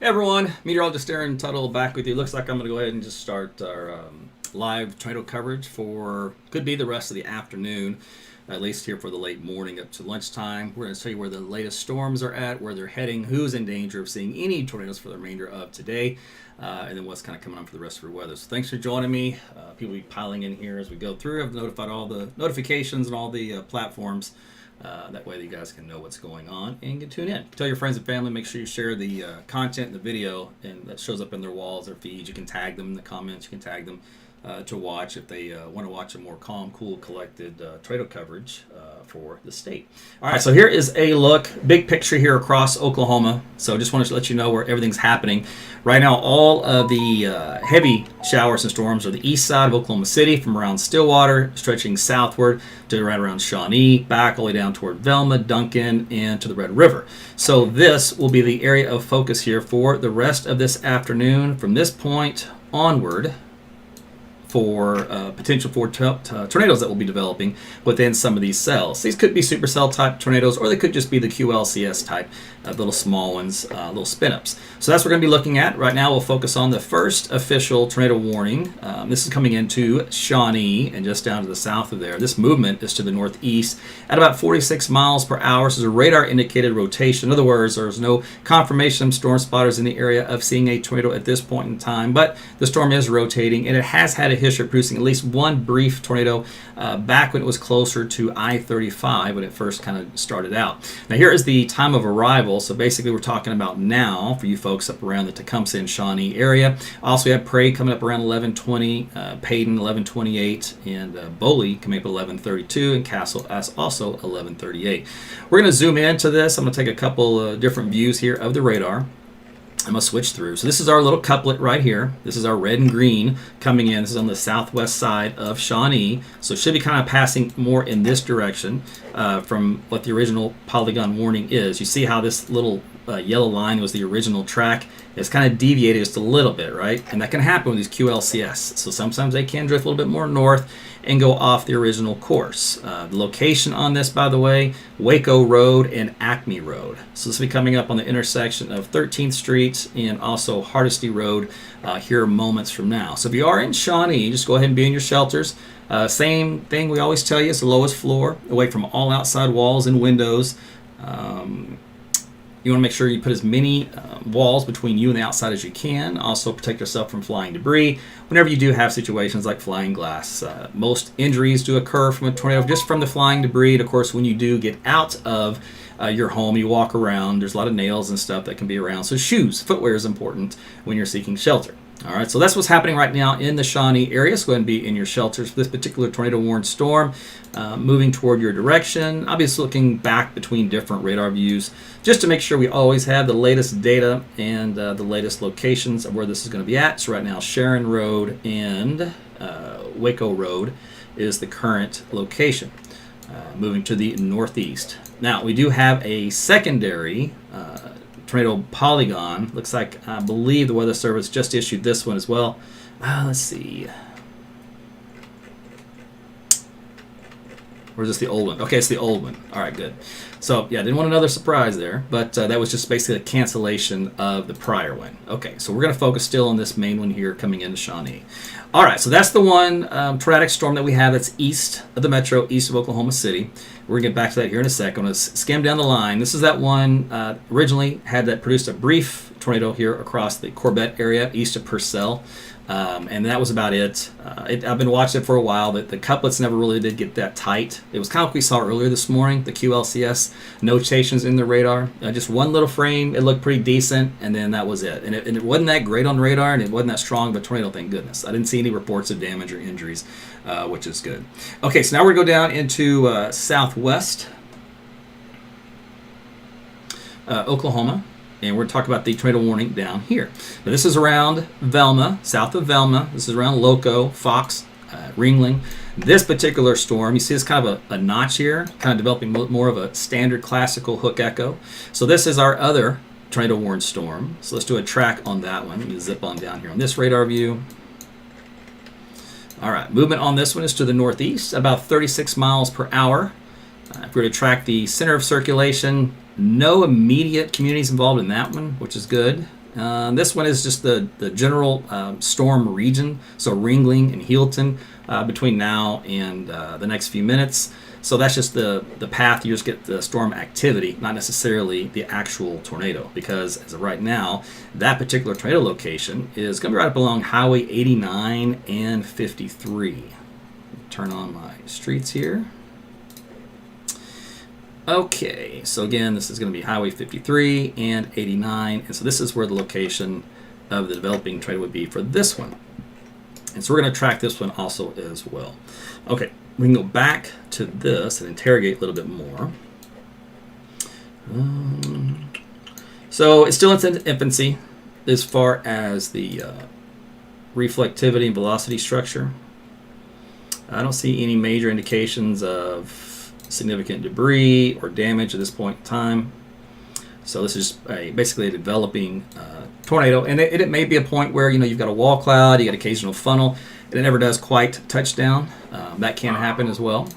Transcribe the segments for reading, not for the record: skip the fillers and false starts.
Hey everyone, Meteorologist Tuttle back with you. Looks like I'm going to go ahead and just start our live tornado coverage for, could be the rest of the afternoon, at least here for the late morning up to lunchtime. We're going to tell you where the latest storms are at, where they're heading, who's in danger of seeing any tornadoes for the remainder of today, and then what's kind of coming on for the rest of your weather. So thanks for joining me. People will be piling in here as we go through. I've notified all the notifications and all the platforms. That way you guys can know what's going on and can tune in. Tell your friends and family, make sure you share the content in the video and that shows up in their walls, their feeds. You can tag them in the comments. You can tag them to watch if they want to watch a more calm, cool, collected tornado coverage for the state. All right, so here is a look, big picture here across Oklahoma. So just wanted to let you know where everything's happening. Right now, all of the heavy showers and storms are the east side of Oklahoma City from around Stillwater, stretching southward to right around Shawnee, back all the way down toward Velma, Duncan, and to the Red River. So this will be the area of focus here for the rest of this afternoon from this point onward, for potential for tornadoes that will be developing within some of these cells. These could be supercell type tornadoes, or they could just be the QLCS type, little small ones, little spin-ups. So that's what we're going to be looking at. Right now we'll focus on the first official tornado warning. This is coming into Shawnee and just down to the south of there. This movement is to the northeast at about 46 miles per hour. This is a radar indicated rotation. In other words, there's no confirmation of storm spotters in the area of seeing a tornado at this point in time, but the storm is rotating and it has had a history of producing at least one brief tornado back when it was closer to I-35 when it first kind of started out. Now here is the time of arrival. So basically we're talking about now for you folks up around the Tecumseh and Shawnee area. Also we have Prairie coming up around 11:20, Paden 11:28, and Boley coming up at 11:32, and Castle as also 11:38. We're going to zoom into this. I'm going to take a couple different views here of the radar. I'm going to switch through. So this is our little couplet right here. This is our red and green coming in. This is on the southwest side of Shawnee. So it should be kind of passing more in this direction from what the original polygon warning is. You see how this little yellow line was the original track. It's kind of deviated just a little bit, right? And that can happen with these QLCS. So sometimes they can drift a little bit more north and go off the original course. The location on this, by the way, Waco Road and Acme Road. So this will be coming up on the intersection of 13th Street and also Hardesty Road here moments from now. So if you are in Shawnee, just go ahead and be in your shelters. Same thing we always tell you, it's the lowest floor, away from all outside walls and windows. You want to make sure you put as many walls between you and the outside as you can. Also protect yourself from flying debris whenever you do have situations like flying glass. Most injuries do occur from a tornado just from the flying debris. And of course, when you do get out of your home, you walk around, there's a lot of nails and stuff that can be around. So shoes, footwear is important when you're seeking shelter. All right, so that's what's happening right now in the Shawnee area. So go ahead and be in your shelters for this particular tornado-warned storm moving toward your direction. I'll be just looking back between different radar views just to make sure we always have the latest data and the latest locations of where this is going to be at. So right now, Sharon Road and Waco Road is the current location, moving to the northeast. Now, we do have a secondary tornado polygon. Looks like, I believe the Weather Service just issued this one as well. Let's see. Or is this the old one? Okay, it's the old one. All right, good. So, yeah, didn't want another surprise there, but that was just basically a cancellation of the prior one. Okay, so we're going to focus still on this main one here coming into Shawnee. All right, so that's the one tornadic storm that we have that's east of the metro, east of Oklahoma City. We're going to get back to that here in a second. I'm going to skim down the line. This is that one originally had that produced a brief tornado here across the Corbett area, east of Purcell. And that was about it. I've been watching it for a while, but the couplets never really did get that tight. It was kind of like we saw earlier this morning, the QLCS notations in the radar. Just one little frame, it looked pretty decent, and then that was it. And it wasn't that great on radar, and it wasn't that strong of a tornado, thank goodness. I didn't see any reports of damage or injuries, which is good. Okay, so now we're going to go down into southwest Oklahoma. And we're going to talk about the tornado warning down here. Now, this is around Velma, south of Velma. This is around Loco, Fox, Ringling. This particular storm, you see it's kind of a notch here, kind of developing more of a standard classical hook echo. So this is our other tornado warned storm. So let's do a track on that one. Let me zip on down here on this radar view. All right, movement on this one is to the northeast, about 36 miles per hour. If we were to track the center of circulation, no immediate communities involved in that one, which is good. This one is just the general storm region, so Ringling and Heelton between now and the next few minutes. So that's just the path. You just get the storm activity, not necessarily the actual tornado, because as of right now, that particular tornado location is going to be right up along Highway 89 and 53. Turn on my streets here. Okay, so again, this is going to be Highway 53 and 89, and so this is where the location of the developing tornado would be for this one. And so we're going to track this one also as well. Okay, we can go back to this and interrogate a little bit more. So it's still in its infancy as far as the reflectivity and velocity structure. I don't see any major indications of significant debris or damage at this point in time. So this is basically a developing tornado, and it may be a point where you've got a wall cloud, you got occasional funnel, and it never does quite touch down. That can happen as well.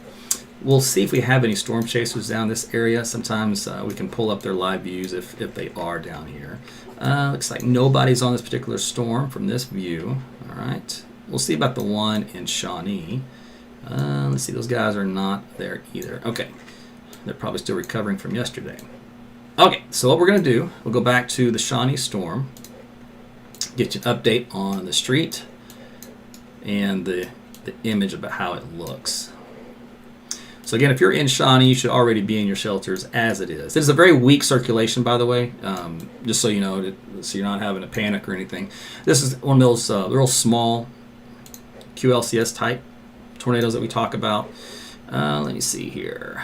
We'll see if we have any storm chasers down this area. Sometimes we can pull up their live views if they are down here. Looks like nobody's on this particular storm from this view. All right, we'll see about the one in Shawnee. Let's see, those guys are not there either. Okay, they're probably still recovering from yesterday. Okay, so what we're going to do, we'll go back to the Shawnee storm, get you an update on the street and the image about how it looks. So again, if you're in Shawnee, you should already be in your shelters as it is. This is a very weak circulation, by the way, just so you know, so you're not having a panic or anything. This is one of those real small QLCS type tornadoes that we talk about. Let me see here.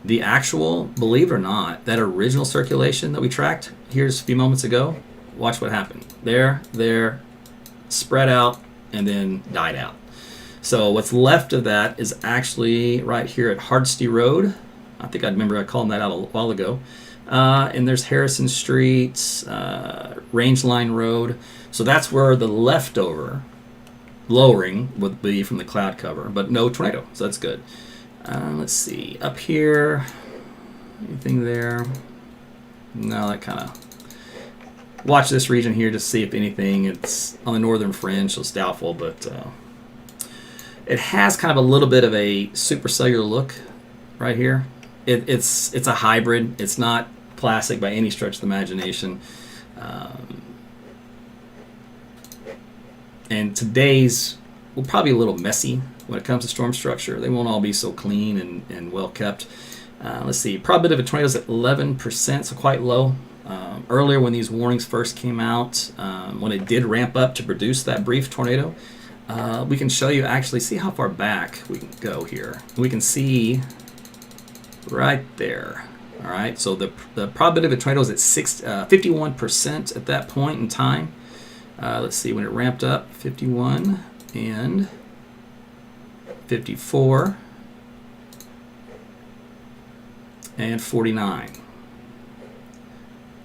The actual, believe it or not, that original circulation that we tracked here just a few moments ago, watch what happened. There, spread out, and then died out. So what's left of that is actually right here at Hardesty Road. I think I remember I called that out a while ago. And there's Harrison Street, Range Line Road. So that's where the leftover lowering would be from the cloud cover, but no tornado, so that's good. Let's see, up here, anything there? No, that kind of, watch this region here to see if anything. It's on the northern fringe, so it's doubtful, but it has kind of a little bit of a supercellular look right here. It's a hybrid. It's not classic by any stretch of the imagination. And today's will probably be a little messy when it comes to storm structure. They won't all be so clean and well kept. Let's see, probability of a tornado is at 11%, so quite low. Earlier when these warnings first came out, when it did ramp up to produce that brief tornado, we can show you, actually see how far back we can go here. We can see right there. All right, so the probability of a tornado is at 51% at that point in time. Let's see, when it ramped up, 51 and 54 and 49.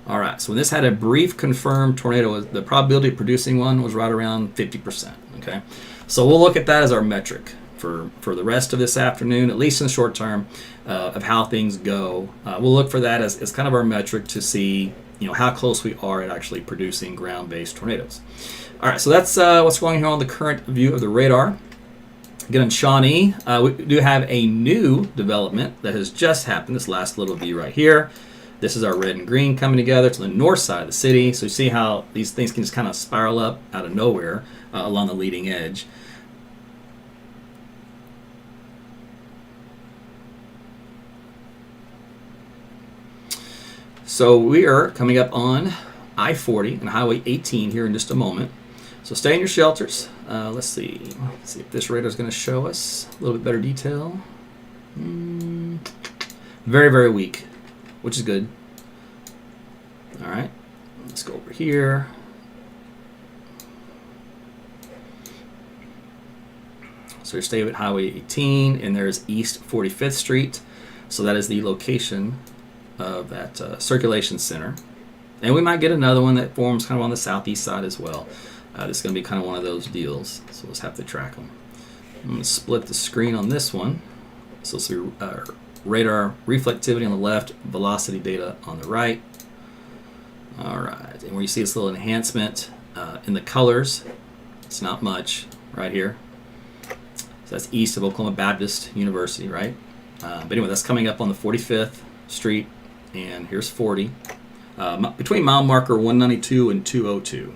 All right, so when this had a brief confirmed tornado, the probability of producing one was right around 50%, okay? So we'll look at that as our metric for the rest of this afternoon, at least in the short term, of how things go. We'll look for that as kind of our metric to see how close we are at actually producing ground-based tornadoes. All right, so that's what's going here on the current view of the radar. Again, in Shawnee, we do have a new development that has just happened, this last little view right here. This is our red and green coming together to the north side of the city. So you see how these things can just kind of spiral up out of nowhere along the leading edge. So we are coming up on I-40 and Highway 18 here in just a moment. So stay in your shelters. Let's see if this radar is going to show us a little bit better detail. Very, very weak, which is good. All right, let's go over here. So you're staying at Highway 18, and there's East 45th Street. So that is the location of that circulation center. And we might get another one that forms kind of on the southeast side as well. This is going to be kind of one of those deals, so let's have to track them. I'm going to split the screen on this one. So let's see radar reflectivity on the left, velocity data on the right. All right, and where you see this little enhancement in the colors, it's not much right here. So that's east of Oklahoma Baptist University, right? But anyway, that's coming up on the 45th Street, and here's 40. Between mile marker 192 and 202.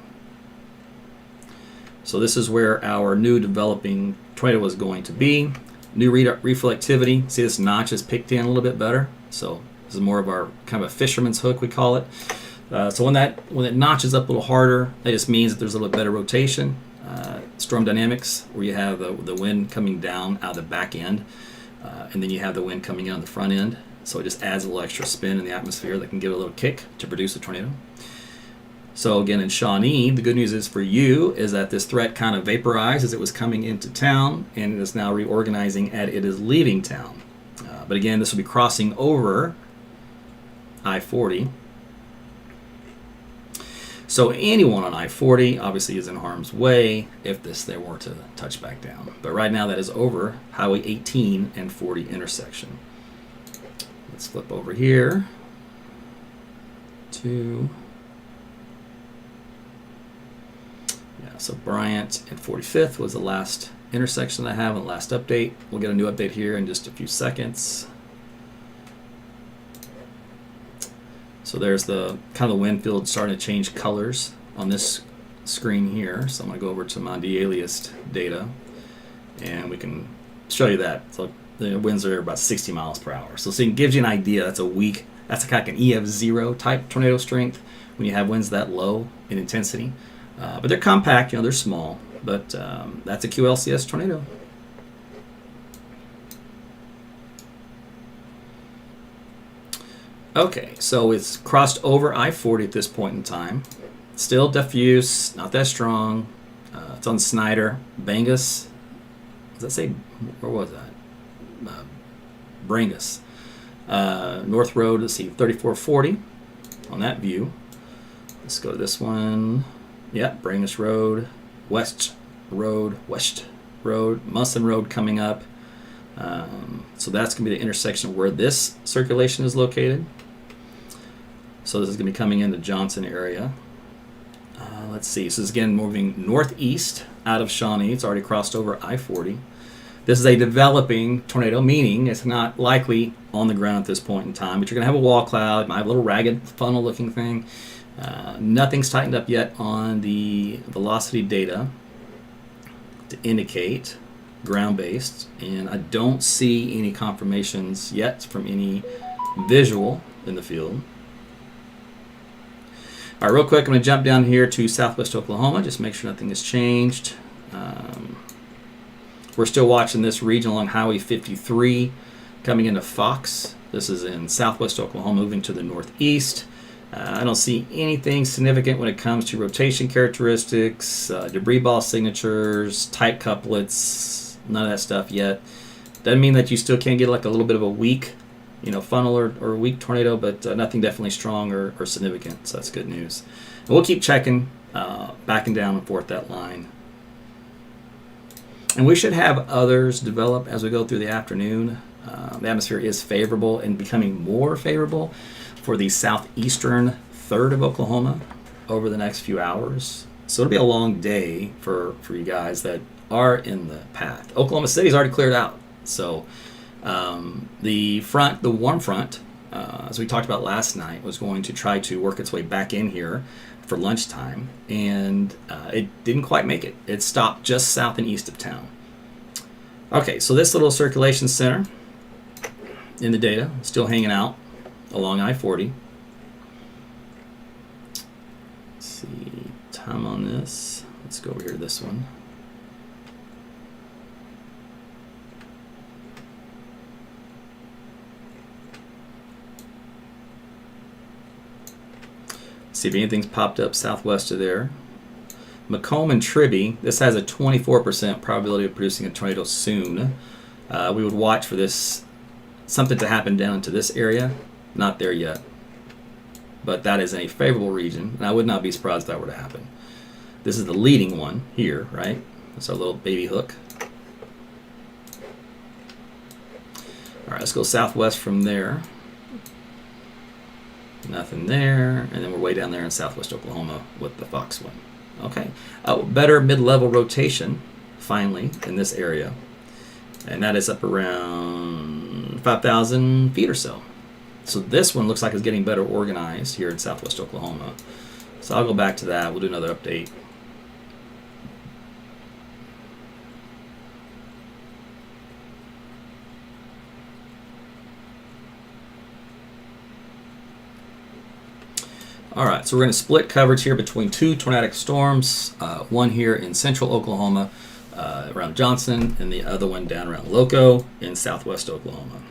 So this is where our new developing tornado is going to be. New reflectivity. See, this notch is picked in a little bit better. So this is more of our kind of a fisherman's hook, we call it. So when it notches up a little harder, that just means that there's a little better rotation. Storm dynamics, where you have the wind coming down out of the back end, and then you have the wind coming in on the front end. So it just adds a little extra spin in the atmosphere that can give it a little kick to produce a tornado. So again, in Shawnee, the good news is for you is that this threat kind of vaporized as it was coming into town, and it is now reorganizing as it is leaving town. But again, this will be crossing over I-40. So anyone on I-40 obviously is in harm's way if they were to touch back down. But right now that is over Highway 18 and 40 intersection. Let's flip over here to, so Bryant and 45th was the last intersection that I have in the last update. We'll get a new update here in just a few seconds. So there's the kind of the wind field starting to change colors on this screen here. So I'm going to go over to my de-aliased data, and we can show you that. So the winds are about 60 miles per hour. So it gives you an idea. That's a weak, that's kind of like an EF0 type tornado strength when you have winds that low in intensity. But they're compact, they're small. But that's a QLCS tornado. Okay, so it's crossed over I-40 at this point in time. Still diffuse, not that strong. It's on Snyder. Bangus. Does that say, where was that? Brangus. North Road, let's see, 3440 on that view. Let's go to this one. Yep, Brangus Road, West Road, Musson Road coming up. So that's going to be the intersection where this circulation is located. So this is going to be coming into Johnson area. Let's see. So this is again moving northeast out of Shawnee. It's already crossed over I-40. This is a developing tornado, meaning it's not likely on the ground at this point in time, but you're going to have a wall cloud, might have a little ragged funnel-looking thing. Nothing's tightened up yet on the velocity data to indicate ground-based, and I don't see any confirmations yet from any visual in the field. All right, real quick, I'm going to jump down here to southwest Oklahoma, just make sure nothing has changed. We're still watching this region along Highway 53 coming into Fox. This is in southwest Oklahoma, moving to the northeast. I don't see anything significant when it comes to rotation characteristics, debris ball signatures, tight couplets, none of that stuff yet. Doesn't mean that you still can't get like a little bit of a weak, funnel or weak tornado, but nothing definitely strong or significant, so that's good news. And we'll keep checking back and down and forth that line. And we should have others develop as we go through the afternoon. The atmosphere is favorable and becoming more favorable for the southeastern third of Oklahoma over the next few hours. So it'll be a long day for you guys that are in the path. Oklahoma City's already cleared out. So the warm front, as we talked about last night, was going to try to work its way back in here for lunchtime, and it didn't quite make it. It stopped just south and east of town. Okay, so this little circulation center in the data, still hanging out along I-40. Let's see, time on this. Let's go over here to this one. See if anything's popped up southwest of there. Macomb and Tribby, this has a 24% probability of producing a tornado soon. We would watch for this, something to happen down to this area. Not there yet. But that is a favorable region, and I would not be surprised if that were to happen. This is the leading one here, right? That's our little baby hook. All right, let's go southwest from there. Nothing there. And then we're way down there in southwest Oklahoma with the Fox one. Okay. Better mid-level rotation, finally, in this area. And that is up around 5,000 feet or so. So this one looks like it's getting better organized here in southwest Oklahoma. So I'll go back to that. We'll do another update. All right, so we're going to split coverage here between two tornadic storms, one here in central Oklahoma around Johnson, and the other one down around Loco in southwest Oklahoma.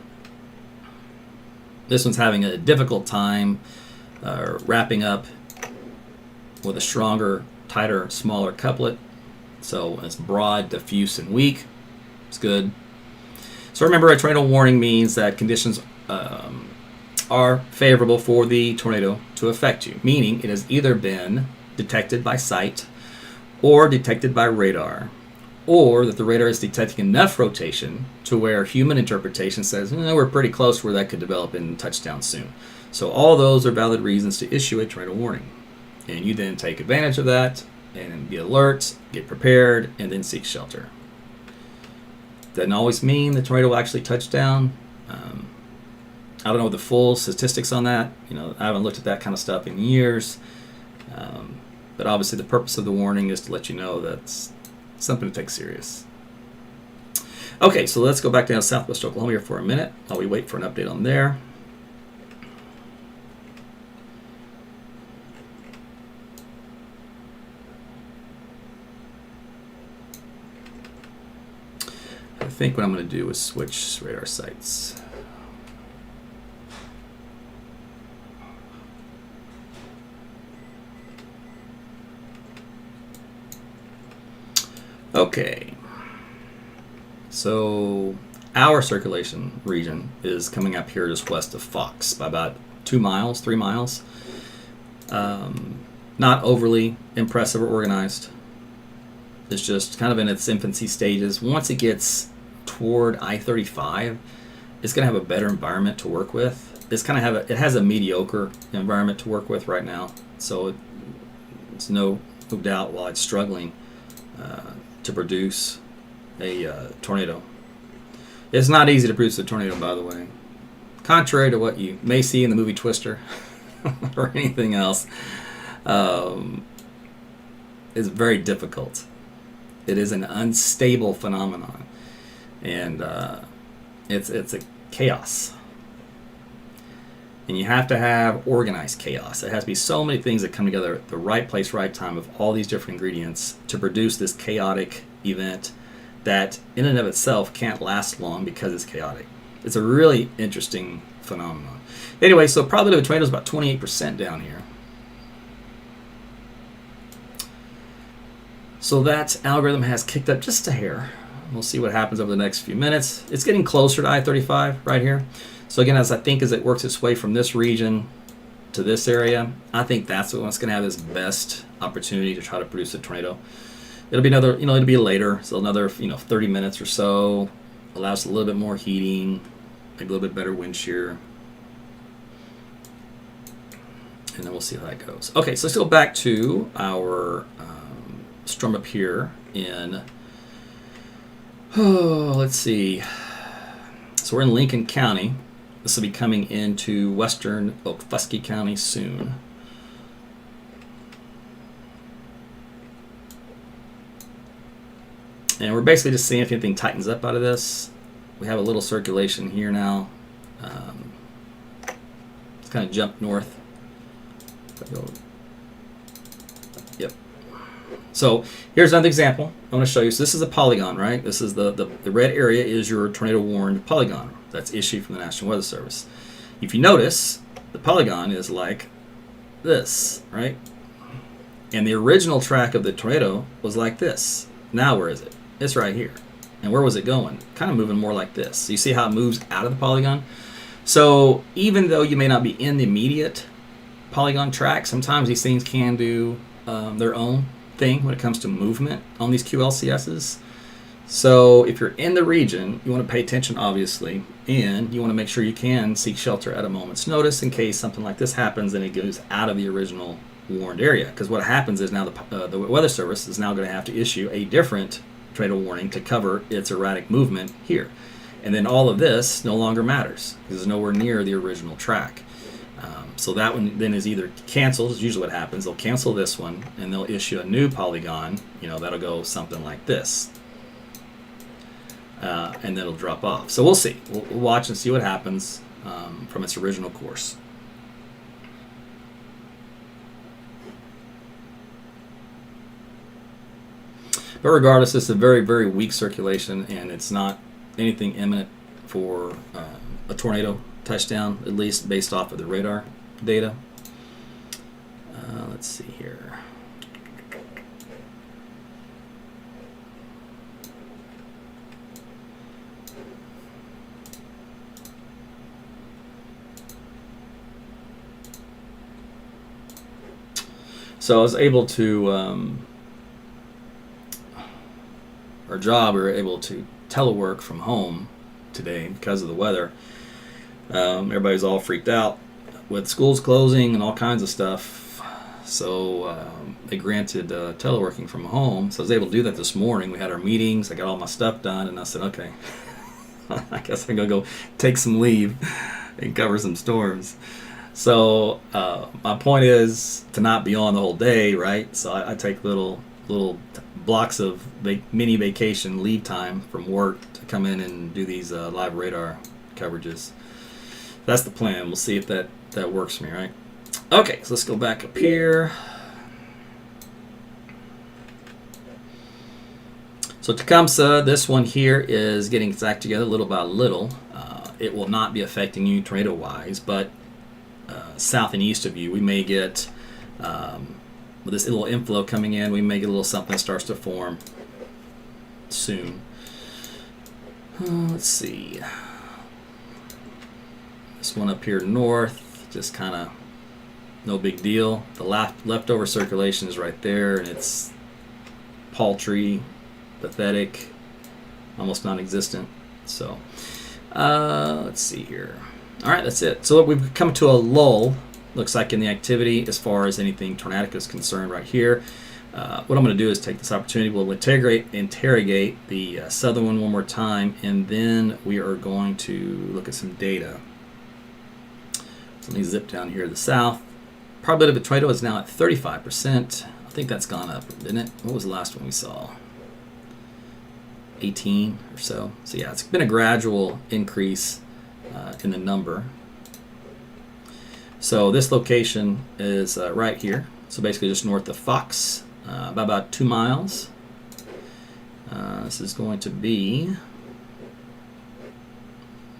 This one's having a difficult time wrapping up with a stronger, tighter, smaller couplet. So it's broad, diffuse, and weak. It's good. So remember, a tornado warning means that conditions are favorable for the tornado to affect you, meaning it has either been detected by sight or detected by radar, or that the radar is detecting enough rotation to where human interpretation says, we're pretty close where that could develop and touchdown soon. So all those are valid reasons to issue a tornado warning. And you then take advantage of that and be alert, get prepared, and then seek shelter. Doesn't always mean the tornado will actually touch down. I don't know the full statistics on that. I haven't looked at that kind of stuff in years. But obviously the purpose of the warning is to let you know that's something to take serious. Okay, so let's go back down to southwest Oklahoma here for a minute while we wait for an update on there. I think what I'm going to do is switch radar sites. Okay, so our circulation region is coming up here just west of Fox by about 2 miles, 3 miles. Not overly impressive or organized. It's just kind of in its infancy stages. Once it gets toward I-35, it's going to have a better environment to work with. It has a mediocre environment to work with right now, so it's no doubt while it's struggling to produce a tornado. It's not easy to produce a tornado, by the way. Contrary to what you may see in the movie Twister or anything else, it's very difficult. It is an unstable phenomenon, and it's a chaos. And you have to have organized chaos. There has to be so many things that come together at the right place, right time of all these different ingredients to produce this chaotic event that in and of itself can't last long because it's chaotic. It's a really interesting phenomenon. Anyway, so probability of a tornado is about 28% down here. So that algorithm has kicked up just a hair. We'll see what happens over the next few minutes. It's getting closer to I-35 right here. So again, as it works its way from this region to this area, I think that's what's going to have this best opportunity to try to produce a tornado. It'll be it'll be later, so another 30 minutes or so. Allows a little bit more heating, maybe a little bit better wind shear, and then we'll see how that goes. Okay, so let's go back to our storm up here in. Let's see. So we're in Lincoln County. This will be coming into western Okfuskee County soon. And we're basically just seeing if anything tightens up out of this. We have a little circulation here now. It's kind of jumped north. Yep. So here's another example I want to show you. So this is a polygon, right? This is the red area is your tornado warned polygon that's issued from the National Weather Service. If you notice, the polygon is like this, right? And the original track of the tornado was like this. Now where is it? It's right here. And where was it going? Kind of moving more like this. So you see how it moves out of the polygon? So even though you may not be in the immediate polygon track, sometimes these things can do their own thing when it comes to movement on these QLCSs. So if you're in the region, you want to pay attention, obviously, and you want to make sure you can seek shelter at a moment's notice in case something like this happens and it goes out of the original warned area. Because what happens is now the Weather Service is now going to have to issue a different tornado warning to cover its erratic movement here. And then all of this no longer matters because it's nowhere near the original track. So that one then is either canceled, is usually what happens. They'll cancel this one and they'll issue a new polygon, that'll go something like this. And then it'll drop off. So we'll see. We'll watch and see what happens from its original course. But regardless, it's a very, very weak circulation, and it's not anything imminent for a tornado touchdown, at least based off of the radar data. Let's see here. So I was able to, our job, we were able to telework from home today because of the weather. Everybody's all freaked out with schools closing and all kinds of stuff. So they granted teleworking from home. So I was able to do that this morning. We had our meetings. I got all my stuff done, and I said, okay, I guess I'm going to go take some leave and cover some storms. So my point is to not be on the whole day, right? So I take little blocks of mini vacation leave time from work to come in and do these live radar coverages. That's the plan. We'll see if that works for me, right? Okay, so let's go back up here. So Tecumseh, this one here is getting its act together little by little. It will not be affecting you tornado-wise, but south and east of you, we may get, with this little inflow coming in, we may get a little something that starts to form soon. Let's see. This one up here north, just kind of no big deal. The leftover circulation is right there, and it's paltry, pathetic, almost non-existent. So, let's see here. All right, that's it. So we've come to a lull, looks like, in the activity as far as anything tornadic is concerned right here. What I'm going to do is take this opportunity. We'll interrogate the southern one more time, and then we are going to look at some data. So let me zip down here to the south. Probability of a tornado is now at 35%. I think that's gone up, didn't it? What was the last one we saw? 18 or so. So yeah, it's been a gradual increase in the number. So this location is right here. So basically just north of Fox, by about 2 miles. This is going to be,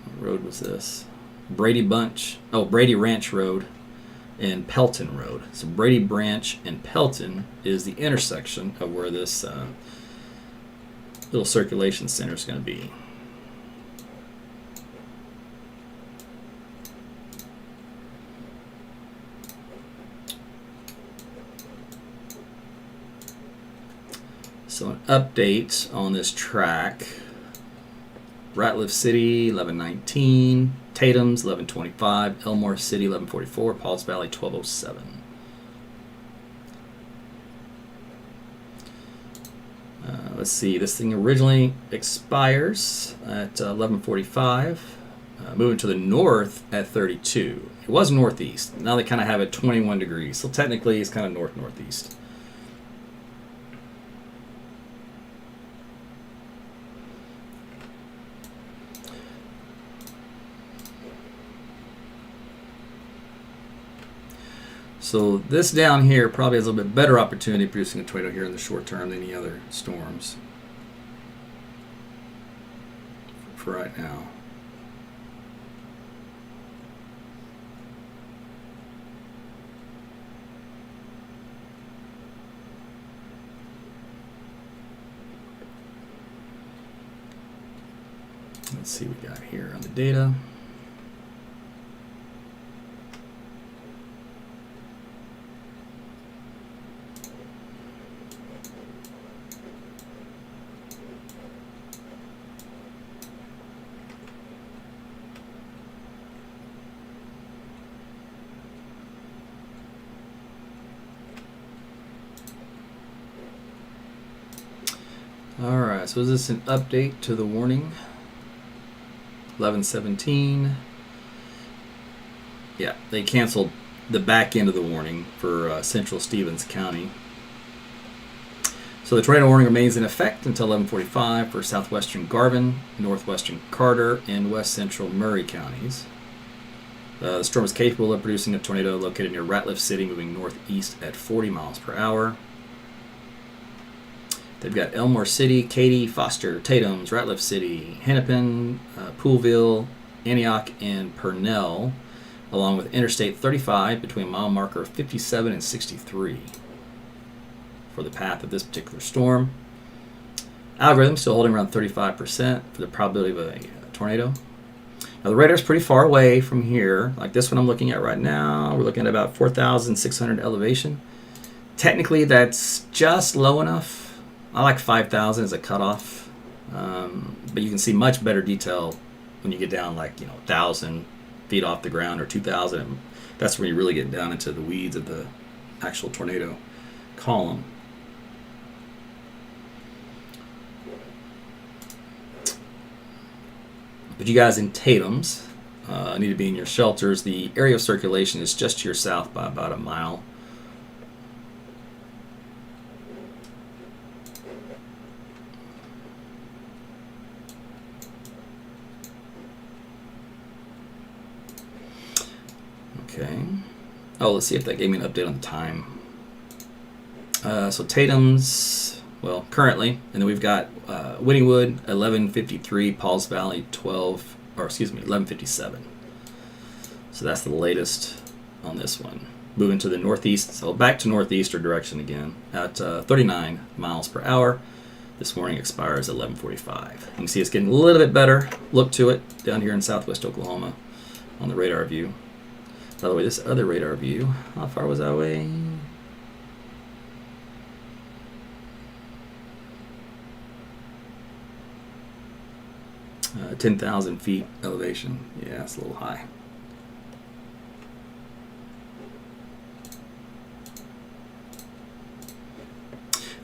what road was this? Brady Ranch Road and Pelton Road. So Brady Branch and Pelton is the intersection of where this little circulation center is going to be. So an update on this track. Ratliff City, 1119. Tatum's, 1125. Elmore City, 1144. Pauls Valley, 1207. Let's see. This thing originally expires at 1145. Moving to the north at 32. It was northeast. Now they kind of have it 21 degrees. So technically it's kind of north-northeast. So this down here probably has a little bit better opportunity of producing a tornado here in the short term than any other storms for right now. Let's see what we got here on the data. All right, so is this an update to the warning? 11/17. Yeah, they canceled the back end of the warning for central Stevens County. So the tornado warning remains in effect until 11:45 for southwestern Garvin, northwestern Carter, and west central Murray counties. The storm is capable of producing a tornado located near Ratliff City, moving northeast at 40 miles per hour. They've got Elmore City, Katy, Foster, Tatum, Ratliff City, Hennepin, Poolville, Antioch, and Purnell, along with Interstate 35 between mile marker 57 and 63 for the path of this particular storm. Algorithm still holding around 35% for the probability of a tornado. Now the radar's pretty far away from here. Like this one I'm looking at right now, we're looking at about 4,600 elevation. Technically that's just low enough. I like 5,000 as a cutoff, but you can see much better detail when you get down like 1,000 feet off the ground or 2,000. And that's when you really get down into the weeds of the actual tornado column. But you guys in Tatum's need to be in your shelters. The area of circulation is just to your south by about a mile. Okay. Oh, let's see if that gave me an update on the time. So Tatum's, well, currently, and then we've got Winnwood 11:53, Pauls Valley 11:57. So that's the latest on this one. Moving to the northeast, so back to northeastern direction again at 39 miles per hour. This morning expires at 11:45. You can see it's getting a little bit better look to it down here in southwest Oklahoma on the radar view. By the way, this other radar view, how far was that away? Uh, 10,000 feet elevation. Yeah, it's a little high.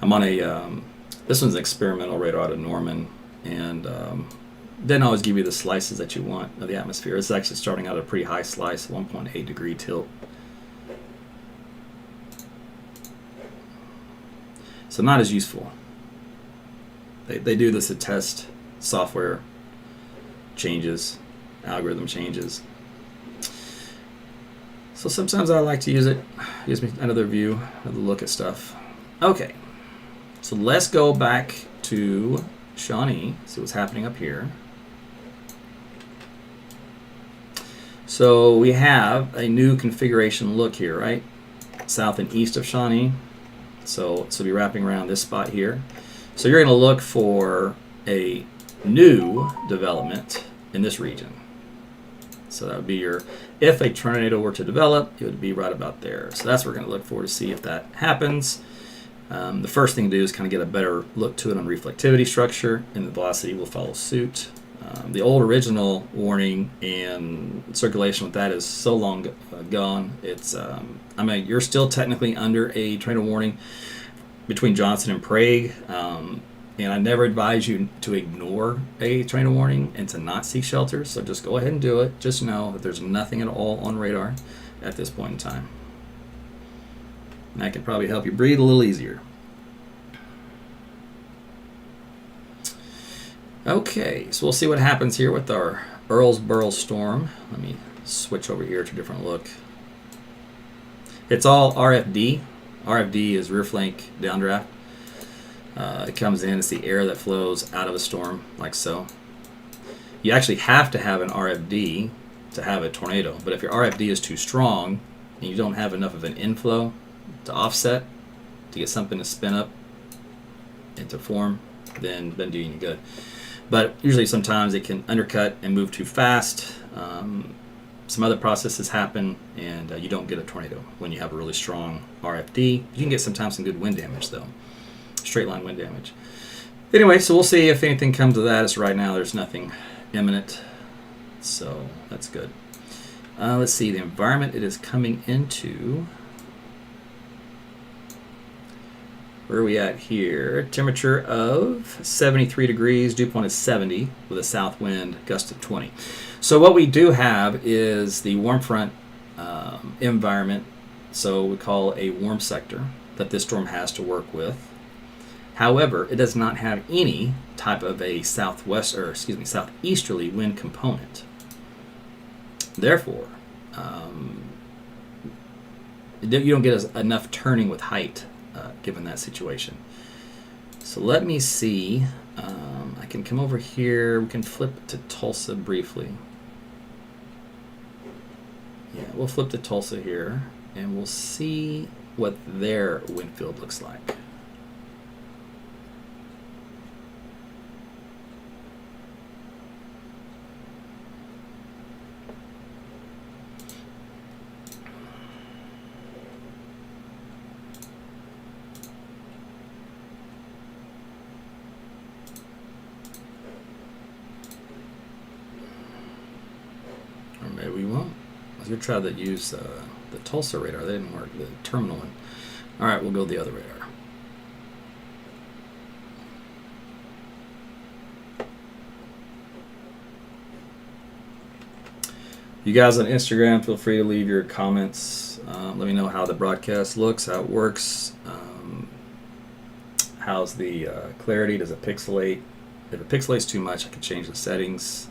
I'm on a, this one's an experimental radar out of Norman, and doesn't always give you the slices that you want of the atmosphere. It's actually starting out at a pretty high slice, 1.8 degree tilt. So not as useful. They do this to test software changes, algorithm changes. So sometimes I like to use it. It gives me another view, another look at stuff. Okay, so let's go back to Shawnee, see what's happening up here. So we have a new configuration look here, right? South and east of Shawnee. So it'll be wrapping around this spot here. So you're going to look for a new development in this region. So that would be your, if a tornado were to develop, it would be right about there. So that's what we're going to look for to see if that happens. The first thing to do is kind of get a better look to it on reflectivity structure, and the velocity will follow suit. The old original warning and circulation with that is so long gone. It's, I mean, you're still technically under a tornado warning between Johnson and Prague, and I never advise you to ignore a tornado warning and to not seek shelter. So just go ahead and do it. Just know that there's nothing at all on radar at this point in time. And that can probably help you breathe a little easier. Okay, so we'll see what happens here with our Earlsboro storm. Let me switch over here to a different look. It's all RFD. RFD is rear flank downdraft. It comes in, it's the air that flows out of a storm, like so. You actually have to have an RFD to have a tornado, but if your RFD is too strong and you don't have enough of an inflow to offset, to get something to spin up and to form, then do you any good. But usually sometimes it can undercut and move too fast. Some other processes happen, and you don't get a tornado when you have a really strong RFD. You can get sometimes some good wind damage, though. Straight line wind damage. Anyway, so we'll see if anything comes of that. As right now, there's nothing imminent, so that's good. Let's see, the environment it is coming into. Where are we at here? Temperature of 73 degrees, dew point is 70 with a south wind gust of 20. So what we do have is the warm front environment, so we call a warm sector that this storm has to work with. However, it does not have any type of a southeasterly wind component. Therefore, you don't get enough turning with height given that situation. So let me see. I can come over here. We can flip to Tulsa briefly. Yeah, we'll flip to Tulsa here, and we'll see what their wind field looks like. Or maybe we won't. I was going to try to use the Tulsa radar. They didn't work, the terminal one. All right, we'll go the other radar. You guys on Instagram, feel free to leave your comments. Let me know how the broadcast looks, how it works. How's the clarity? Does it pixelate? If it pixelates too much, I can change the settings.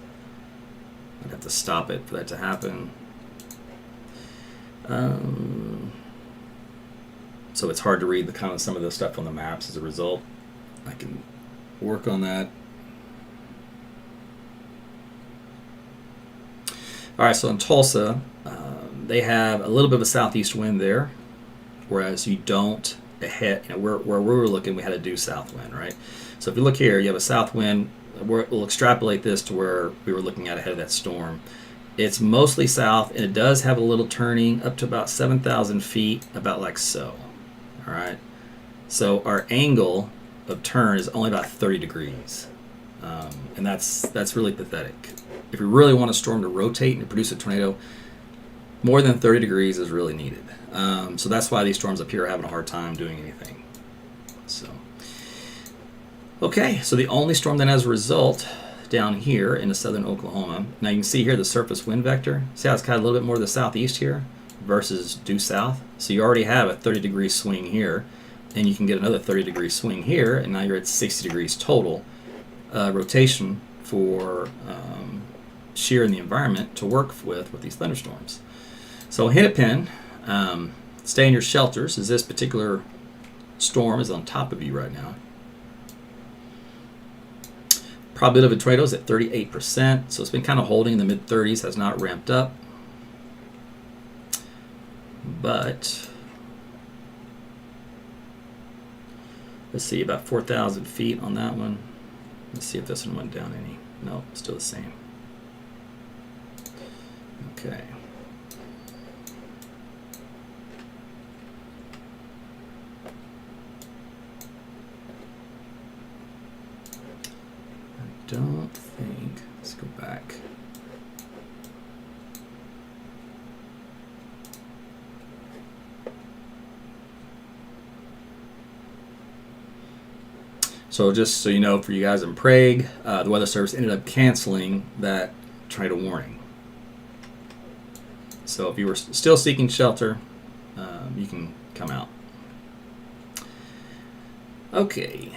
I'd have to stop it for that to happen. So it's hard to read some of the stuff on the maps as a result. I can work on that. All right, so in Tulsa, they have a little bit of a southeast wind there, whereas you don't ahead. Where we were looking, we had a due south wind, right? So if you look here, you have a south wind. We'll extrapolate this to where we were looking at ahead of that storm. It's mostly south, and it does have a little turning up to about 7,000 feet, about like so. All right. So our angle of turn is only about 30 degrees, and that's really pathetic. If you really want a storm to rotate and to produce a tornado, more than 30 degrees is really needed. So that's why these storms up here are having a hard time doing anything. So, okay, so the only storm then as a result down here in the southern Oklahoma. Now you can see here the surface wind vector. See how it's kind of a little bit more to the southeast here versus due south? So you already have a 30-degree swing here, and you can get another 30-degree swing here, and now you're at 60 degrees total rotation for shear in the environment to work with these thunderstorms. So Hennepin, stay in your shelters as this particular storm is on top of you right now. Probability of a tornado is at 38%, so it's been kind of holding in the mid-30s, has not ramped up. But let's see, about 4,000 feet on that one. Let's see if this one went down any. No, still the same. Okay. I don't think, let's go back. So just so you know, for you guys in Prague, the Weather Service ended up canceling that tornado warning. So if you were still seeking shelter, you can come out. Okay.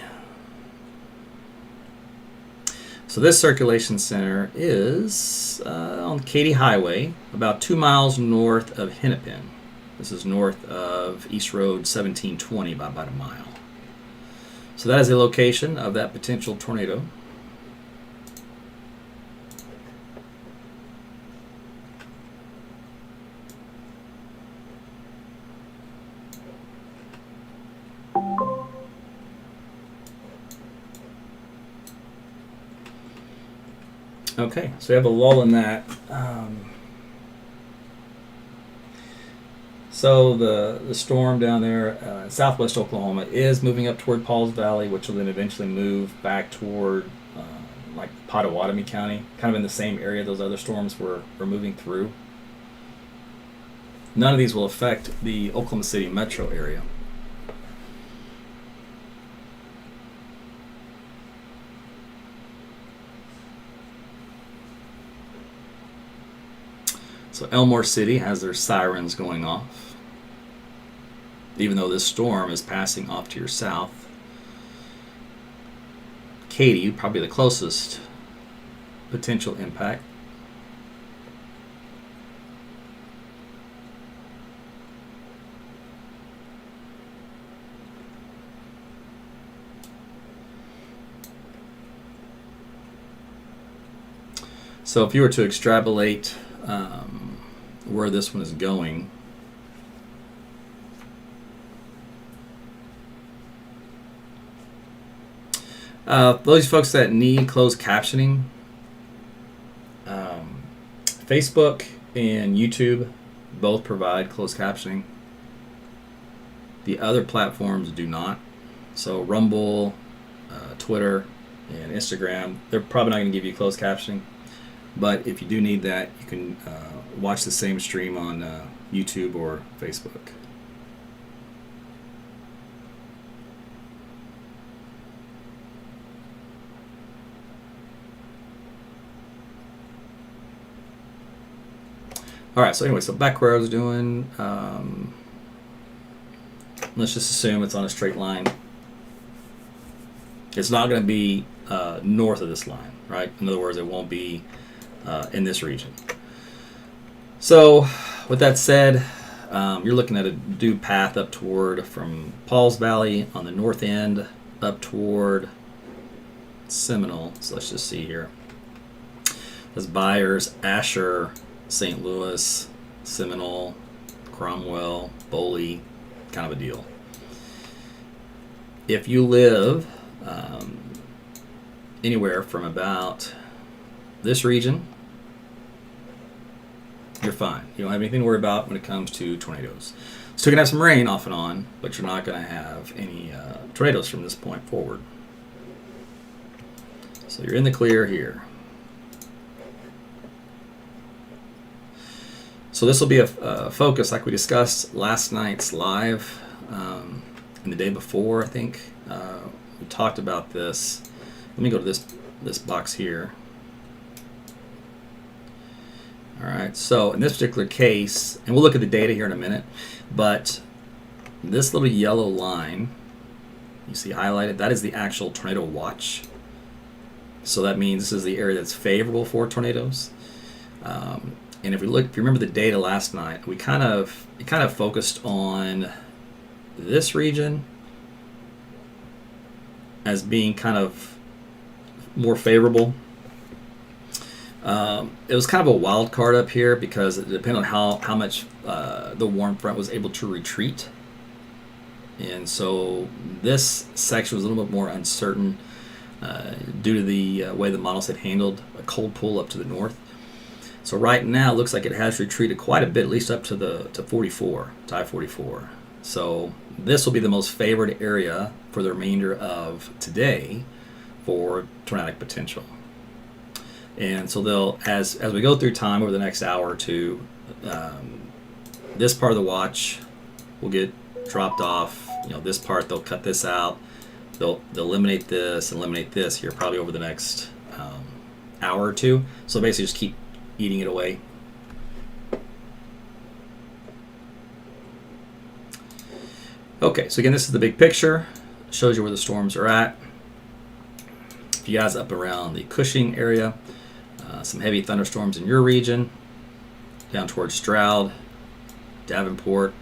So this circulation center is on Katy Highway, about 2 miles north of Hennepin. This is north of East Road 1720 by about a mile. So that is the location of that potential tornado. Okay, so we have a lull in that. So the storm down there in southwest Oklahoma is moving up toward Pauls Valley, which will then eventually move back toward like Potawatomi County, kind of in the same area those other storms were moving through. None of these will affect the Oklahoma City metro area. So Elmore City has their sirens going off, even though this storm is passing off to your south. Katy, probably the closest potential impact. So if you were to extrapolate where this one is going, those folks that need closed captioning, Facebook and YouTube both provide closed captioning. The other platforms do not. So Rumble, Twitter, and Instagram, they're probably not going to give you closed captioning. But if you do need that, you can watch the same stream on YouTube or Facebook. All right, so anyway, so back where I was doing, let's just assume it's on a straight line. It's not going to be north of this line, right? In other words, it won't be in this region. So with that said, you're looking at a due path up toward from Pauls Valley on the north end up toward Seminole. So let's just see here. That's Byers, Asher, St. Louis, Seminole, Cromwell, Boley, kind of a deal. If you live anywhere from about this region, you're fine. You don't have anything to worry about when it comes to tornadoes. Still going to have some rain off and on, but you're not going to have any tornadoes from this point forward. So you're in the clear here. So this will be a focus like we discussed last night's live and the day before, I think. We talked about this. Let me go to this box here. All right, so in this particular case, and we'll look at the data here in a minute, but this little yellow line, you see highlighted, that is the actual tornado watch. So that means this is the area that's favorable for tornadoes. And if you remember the data last night, it kind of focused on this region as being kind of more favorable. It was kind of a wild card up here because it depended on how much the warm front was able to retreat. And so this section was a little bit more uncertain due to the way the models had handled a cold pull up to the north. So right now it looks like it has retreated quite a bit, at least up to 44, to I-44. So this will be the most favored area for the remainder of today for tornadic potential. And so they'll, as we go through time over the next hour or two, this part of the watch will get dropped off. This part, they'll cut this out. They'll eliminate this here probably over the next hour or two. So basically just keep eating it away. Okay, so again, this is the big picture. It shows you where the storms are at. If you guys up around the Cushing area, some heavy thunderstorms in your region, down towards Stroud, Davenport,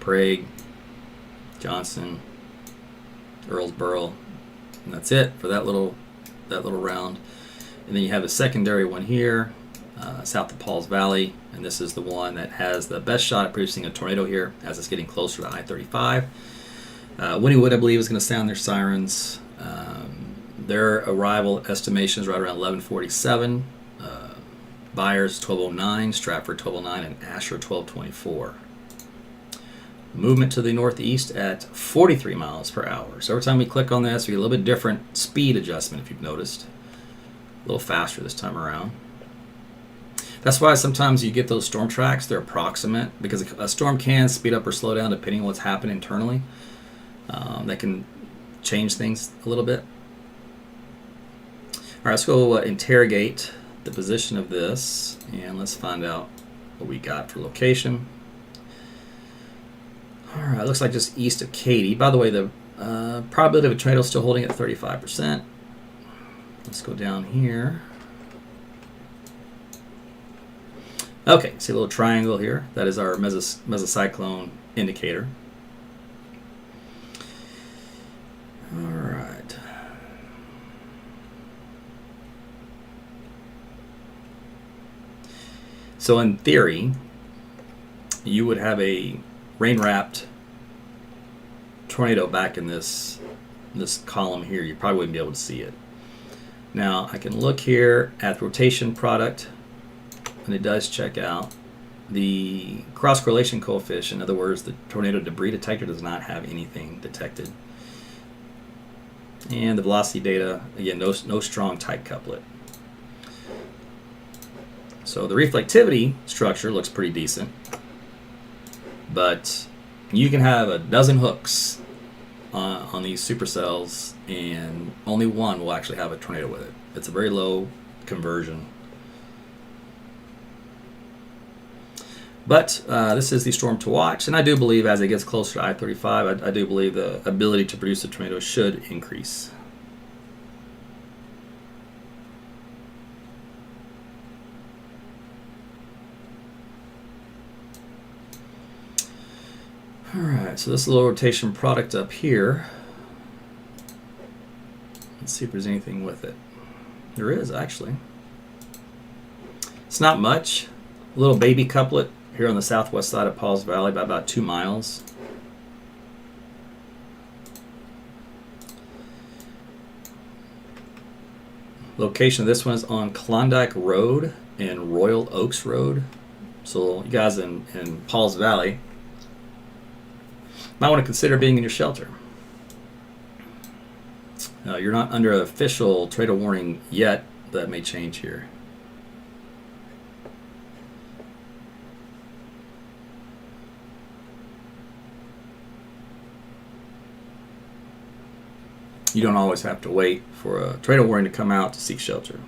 Prague, Johnson, Earlsboro, and that's it for that little round. And then you have the secondary one here, south of Pauls Valley, and this is the one that has the best shot at producing a tornado here as it's getting closer to I-35. Winnwood, I believe, is going to sound their sirens. Their arrival estimation is right around 11:47. Byers 12:09, Stratford 12:09, and Asher 12:24. Movement to the northeast at 43 miles per hour. So every time we click on this, we get a little bit different speed adjustment, if you've noticed. A little faster this time around. That's why sometimes you get those storm tracks. They're approximate because a storm can speed up or slow down depending on what's happening internally. That can change things a little bit. All right, let's go interrogate the position of this, and let's find out what we got for location. All right, looks like just east of Katy. By the way, the probability of a tornado is still holding at 35%. Let's go down here. Okay, see a little triangle here. That is our mesocyclone indicator. All right. So in theory, you would have a rain-wrapped tornado back in this column here. You probably wouldn't be able to see it. Now I can look here at the rotation product, and it does check out. The cross correlation coefficient, in other words, the tornado debris detector does not have anything detected. And the velocity data, again, no strong tight couplet. So the reflectivity structure looks pretty decent, but you can have a dozen hooks on these supercells, and only one will actually have a tornado with it. It's a very low conversion. But this is the storm to watch, and I do believe as it gets closer to I-35, I do believe the ability to produce a tornado should increase. All right, so this little rotation product up here, let's see if there's anything with it. There is, actually. It's not much. A little baby couplet here on the southwest side of Pauls Valley by about 2 miles. Location of this one is on Klondike Road and Royal Oaks Road. So you guys in Pauls Valley might want to consider being in your shelter. You're not under official tornado warning yet. That may change here. You don't always have to wait for a tornado warning to come out to seek shelter.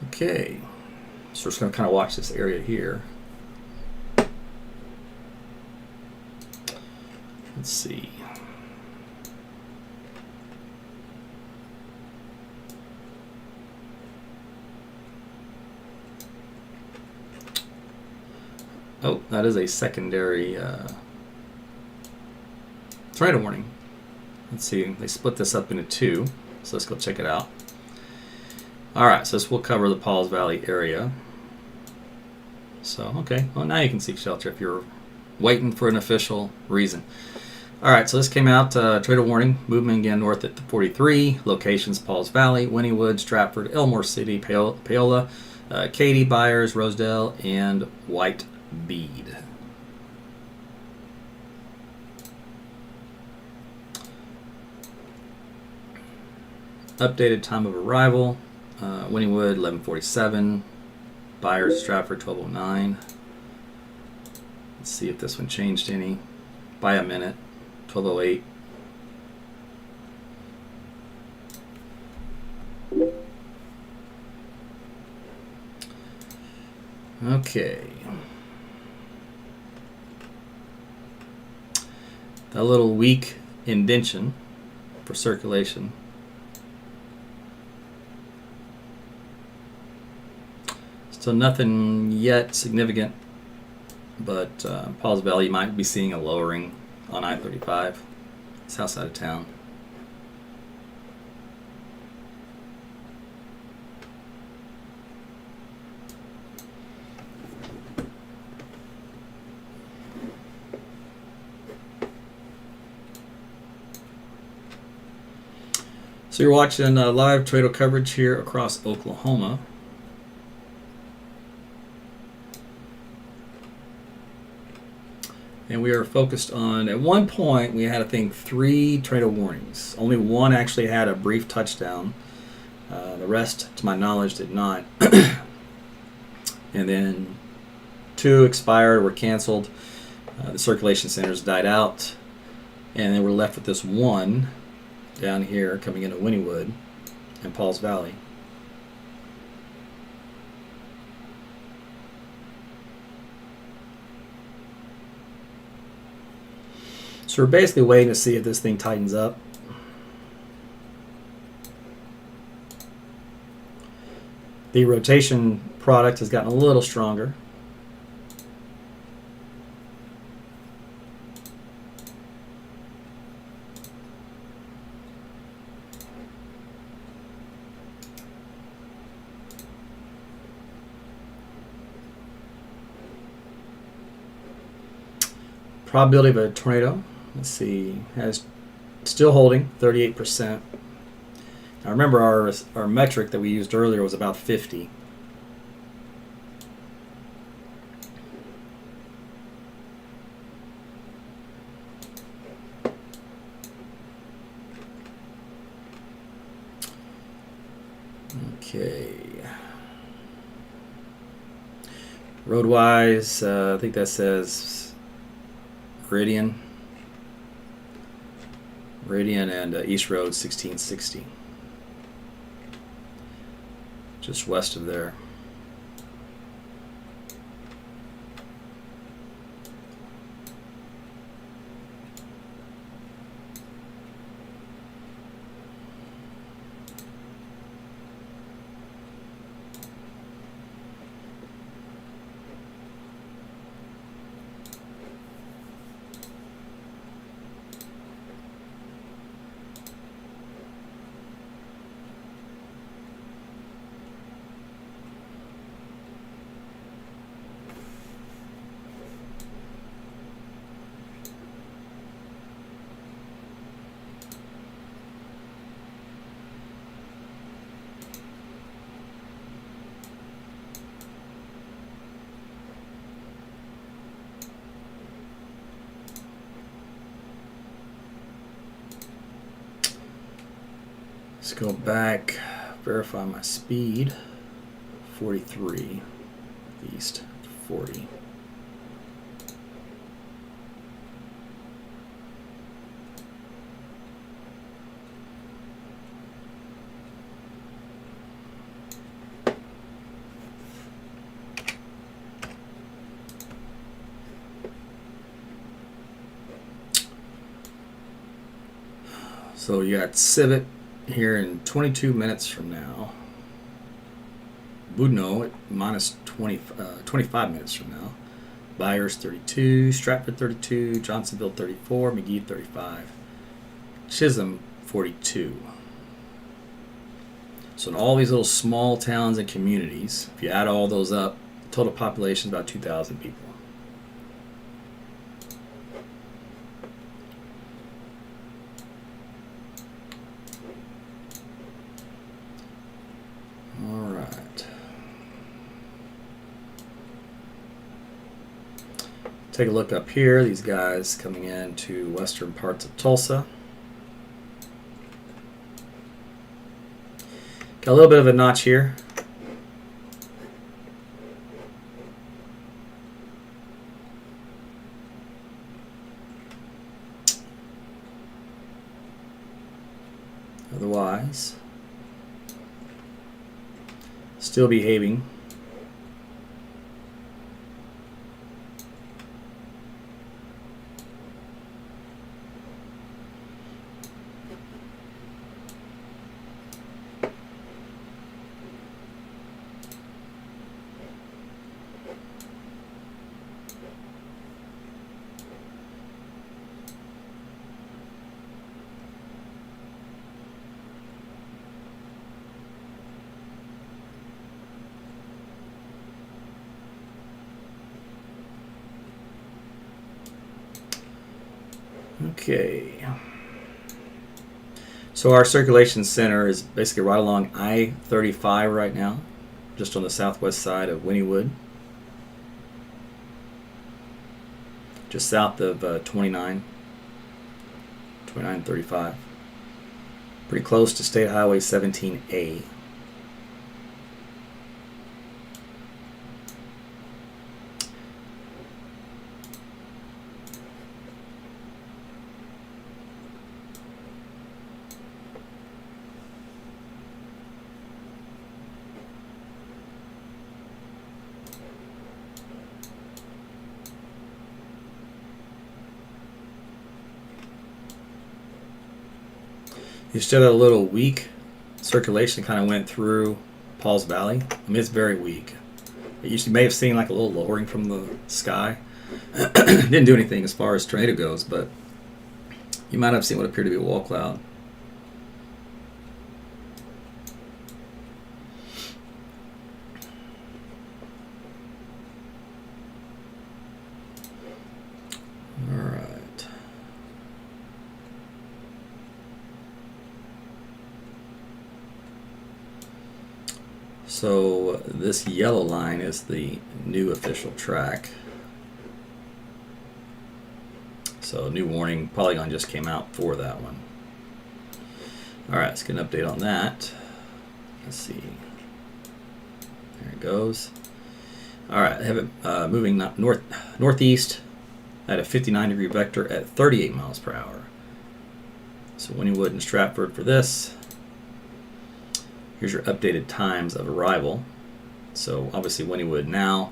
Okay, so we're just going to kind of watch this area here. Let's see. Oh, that is a secondary tornado warning. Let's see, they split this up into 2, so let's go check it out. Alright, so this will cover the Pauls Valley area. So, okay, well now you can seek shelter if you're waiting for an official reason. Alright, so this came out, tornado warning, movement again north at the 43, locations Pauls Valley, Winnwood, Stratford, Elmore City, Paola, Katy, Byers, Rosedale, and White Bead. Updated time of arrival, Winnwood 11:47, Byers, Stratford 12:09. Let's see if this one changed any by a minute, 12:08. Okay. That little weak indentation for circulation. So nothing yet significant, but Pauls Valley, you might be seeing a lowering on I-35, south side of town. So you're watching live tornado coverage here across Oklahoma. And we are focused on, at one point, we had, I think, 3 tornado warnings. Only one actually had a brief touchdown. The rest, to my knowledge, did not. And then 2 expired, were canceled. The circulation centers died out. And then we're left with this one down here coming into Winnwood and Pauls Valley. So we're basically waiting to see if this thing tightens up. The rotation product has gotten a little stronger. Probability of a tornado, let's see, has still holding 38%. Now remember our metric that we used earlier was about 50. Okay. Road-wise, I think that says Meridian and East Road 1660. Just west of there. Let's go back, verify my speed. 43, east 40. So you got Civet here in 22 minutes from now. Budno at minus 25 minutes from now. Byers 32, Stratford 32, Johnsonville 34, McGee 35, Chisholm 42. So in all these little small towns and communities, if you add all those up, total population is about 2,000 people. Take a look up here, these guys coming into western parts of Tulsa. Got a little bit of a notch here. Otherwise, still behaving. Okay, so our circulation center is basically right along I-35 right now, just on the southwest side of Winnwood, just south of 2935, pretty close to State Highway 17A. You still got a little weak circulation, kind of went through Paul's Valley. I mean, it's very weak. You may have seen like a little lowering from the sky. Didn't do anything as far as tornado goes, but you might have seen what appeared to be a wall cloud. All right. So this yellow line is the new official track. So new warning, Polygon just came out for that one. All right, let's get an update on that. Let's see. There it goes. All right, I have it moving northeast at a 59-degree vector at 38 miles per hour. So Winnwood and Stratford for this. Here's your updated times of arrival. So obviously Winnwood now.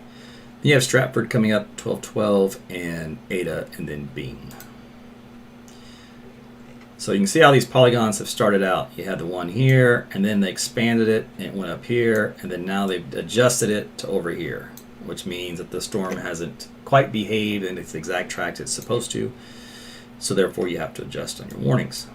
You have Stratford coming up 12:12 and Ada and then Bing. So you can see how these polygons have started out. You had the one here and then they expanded it and it went up here and then now they've adjusted it to over here, which means that the storm hasn't quite behaved in its exact track it's supposed to. So therefore you have to adjust on your warnings.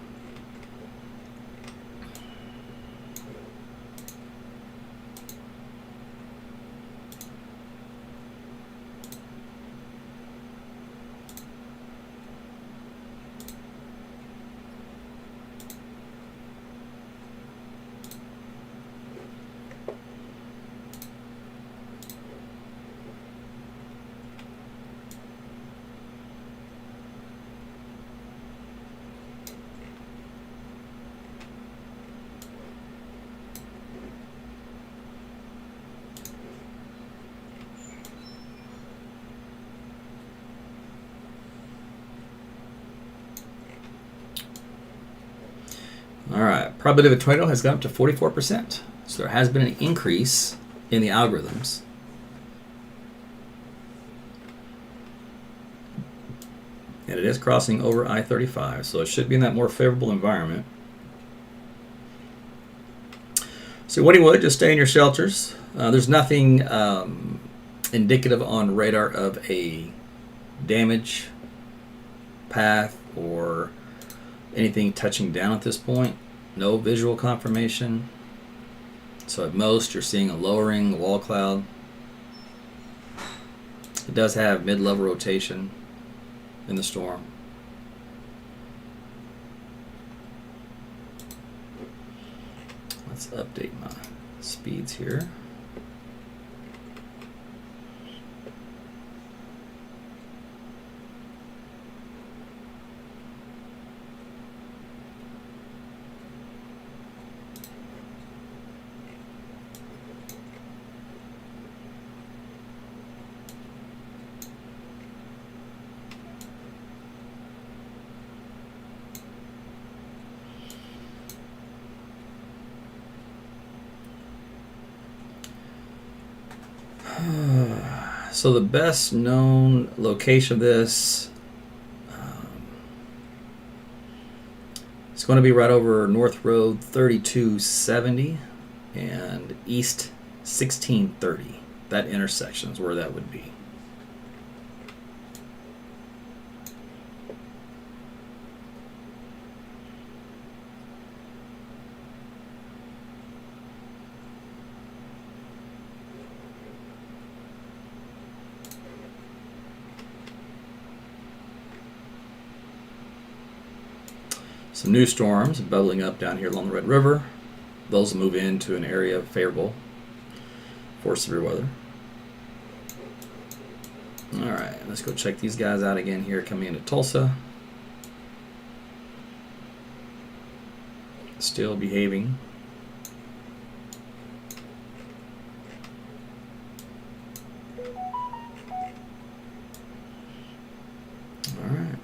All right, probability of a tornado has gone up to 44%. So there has been an increase in the algorithms. And it is crossing over I-35, so it should be in that more favorable environment. So Winnwood, just stay in your shelters. There's nothing indicative on radar of a damage path or anything touching down at this point. No visual confirmation. So at most you're seeing a lowering wall cloud. It does have mid-level rotation in the storm. Let's update my speeds here. So the best known location of this it's going to be right over North Road 3270 and East 1630. That intersection is where that would be. Some new storms bubbling up down here along the Red River. Those will move into an area favorable for severe weather. All right, let's go check these guys out again here coming into Tulsa. Still behaving. All right.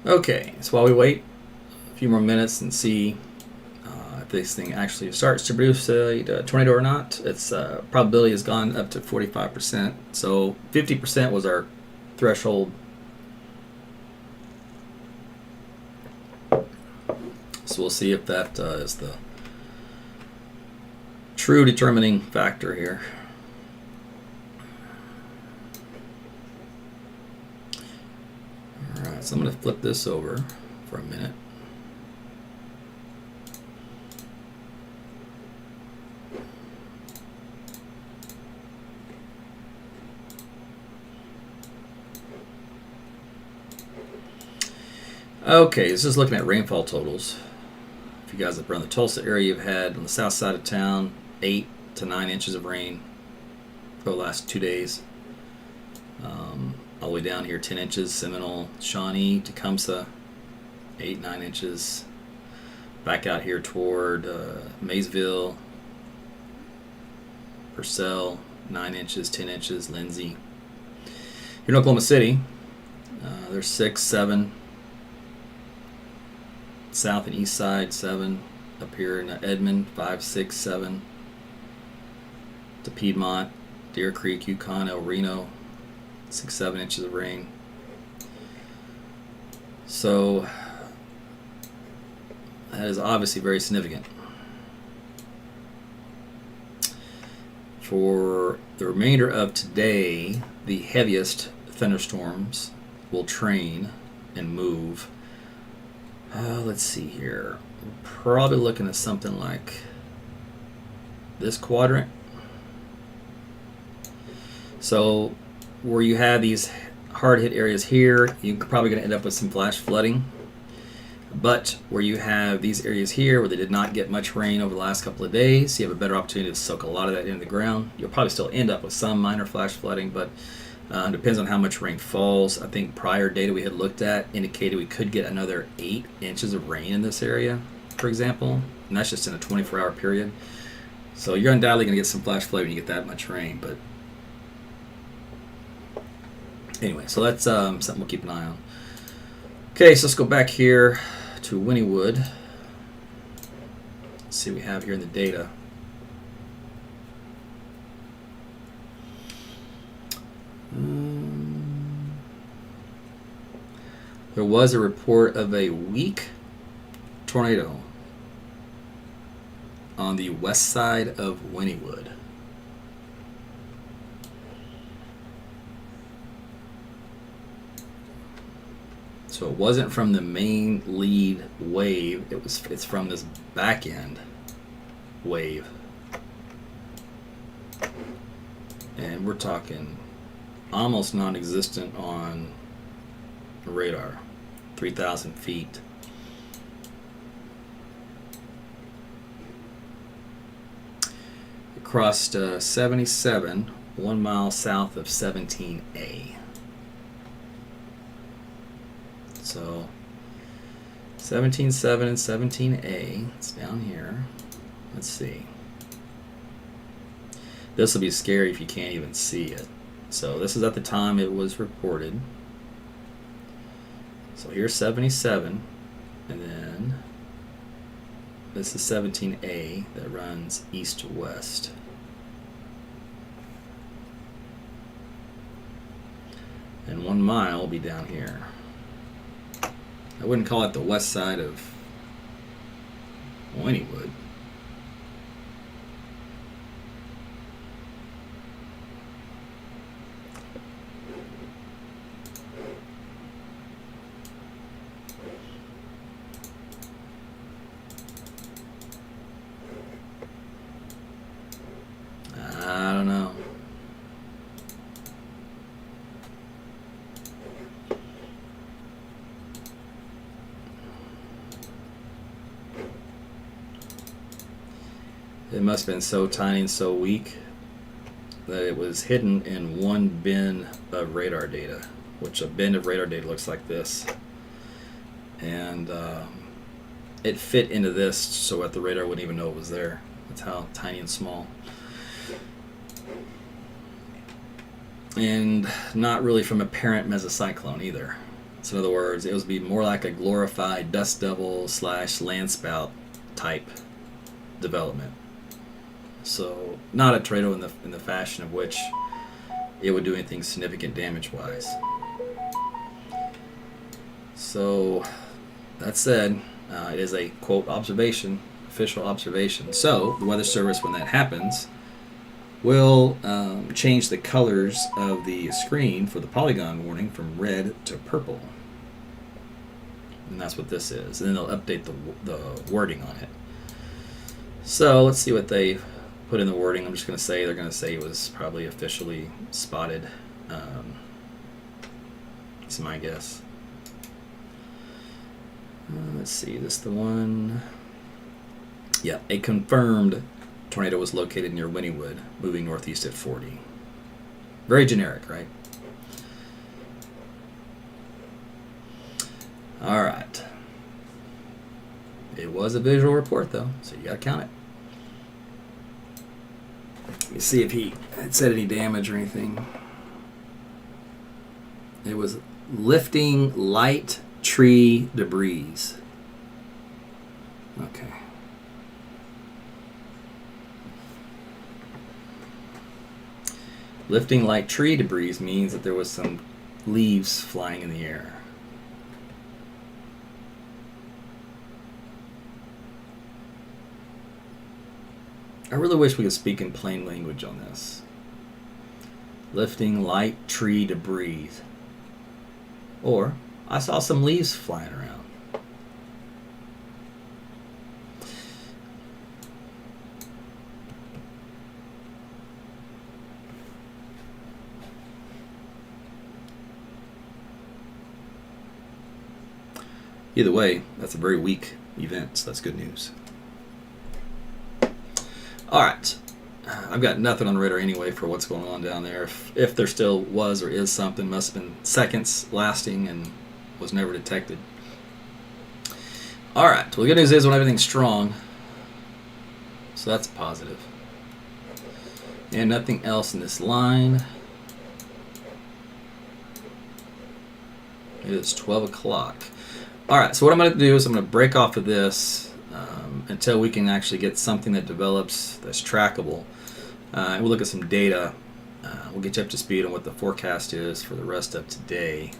Okay, so while we wait a few more minutes and see if this thing actually starts to produce a tornado or not, its probability has gone up to 45%. So 50% was our threshold. So we'll see if that is the true determining factor here. Alright, so I'm going to flip this over for a minute. Okay, this is looking at rainfall totals. If you guys up around the Tulsa area, you've had on the south side of town 8 to 9 inches of rain for the last 2 days. All the way down here, 10 inches, Seminole, Shawnee, Tecumseh, 8-9 inches. Back out here toward Maysville, Purcell, 9 inches, 10 inches, Lindsay. Here in Oklahoma City, there's 6, 7. South and east side, 7. Up here in Edmond, 5, 6, 7. To Piedmont, Deer Creek, Yukon, El Reno, 6, 7 inches of rain. So that is obviously very significant. For the remainder of today, the heaviest thunderstorms will train and move. Let's see here. We're probably looking at something like this quadrant. So where you have these hard hit areas here, you're probably going to end up with some flash flooding. But where you have these areas here where they did not get much rain over the last couple of days, you have a better opportunity to soak a lot of that into the ground. You'll probably still end up with some minor flash flooding, but it depends on how much rain falls. I think prior data we had looked at indicated we could get another 8 inches of rain in this area, for example. And that's just in a 24-hour period. So you're undoubtedly going to get some flash flood when you get that much rain. But anyway, so that's something we'll keep an eye on. Okay, so let's go back here to Winnwood. Let's see what we have here in the data. There was a report of a weak tornado on the west side of Winnwood. So it wasn't from the main lead wave, it's from this back end wave. And we're talking almost non-existent on radar, 3,000 feet. It crossed 77, 1 mile south of 17A. So 17.7 and 17A, it's down here. Let's see. This will be scary if you can't even see it. So this is at the time it was reported. So here's 77, and then this is 17A that runs east to west. And 1 mile will be down here. I wouldn't call it the west side of Winnwood. I don't know. It must have been so tiny and so weak that it was hidden in one bin of radar data, which a bin of radar data looks like this. And it fit into this so that the radar wouldn't even know it was there. That's how tiny and small. And not really from a parent mesocyclone either. So in other words, it would be more like a glorified dust devil / landspout type development. So not a tornado in the fashion of which it would do anything significant damage wise. So that said, it is a quote observation, official observation. So the Weather Service, when that happens, will change the colors of the screen for the polygon warning from red to purple. And that's what this is. And then they'll update the wording on it. So let's see what they put in the wording. I'm just going to say they're going to say it was probably officially spotted. That's my guess. Let's see, this the one. Yeah, a confirmed tornado was located near Winnwood, moving northeast at 40. Very generic, right? All right. It was a visual report, though, so you got to count it. Let me see if he had said any damage or anything. It was lifting light tree debris. Okay. Lifting light tree debris means that there was some leaves flying in the air. I really wish we could speak in plain language on this. Lifting light tree debris. Or, I saw some leaves flying around. Either way, that's a very weak event, so that's good news. All right, I've got nothing on the radar anyway for what's going on down there. If there still was or is something, must have been seconds lasting and was never detected. All right, well, the good news is when everything's strong, so that's positive. And nothing else in this line. It is 12 o'clock. All right, so what I'm going to do is I'm going to break off of this until we can actually get something that develops that's trackable. And we'll look at some data. We'll get you up to speed on what the forecast is for the rest of today.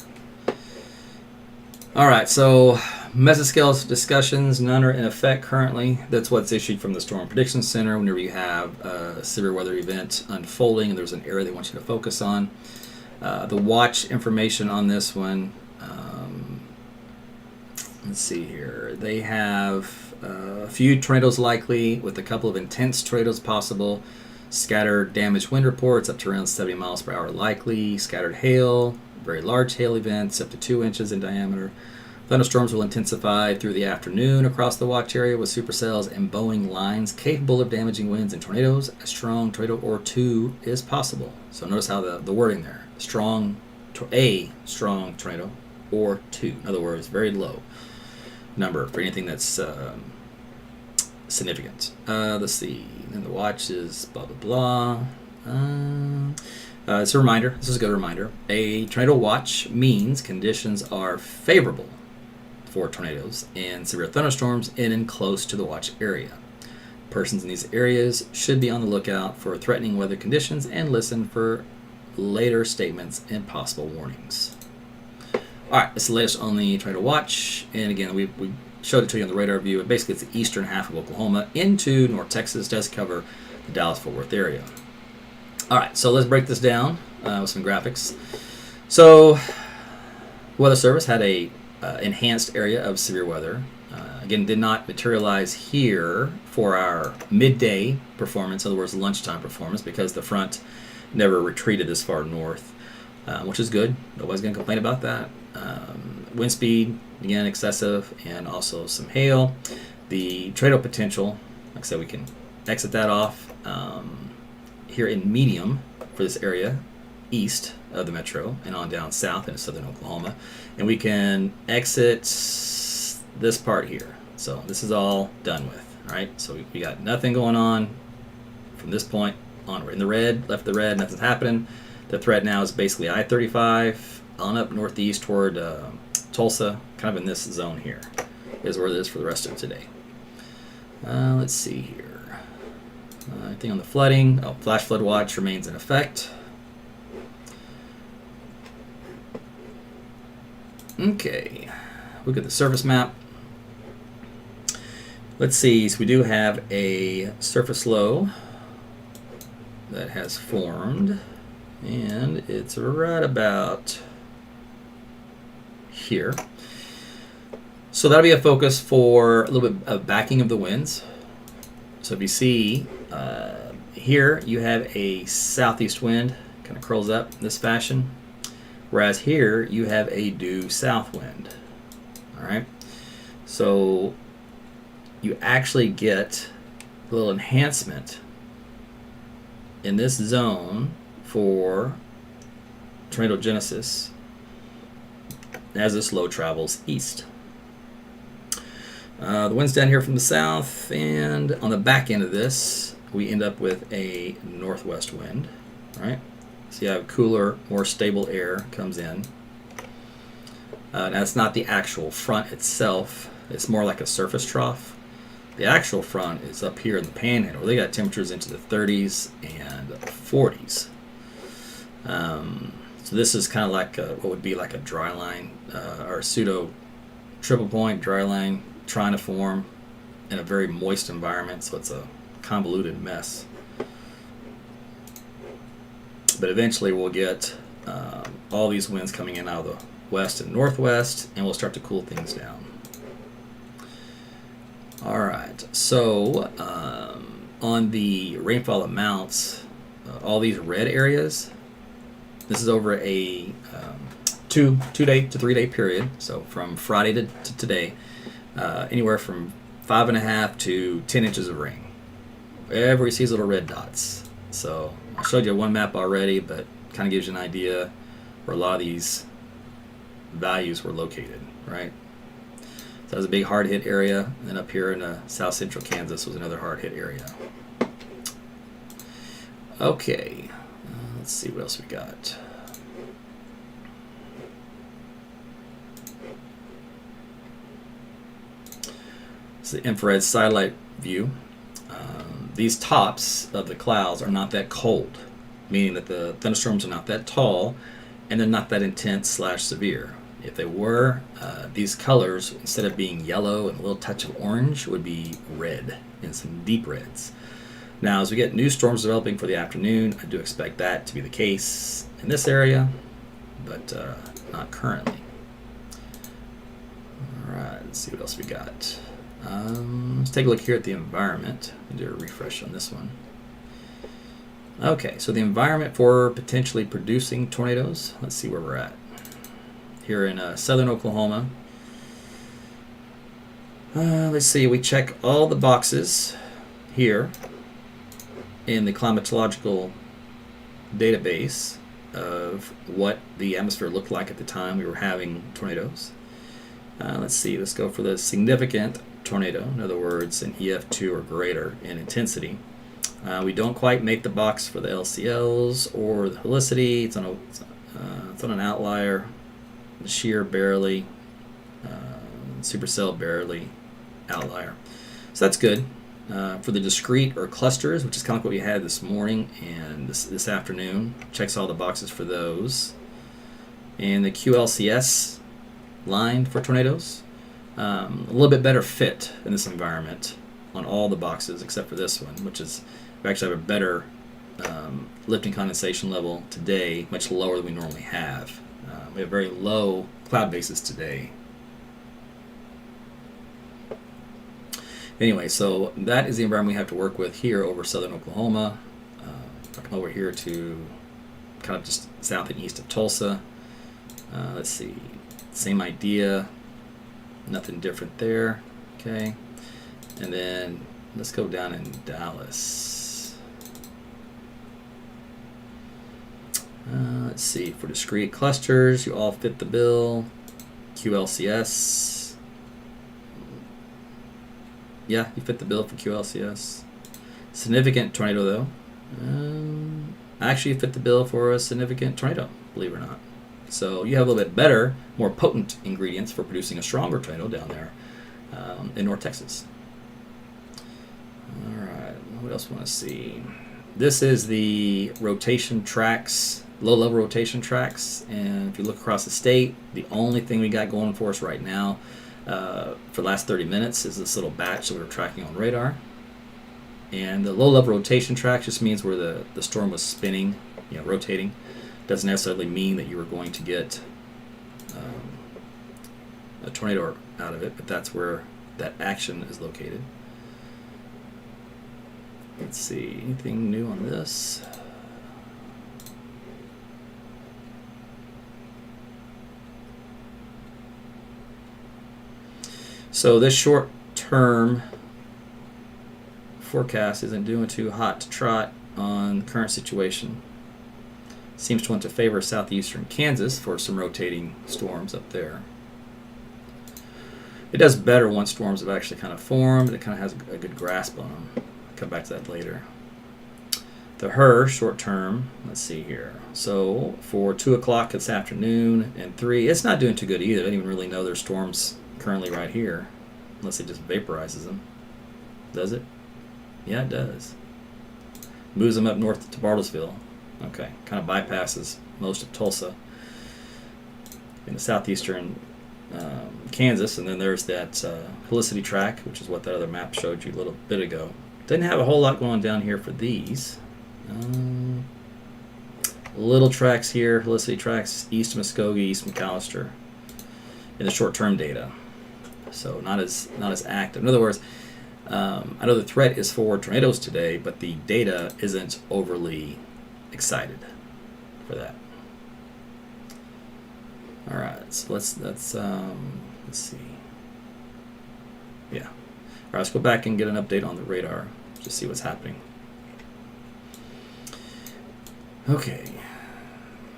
All right, so mesoscale discussions, none are in effect currently. That's what's issued from the Storm Prediction Center whenever you have a severe weather event unfolding and there's an area they want you to focus on. The watch information on this one, let's see here. They have a few tornadoes likely with a couple of intense tornadoes possible. Scattered damaged wind reports up to around 70 miles per hour likely. Scattered hail, very large hail events up to 2 inches in diameter. Thunderstorms will intensify through the afternoon across the watch area with supercells and bowing lines capable of damaging winds and tornadoes. A strong tornado or two is possible. So notice how the wording there. A strong tornado or two. In other words, very low number for anything that's significant. Let's see. And the watch is blah, blah, blah. It's a reminder. This is a good reminder. A tornado watch means conditions are favorable for tornadoes and severe thunderstorms in and close to the watch area. Persons in these areas should be on the lookout for threatening weather conditions and listen for later statements and possible warnings. All right, it's the latest on the tornado watch. And again, we showed it to you on the radar view. And basically, it's the eastern half of Oklahoma into North Texas. Does cover the Dallas-Fort Worth area. All right, so let's break this down with some graphics. So, Weather Service had a enhanced area of severe weather. Again, did not materialize here for our midday performance, in other words, lunchtime performance, because the front never retreated this far north, which is good. Nobody's going to complain about that. Wind speed, again, excessive, and also some hail. The tornado potential, like I said, we can exit that off here in medium for this area, east of the metro and on down south into southern Oklahoma. And we can exit this part here. So this is all done with, right? So we got nothing going on from this point onward. In the red, left the red, nothing's happening. The threat now is basically I-35 on up northeast toward Tulsa, kind of in this zone here, is where it is for the rest of today. Let's see here. Anything on the flooding? Oh, flash flood watch remains in effect. Okay, look at the surface map. Let's see, so we do have a surface low that has formed, and it's right about here. So that'll be a focus for a little bit of backing of the winds. So if you see here, you have a southeast wind, kind of curls up in this fashion, whereas here you have a due south wind. All right, so you actually get a little enhancement in this zone for tornado genesis as this low travels east. The wind's down here from the south, and on the back end of this, we end up with a northwest wind, right? So you have cooler, more stable air comes in. That's not the actual front itself. It's more like a surface trough. The actual front is up here in the panhandle. They got temperatures into the 30s and 40s. So this is kind of like what would be like a dry line or a pseudo triple point dry line trying to form in a very moist environment, so it's a convoluted mess. But eventually we'll get all these winds coming in out of the west and northwest, and we'll start to cool things down. All right, so on the rainfall amounts, all these red areas, this is over a 2-day to 3-day period, so from Friday to today, anywhere from 5.5 to 10 inches of rain. Wherever you see these little red dots. So I showed you one map already, but kind of gives you an idea where a lot of these values were located, right? So that was a big hard hit area, and then up here in south central Kansas was another hard hit area. Okay, let's see what else we got. It's the infrared satellite view. These tops of the clouds are not that cold, meaning that the thunderstorms are not that tall, and they're not that intense / severe. If they were, these colors, instead of being yellow and a little touch of orange, would be red, and some deep reds. Now, as we get new storms developing for the afternoon, I do expect that to be the case in this area, but not currently. All right, let's see what else we got. Let's take a look here at the environment and do a refresh on this one. Okay, so the environment for potentially producing tornadoes. Let's see where we're at. Here in southern Oklahoma. Let's see, we check all the boxes here in the climatological database of what the atmosphere looked like at the time we were having tornadoes. Let's see, let's go for the significant tornado, in other words, an EF2 or greater in intensity. We don't quite make the box for the LCLs or the helicity. It's on an outlier. The shear barely, supercell barely, outlier. So that's good. For the discrete or clusters, which is kind of what we had this morning and this afternoon, checks all the boxes for those. And the QLCS line for tornadoes, a little bit better fit in this environment on all the boxes except for this one, which is we actually have a better lifting condensation level today, much lower than we normally have. We have very low cloud bases today. Anyway, so that is the environment we have to work with here over southern Oklahoma. Come over here to kind of just south and east of Tulsa. Let's see, same idea, nothing different there. Okay, and then let's go down in Dallas. Let's see, for discrete clusters, you all fit the bill. QLCS. Yeah, you fit the bill for QLCS. Significant tornado, though. Actually, you fit the bill for a significant tornado, believe it or not. So you have a little bit better, more potent ingredients for producing a stronger tornado down there in North Texas. All right, what else want to see? This is the rotation tracks, low-level rotation tracks, and if you look across the state, the only thing we got going for us right now for the last 30 minutes is this little batch that we're tracking on radar. And the low-level rotation track just means where the storm was spinning, rotating. Doesn't necessarily mean that you were going to get a tornado out of it, but that's where that action is located. Let's see, anything new on this? So this short-term forecast isn't doing too hot to trot on the current situation. Seems to want to favor southeastern Kansas for some rotating storms up there. It does better once storms have actually kind of formed. It kind of has a good grasp on them. I'll come back to that later. The HER short term, let's see here. So for 2 o'clock this afternoon and 3, it's not doing too good either. I don't even really know there's storms currently right here, unless it just vaporizes them. Does it? Yeah, it does. Moves them up north to Bartlesville. Okay, kind of bypasses most of Tulsa in the southeastern Kansas, and then there's that Helicity track, which is what that other map showed you a little bit ago. Didn't have a whole lot going on down here for these. Little tracks here, Helicity tracks east of Muskogee, east of McAllister in the short-term data. So not as active. In other words, I know the threat is for tornadoes today, but the data isn't overly excited for that. All right, so let's see. Yeah. All right, let's go back and get an update on the radar, just see what's happening. Okay.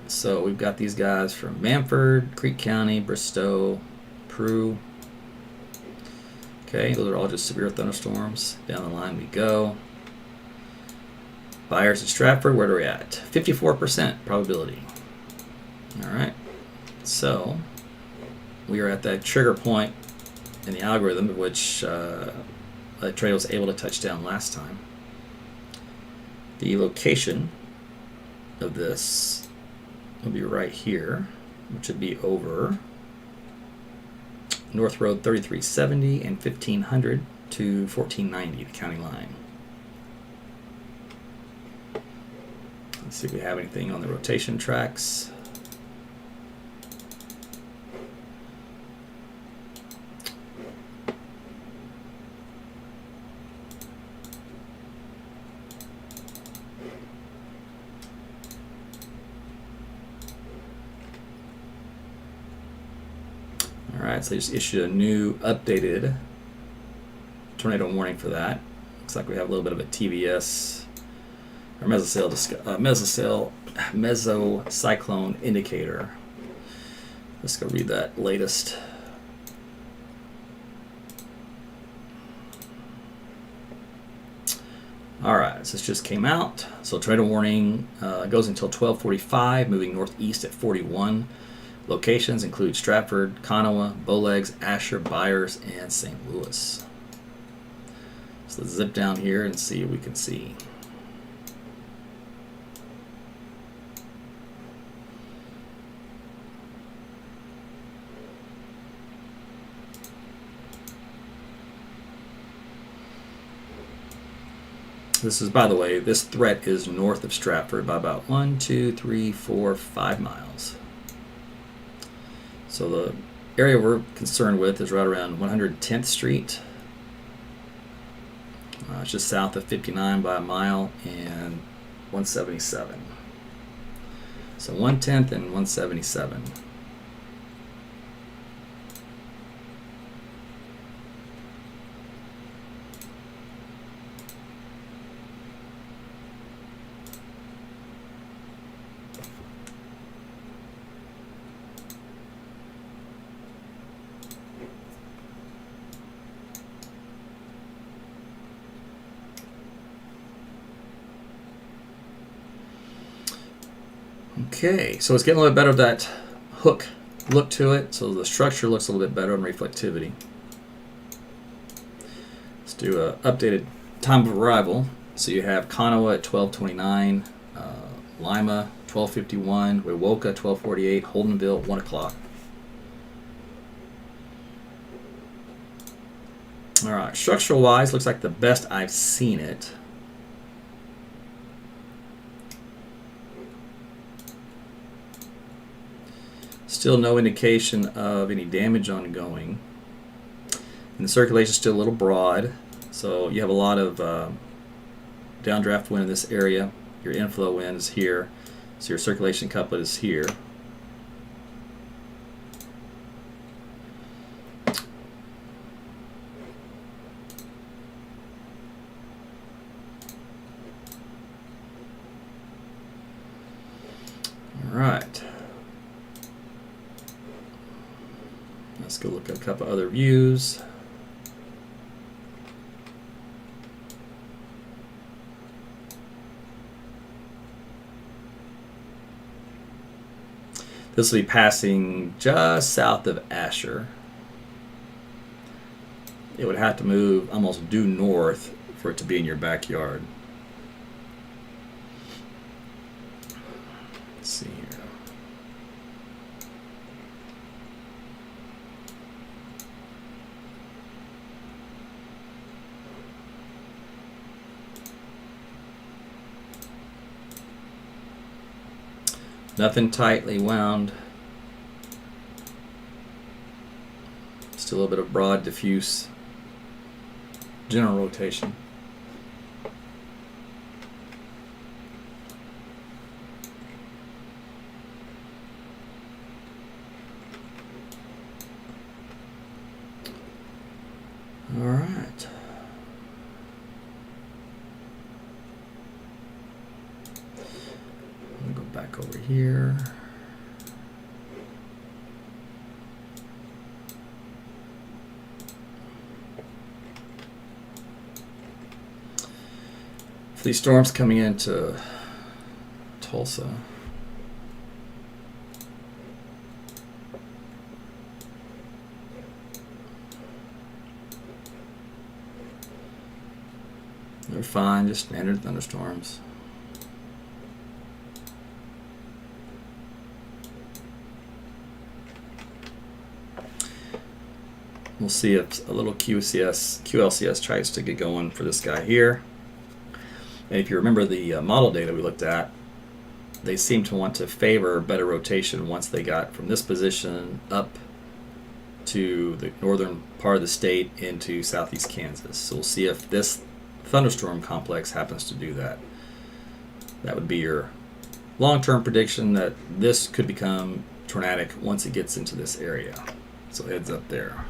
So we've got these guys from Manford, Creek County, Bristow, Prue. Okay, those are all just severe thunderstorms. Down the line we go. Byers and Stratford, where are we at? 54% probability. All right. So we are at that trigger point in the algorithm at which the tornado was able to touch down last time. The location of this will be right here, which would be over North Road 3370 and 1500 to 1490, the county line. Let's see if we have anything on the rotation tracks. Alright, so they just issued a new updated tornado warning for that. Looks like we have a little bit of a TVS or mesocyclone indicator. Let's go read that latest. Alright, so this just came out. So tornado warning goes until 12:45, moving northeast at 41. Locations include Stratford, Conowa, Bowlegs, Asher, Byers, and St. Louis. So let's zip down here and see what we can see. This is, by the way, this threat is north of Stratford by about 1, 2, 3, 4, 5 miles. So the area we're concerned with is right around 110th Street. It's just south of 59 by a mile and 177. So 110th and 177. Okay, so it's getting a little bit better of that hook look to it, so the structure looks a little bit better on reflectivity. Let's do a updated time of arrival. So you have Kanawha at 12:29, Lima 12:51, Wewoka 12:48, Holdenville 1 o'clock. All right, structural wise, looks like the best I've seen it. Still no indication of any damage ongoing. And the circulation is still a little broad, so you have a lot of downdraft wind in this area. Your inflow wind is here, so your circulation couplet is here. All right. Let's go look at a couple other views. This will be passing just south of Asher. It would have to move almost due north for it to be in your backyard. Let's see here. Nothing tightly wound. Still a little bit of broad, diffuse general rotation. All right. Go back over here. For these storms coming into Tulsa. They're fine, just standard thunderstorms. We'll see if a little QLCS tries to get going for this guy here. And if you remember the model data we looked at, they seem to want to favor better rotation once they got from this position up to the northern part of the state into southeast Kansas. So we'll see if this thunderstorm complex happens to do that. That would be your long-term prediction that this could become tornadic once it gets into this area. So heads up there.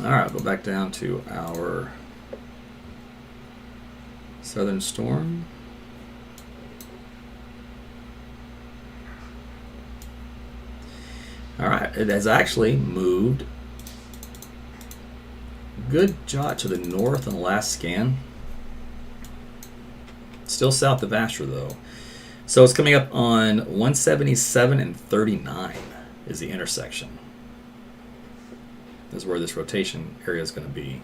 All right, go back down to our southern storm. All right, it has actually moved good jot to the north on the last scan. Still south of Asher though. So it's coming up on 177 and 39 is the intersection. Is where this rotation area is going to be.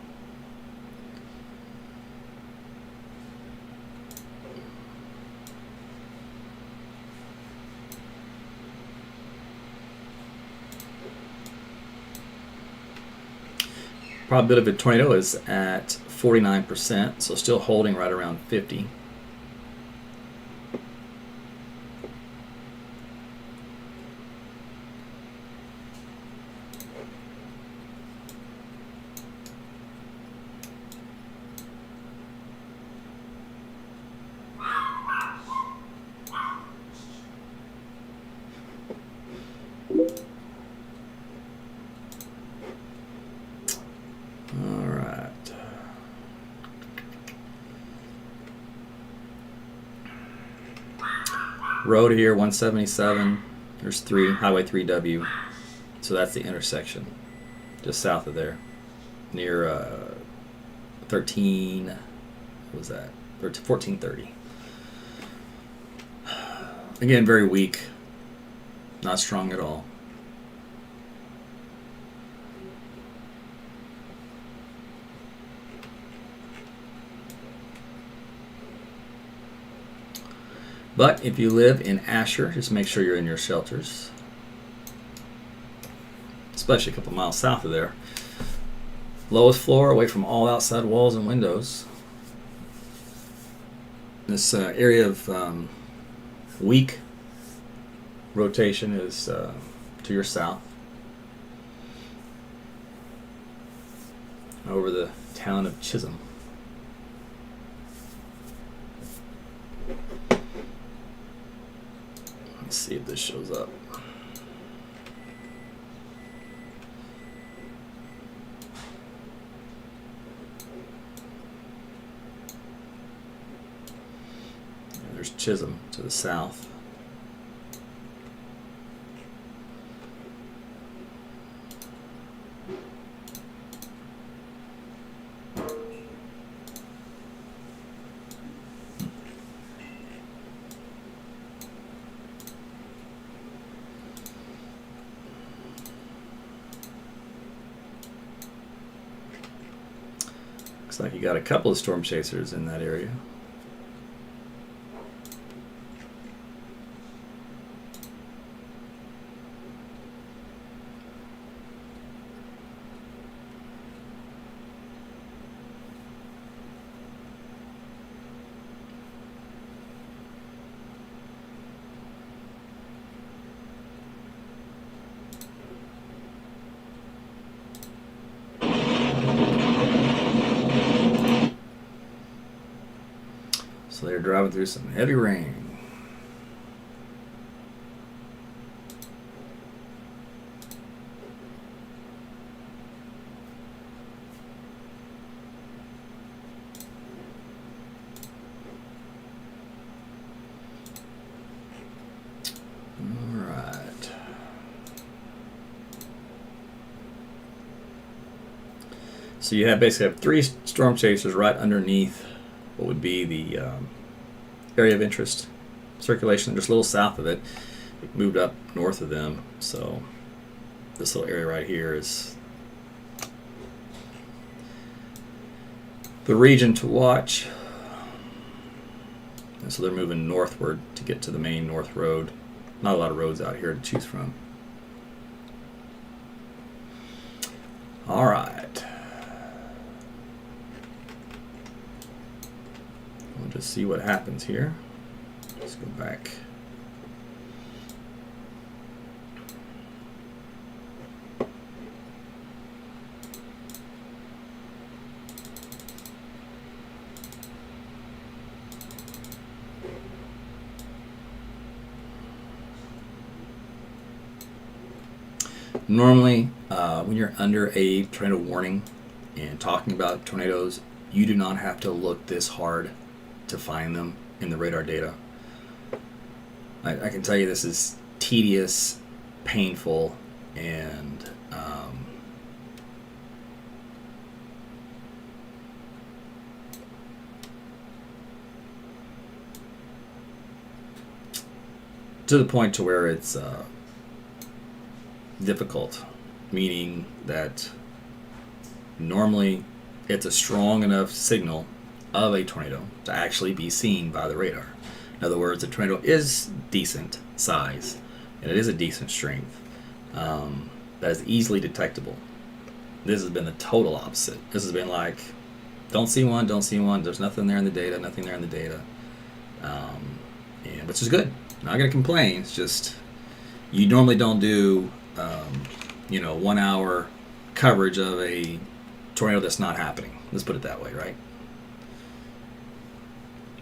Probability of a tornado is at 49%, so still holding right around 50. Road here, 177. There's Highway 3W. So that's the intersection, just south of there, near 13. What was that? 1430. Again, very weak, not strong at all. But if you live in Asher, just make sure you're in your shelters, especially a couple miles south of there. Lowest floor, away from all outside walls and windows. This area of weak rotation is to your south, over the town of Chisholm. Let's see if this shows up. And there's Chisholm to the south. Looks like you got a couple of storm chasers in that area. So they're driving through some heavy rain. All right. So you basically have three storm chasers right underneath what would be the area of interest circulation, just a little south of it. It moved up north of them, so this little area right here is the region to watch. And so they're moving northward to get to the main north road. Not a lot of roads out here to choose from. All right. We'll just see what happens here. Let's go back. Normally, when you're under a tornado warning and talking about tornadoes, you do not have to look this hard to find them in the radar data. I can tell you this is tedious, painful, and to the point to where it's difficult, meaning that normally it's a strong enough signal of a tornado to actually be seen by the radar. In other words, a tornado is decent size and it is a decent strength. That is easily detectable. This has been the total opposite. This has been like, don't see one, there's nothing there in the data, and which is good. Not going to complain. It's just, you normally don't do 1 hour coverage of a tornado that's not happening. Let's put it that way, right?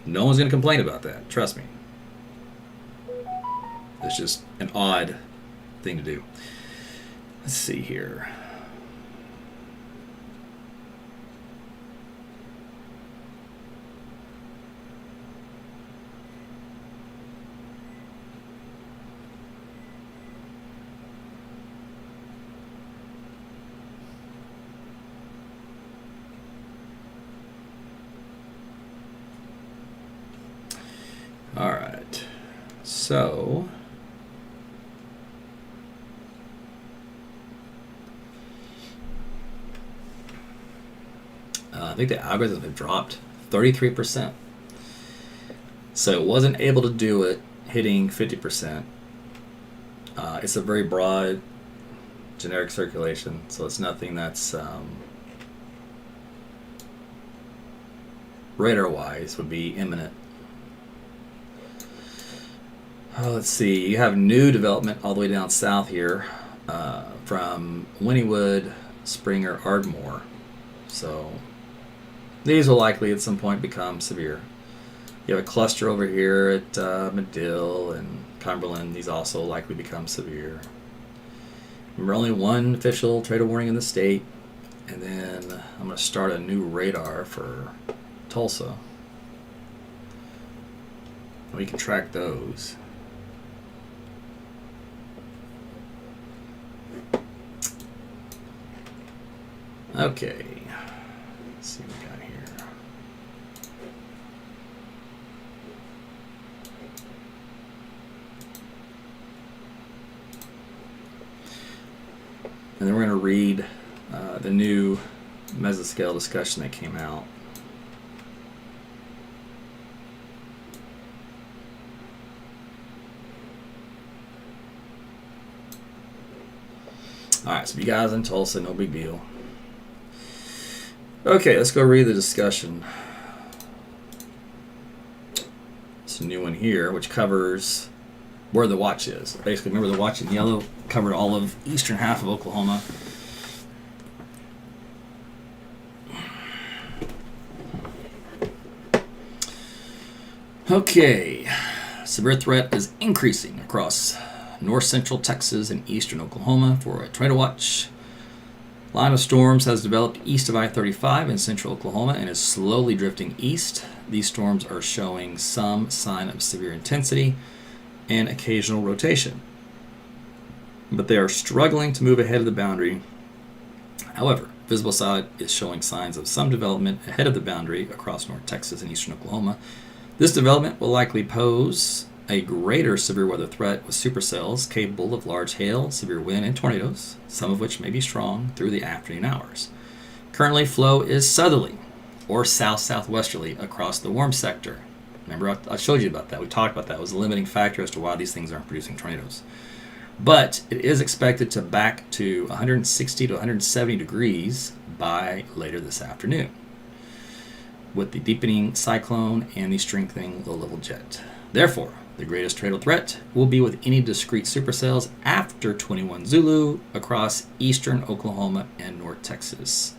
No one's going to complain about that. Trust me. It's just an odd thing to do. Let's see here. So I think the algorithm had dropped 33%. So it wasn't able to do it hitting 50%. It's a very broad generic circulation, so it's nothing that's radar-wise would be imminent. Let's see, you have new development all the way down south here from Winnwood, Springer, Ardmore. So these will likely at some point become severe. You have a cluster over here at Medill and Cumberland. These also likely become severe. Remember, only one official tornado warning in the state, and then I'm going to start a new radar for Tulsa. We can track those. Okay, let's see what we got here. And then we're going to read the new mesoscale discussion that came out. Alright, so you guys in Tulsa, no big deal. Okay, let's go read the discussion. It's a new one here, which covers where the watch is. Basically, remember the watch in yellow covered all of eastern half of Oklahoma. Okay, severe threat is increasing across north central Texas and eastern Oklahoma for a tornado watch. Line of storms has developed east of I-35 in central Oklahoma and is slowly drifting east. These storms are showing some sign of severe intensity and occasional rotation, but they are struggling to move ahead of the boundary. However, visible satellite is showing signs of some development ahead of the boundary across north Texas and eastern Oklahoma. This development will likely pose a greater severe weather threat with supercells capable of large hail, severe wind, and tornadoes, some of which may be strong through the afternoon hours. Currently, flow is southerly or south-southwesterly across the warm sector. Remember, I showed you about that. We talked about that. It was a limiting factor as to why these things aren't producing tornadoes. But it is expected to back to 160 to 170 degrees by later this afternoon, with the deepening cyclone and the strengthening low-level jet. Therefore, the greatest tornado threat will be with any discrete supercells after 21 Zulu across eastern Oklahoma and north Texas.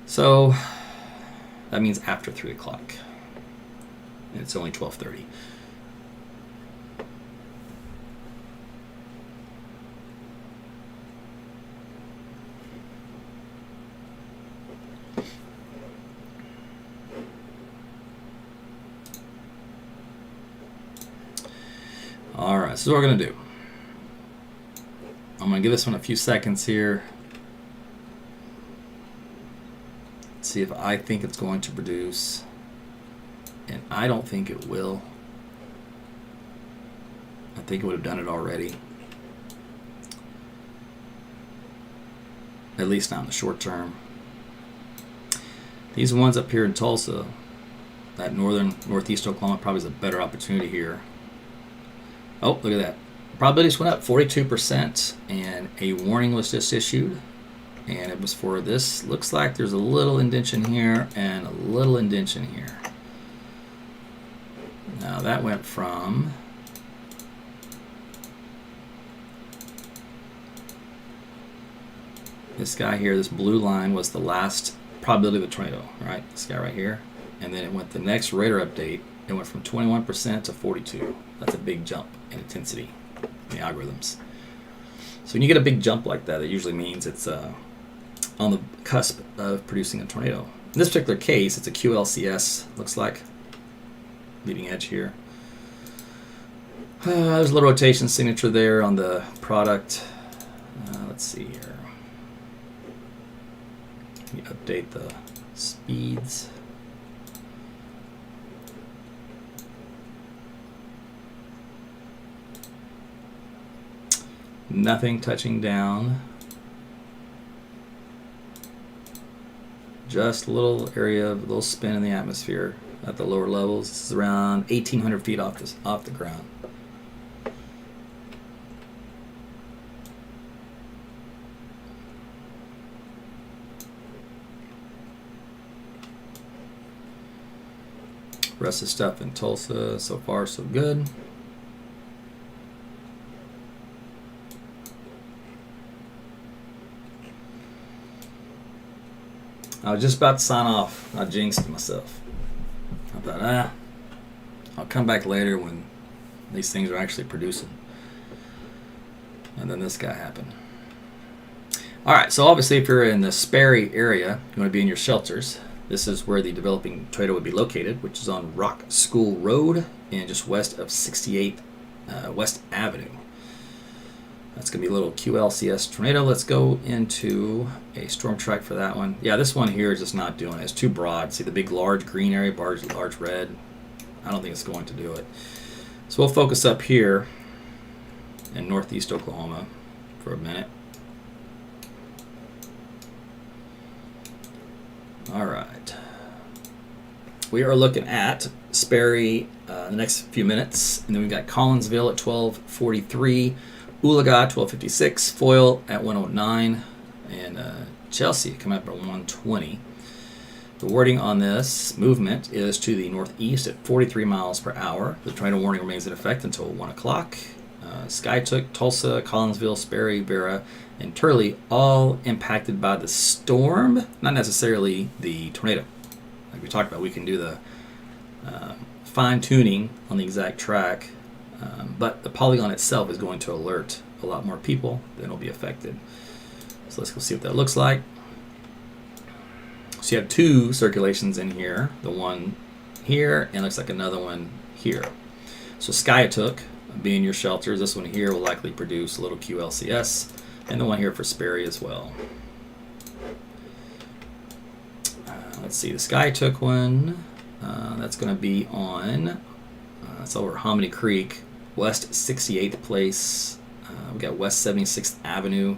So that means after 3 o'clock. And it's only 12:30. All right, so what we're going to do. I'm going to give this one a few seconds here. See if I think it's going to produce. And I don't think it will. I think it would have done it already. At least not in the short term. These ones up here in Tulsa, that northeast Oklahoma probably is a better opportunity here. Oh, look at that. Probabilities went up 42%, and a warning was just issued. And it was for this. Looks like there's a little indentation here and a little indentation here. Now that went from this guy here, this blue line was the last probability of the tornado, right? This guy right here. And then it went the next radar update. It went from 21% to 42%. That's a big jump in intensity in the algorithms. So when you get a big jump like that, it usually means it's on the cusp of producing a tornado. In this particular case, it's a QLCS, looks like. Leading edge here. There's a little rotation signature there on the product. Let's see here. Let me update the speeds. Nothing touching down. Just a little area of a little spin in the atmosphere at the lower levels. This is around 1,800 feet off the ground. Rest of the stuff in Tulsa, so far so good. I was just about to sign off. I jinxed myself. I thought, I'll come back later when these things are actually producing. And then this guy happened. All right, so obviously if you're in the Sperry area, you want to be in your shelters. This is where the developing tornado would be located, which is on Rock School Road and just west of 68th West Avenue. That's going to be a little QLCS tornado. Let's go into a storm track for that one. Yeah, this one here is just not doing it. It's too broad. See the big, large green area, large red? I don't think it's going to do it. So we'll focus up here in northeast Oklahoma for a minute. All right. We are looking at Sperry the next few minutes, and then we've got Collinsville at 12:43, Oologah 12:56, Foyle at 1:09, and Chelsea coming up at 1:20. The wording on this movement is to the northeast at 43 miles per hour. The tornado warning remains in effect until 1 o'clock. Skytook, Tulsa, Collinsville, Sperry, Vera, and Turley all impacted by the storm, not necessarily the tornado. Like we talked about, we can do the fine-tuning on the exact track, but the polygon itself is going to alert a lot more people than will be affected. So let's go see what that looks like. So you have two circulations in here, the one here and looks like another one here. So Skytook being your shelters, this one here will likely produce a little QLCS, and the one here for Sperry as well. Let's see, the Skytook one, that's going to be on, it's over Hominy Creek, West 68th Place. We got West 76th Avenue,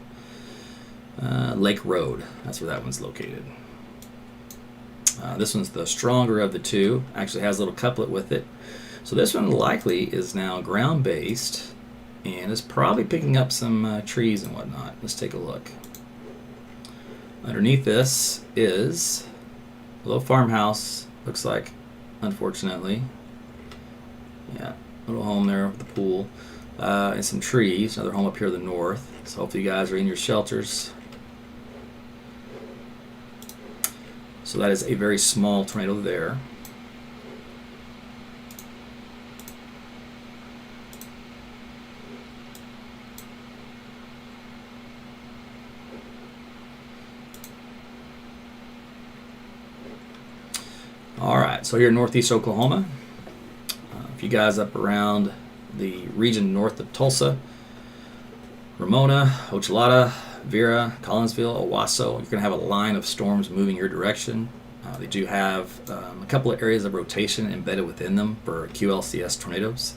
Lake Road. That's where that one's located. This one's the stronger of the two. Actually has a little couplet with it. So this one likely is now ground-based and is probably picking up some trees and whatnot. Let's take a look. Underneath this is a little farmhouse, looks like, unfortunately. Yeah, little home there with the pool. And some trees, another home up here to the north. So hopefully you guys are in your shelters. So that is a very small tornado there. All right, so here in northeast Oklahoma, if you guys up around the region north of Tulsa, Ramona, Ochalata, Vera, Collinsville, Owasso, you're going to have a line of storms moving your direction. They do have a couple of areas of rotation embedded within them for QLCS tornadoes.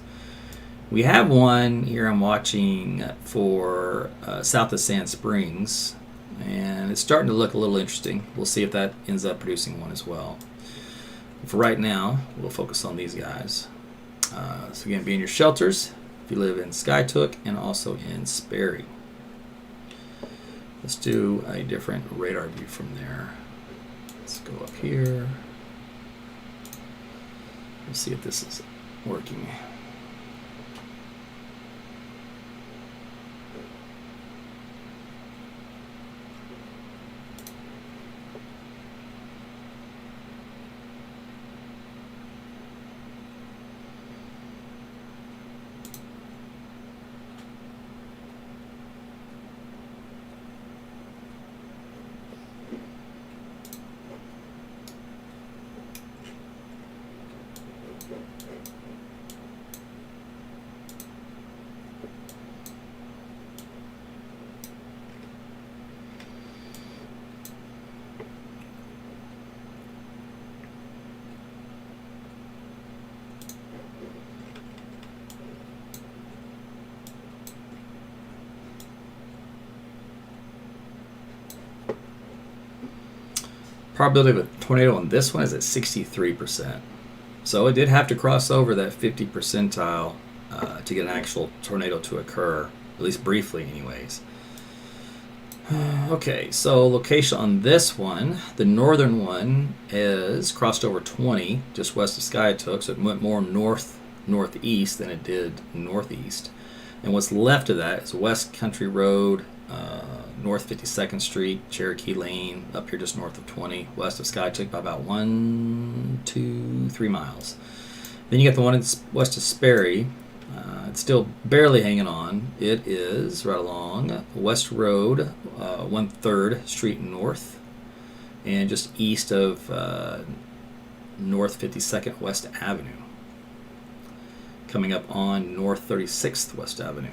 We have one here I'm watching for south of Sand Springs, and it's starting to look a little interesting. We'll see if that ends up producing one as well. For right now, we'll focus on these guys. So again, be in your shelters if you live in Skytook and also in Sperry. Let's do a different radar view from there. Let's go up here. Let's see if this is working. Probability of a tornado on this one is at 63%. So it did have to cross over that 50 percentile to get an actual tornado to occur, at least briefly anyways. Okay, so location on this one, the northern one is crossed over 20, just west of Skiatook, so it went more northeast than it did northeast. And what's left of that is West Country Road, North 52nd Street, Cherokee Lane, up here just north of 20, west of Skiatook by about 1, 2, 3 miles. Then you got the one west of Sperry. It's still barely hanging on. It is right along West Road, 1/3 Street North, and just east of North 52nd West Avenue. Coming up on North 36th West Avenue.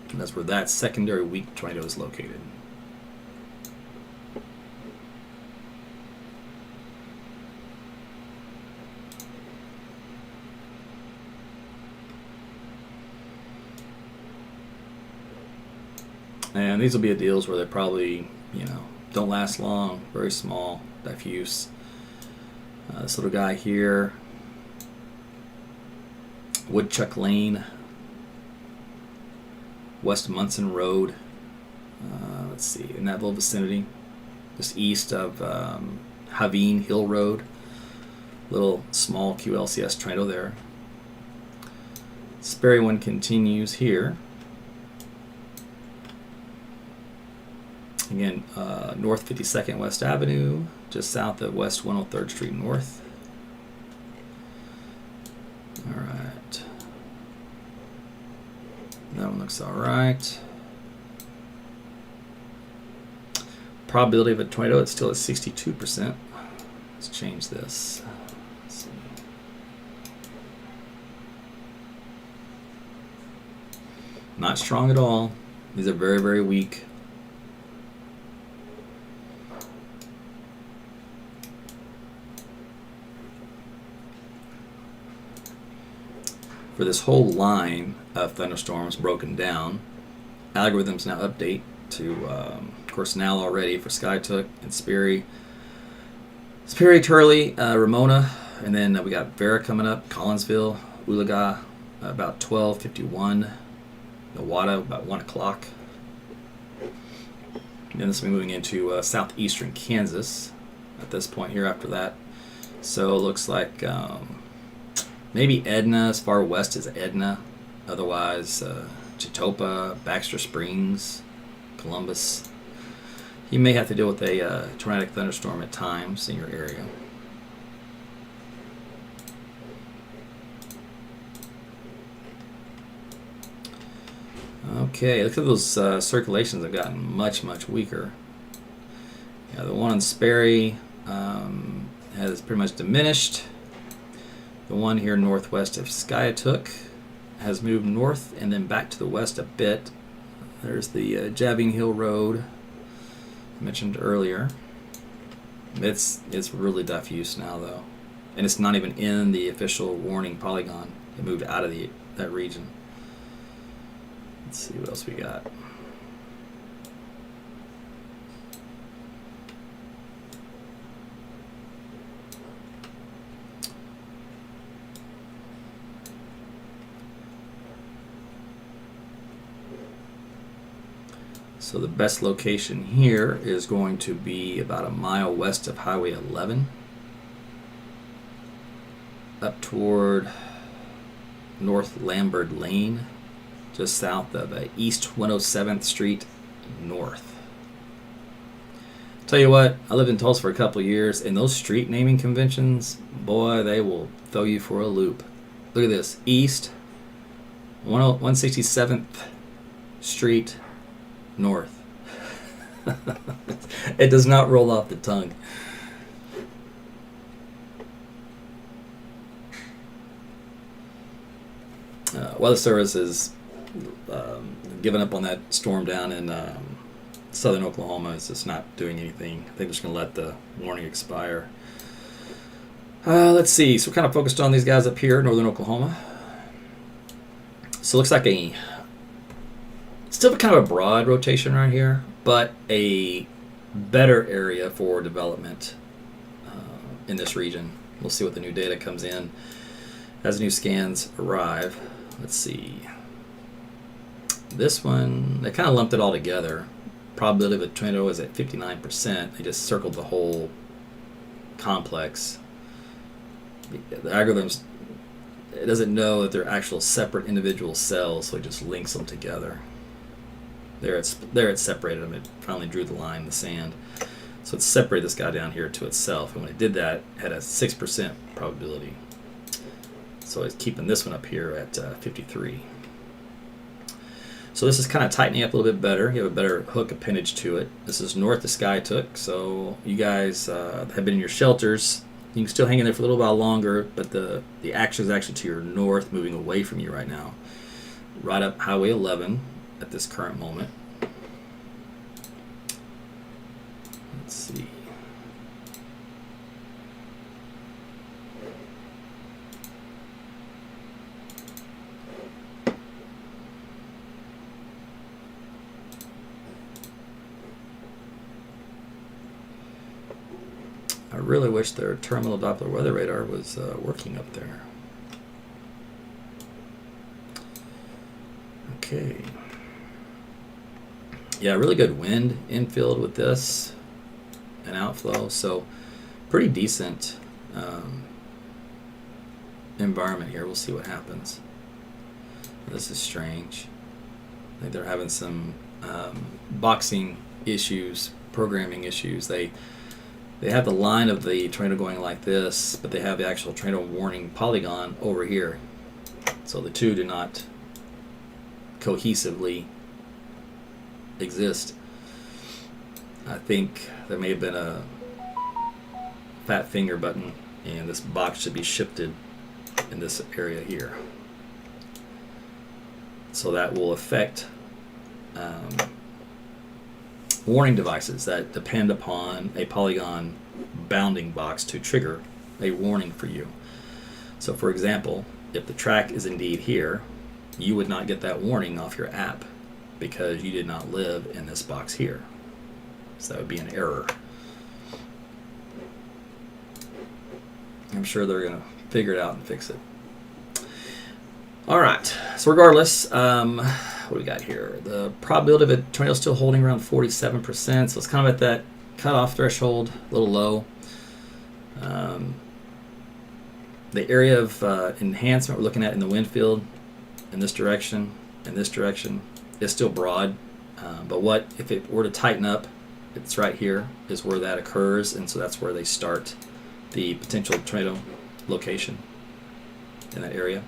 And that's where that secondary weak tornado is located. And these will be deals where they probably, don't last long, very small, diffuse. This little guy here, Woodchuck Lane, West Munson Road, let's see, in that little vicinity, just east of Haveen Hill Road, little small QLCS tornado there. Sperry one continues here. Again, North 52nd West Avenue, just south of West 103rd Street North. All right. That one looks all right. Probability of a tornado, it's still at 62%. Let's change this. Let's see. Not strong at all. These are very, very weak. For this whole line of thunderstorms broken down, algorithms now update to, of course, now already for Skiatook and Sperry, Turley, Ramona, and then we got Vera coming up, Collinsville, Oolaga, about 12:51, Watova about 1 o'clock. And then this will be moving into southeastern Kansas at this point here after that. So it looks like maybe Edna, as far west as Edna. Otherwise, Chitopa, Baxter Springs, Columbus. You may have to deal with a tornadic thunderstorm at times in your area. Okay, look at those circulations have gotten much, much weaker. Yeah, the one in Sperry has pretty much diminished. The one here northwest of Skiatook has moved north and then back to the west a bit. There's the Javine Hill Road I mentioned earlier. It's really diffuse now though, and it's not even in the official warning polygon. It moved out of that region. Let's see what else we got. So the best location here is going to be about a mile west of Highway 11, up toward North Lambert Lane, just south of East 107th Street North. Tell you what, I lived in Tulsa for a couple of years, and those street naming conventions, boy, they will throw you for a loop. Look at this, East 167th Street North. It does not roll off the tongue. Weather Service is giving up on that storm down in southern Oklahoma. It's just not doing anything. I think they're just going to let the warning expire. Let's see. So we're kind of focused on these guys up here, northern Oklahoma. So it looks like still kind of a broad rotation right here, but a better area for development in this region. We'll see what the new data comes in as new scans arrive. Let's see. This one, they kind of lumped it all together. Probability of a tornado is at 59%. They just circled the whole complex. The algorithms, it doesn't know that they're actual separate individual cells, so it just links them together. There it's separated them. It finally drew the line in the sand. So it separated this guy down here to itself. And when it did that, it had a 6% probability. So it's keeping this one up here at 53. So this is kind of tightening up a little bit better. You have a better hook appendage to it. This is north the sky took. So you guys have been in your shelters. You can still hang in there for a little while longer, but the action is actually to your north, moving away from you right now. Right up Highway 11 at this current moment. Let's see. I really wish their terminal Doppler weather radar was working up there. Okay. Yeah, really good wind infield with this and outflow, so pretty decent environment here. We'll see what happens. This is strange. I think they're having some boxing issues, programming issues. They have the line of the tornado going like this, but they have the actual tornado warning polygon over here. So the two do not cohesively exist. I think there may have been a fat finger button, and this box should be shifted in this area here. So that will affect warning devices that depend upon a polygon bounding box to trigger a warning for you. So for example, if the track is indeed here, you would not get that warning off your app because you did not live in this box here. So that would be an error. I'm sure they're going to figure it out and fix it. All right, so regardless, what do we got here? The probability of a tornado is still holding around 47%, so it's kind of at that cutoff threshold, a little low. The area of enhancement we're looking at in the wind field, in this direction, is still broad. But what if it were to tighten up? It's right here is where that occurs, and so that's where they start the potential tornado location in that area.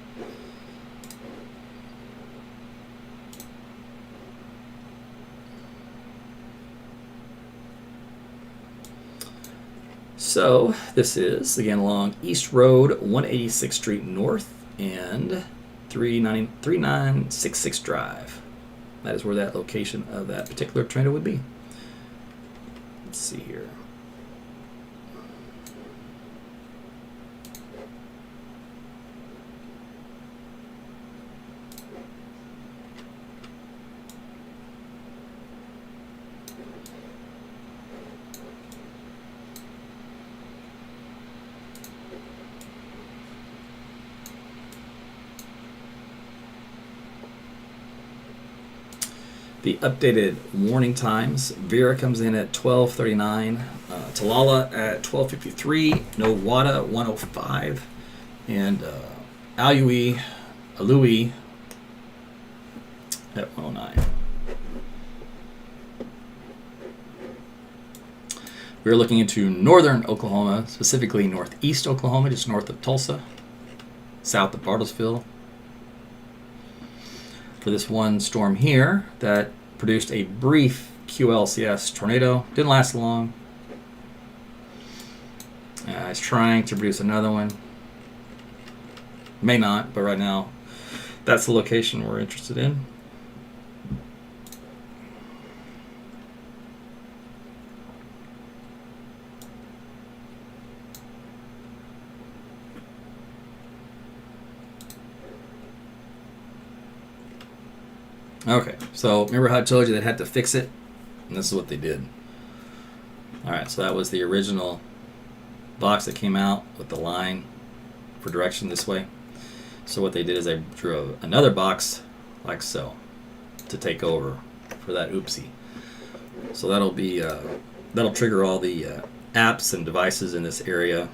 So this is, again, along East Road, 186th Street North, and 3966 Drive. That is where that location of that particular tornado would be. Let's see here. The updated warning times: Vera comes in at 12:39, Talala at 12:53, Nowata 1:05, and Alui at 1:09. We're looking into northern Oklahoma, specifically northeast Oklahoma, just north of Tulsa, south of Bartlesville. For this one storm here that produced a brief QLCS tornado. Didn't last long. It's trying to produce another one. May not, but right now that's the location we're interested in. Okay, so remember how I told you they had to fix it? And this is what they did. Alright, so that was the original box that came out with the line for direction this way. So what they did is they drew another box like so to take over for that oopsie. So that'll be that'll trigger all the apps and devices in this area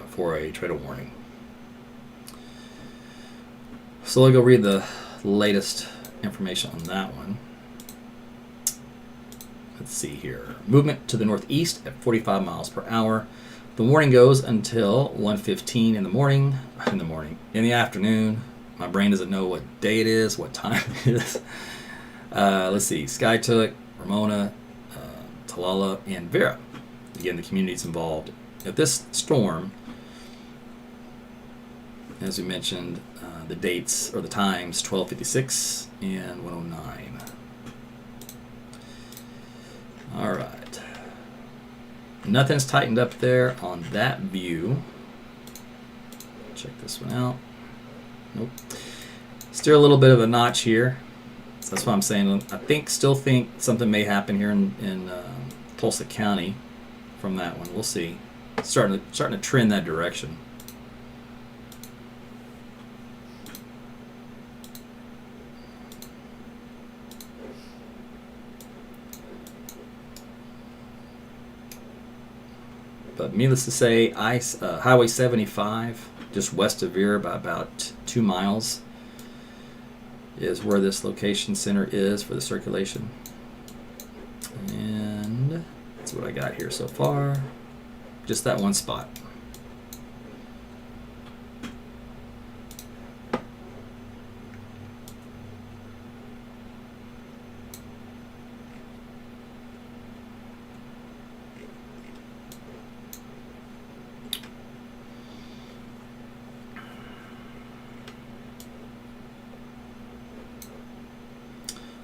for a tornado warning. So I'll go read the latest information on that one. Let's see here. Movement to the northeast at 45 miles per hour. The warning goes until 1:15 in the morning. In the afternoon. My brain doesn't know what day it is, what time it is. Let's see. Skytook, Ramona, Talala, and Vera. Again, the communities involved. At this storm, as we mentioned, the dates or the times 12:56 and 1:09. All right. Nothing's tightened up there on that view. Check this one out. Nope. Still a little bit of a notch here. So that's why I'm saying still think something may happen here in Tulsa County from that one. We'll see. Starting to trend that direction. But needless to say, Highway 75, just west of Vera by about 2 miles, is where this location center is for the circulation. And that's what I got here so far. Just that one spot.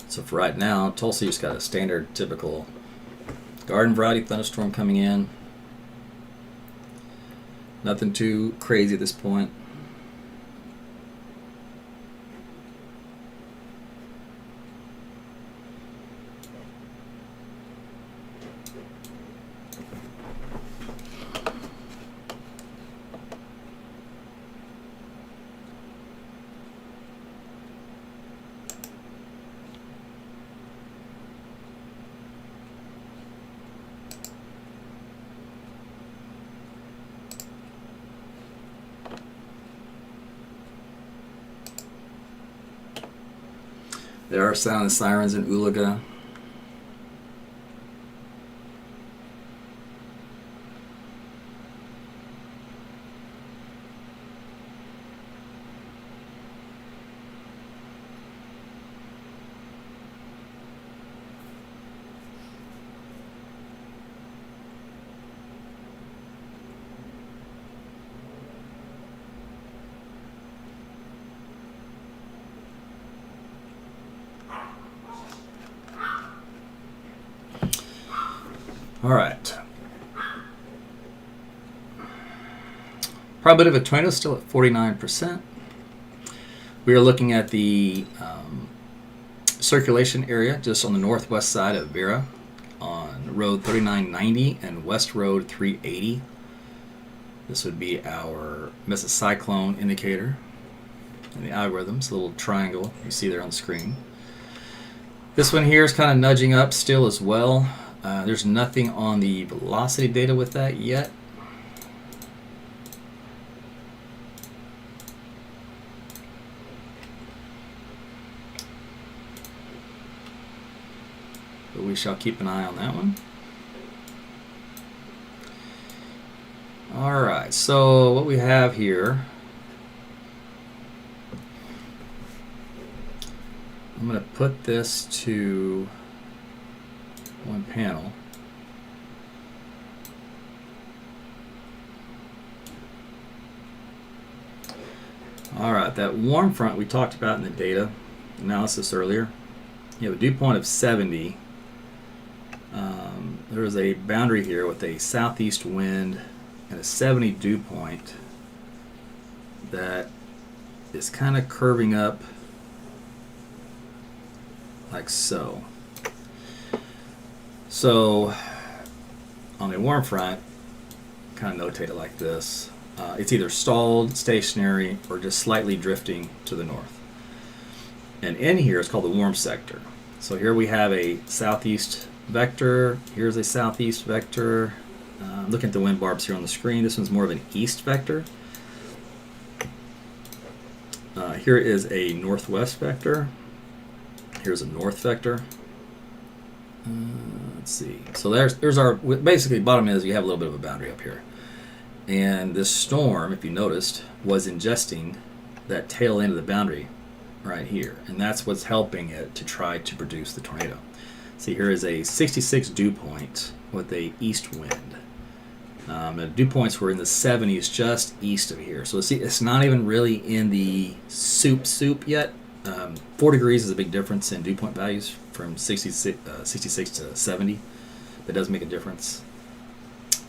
So for right now, Tulsa just got a standard, typical garden variety thunderstorm coming in. Nothing too crazy at this point. There are sounding sirens in Oolaga. All right. Probability of a tornado still at 49%. We are looking at the circulation area just on the northwest side of Vera on Road 3990 and West Road 380. This would be our mesocyclone indicator in the algorithms, a little triangle you see there on the screen. This one here is kind of nudging up still as well. There's nothing on the velocity data with that yet. But we shall keep an eye on that one. Alright, so what we have here, I'm going to put this to one panel. Alright, that warm front we talked about in the data analysis earlier. You have a dew point of 70. There is a boundary here with a southeast wind and a 70 dew point that is kind of curving up like so. So on a warm front, kind of notate it like this. It's either stalled, stationary, or just slightly drifting to the north. And in here is called the warm sector. So here we have a southeast vector. Here's a southeast vector. Looking at the wind barbs here on the screen, this one's more of an east vector. Here is a northwest vector. Here's a north vector. Let's see. So there's our, basically bottom is you have a little bit of a boundary up here. And this storm, if you noticed, was ingesting that tail end of the boundary right here. And that's what's helping it to try to produce the tornado. See, here is a 66 dew point with a east wind. The dew points were in the 70s just east of here. So see, it's not even really in the soup yet. 4 degrees is a big difference in dew point values from 66 to 70. That does make a difference.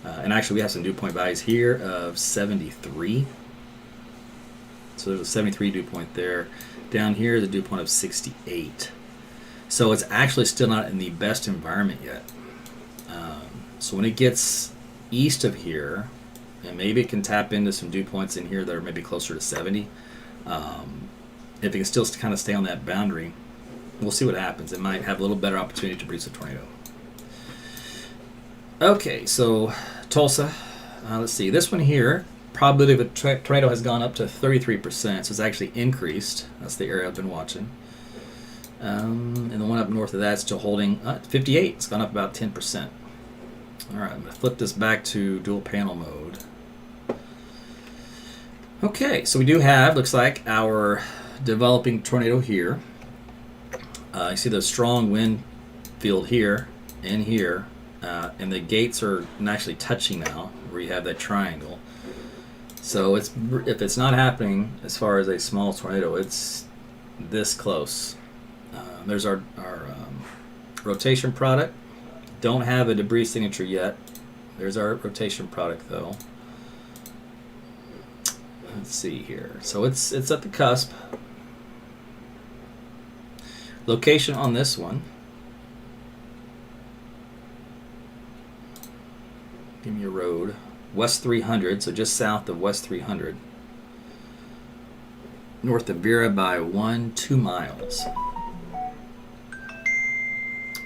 And actually we have some dew point values here of 73. So there's a 73 dew point there. Down here is a dew point of 68. So it's actually still not in the best environment yet. So when it gets east of here, and maybe it can tap into some dew points in here that are maybe closer to 70. If it can still kind of stay on that boundary, we'll see what happens. It might have a little better opportunity to produce a tornado. Okay, so Tulsa, let's see. This one here, probability of a tornado has gone up to 33%, so it's actually increased. That's the area I've been watching. And the one up north of that is still holding 58. It's gone up about 10%. All right, I'm going to flip this back to dual panel mode. Okay, so we do have, looks like, our developing tornado here. You see the strong wind field here and here, and the gates are actually touching now, where you have that triangle. So if it's not happening as far as a small tornado, it's this close. There's our rotation product. Don't have a debris signature yet. There's our rotation product though. Let's see here. So it's at the cusp. Location on this one. Give me a road. West 300, so just south of West 300. North of Vera by 2 miles.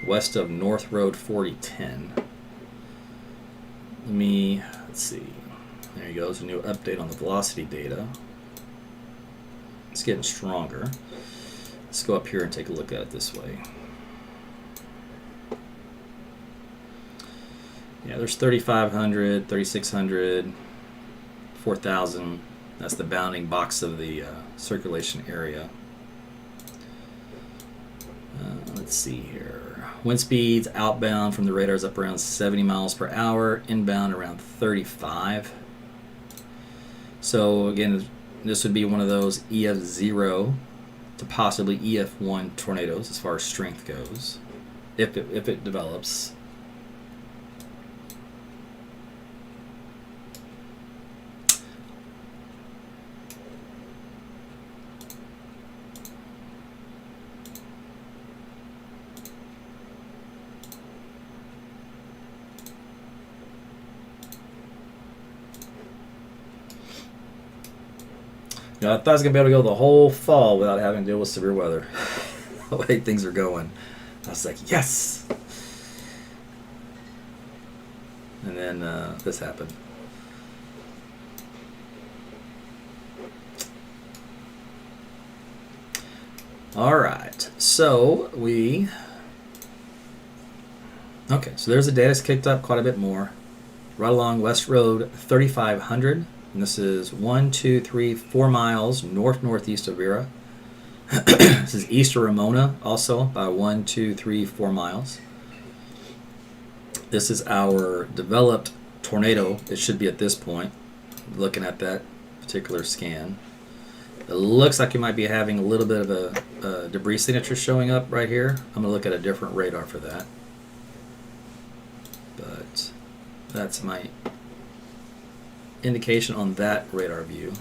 West of North Road 4010. Let's see. There you go. There's a new update on the velocity data. It's getting stronger. Let's go up here and take a look at it this way. Yeah, there's 3,500, 3,600, 4,000. That's the bounding box of the circulation area. Let's see here. Wind speeds outbound from the radar is up around 70 miles per hour, inbound around 35. So again, this would be one of those EF0 to possibly EF1 tornadoes as far as strength goes, if it develops. You know, I thought I was going to be able to go the whole fall without having to deal with severe weather. The way things are going. I was like, yes! And then this happened. Alright, so okay, so there's the data. It's kicked up quite a bit more. Right along West Road 3500. And this is 4 miles northeast of Vera. This is east of Ramona, also by 4 miles. This is our developed tornado. It should be at this point, looking at that particular scan. It looks like you might be having a little bit of a debris signature showing up right here. I'm going to look at a different radar for that. But that's my indication on that radar view.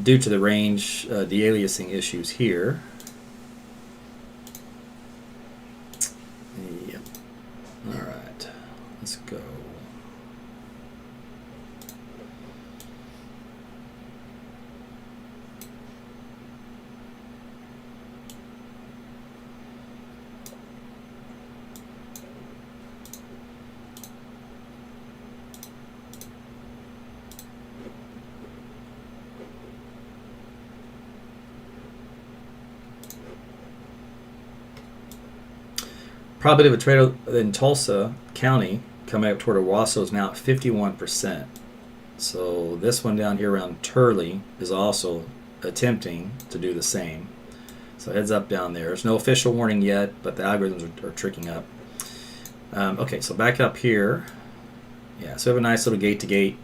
Due to the range de-aliasing issues here. Yep. Alright. Let's go. Probability of a tornado in Tulsa County coming up toward Owasso is now at 51%. So this one down here around Turley is also attempting to do the same. So heads up down there. There's no official warning yet, but the algorithms are tricking up. Okay, so back up here. Yeah, so we have a nice little gate-to-gate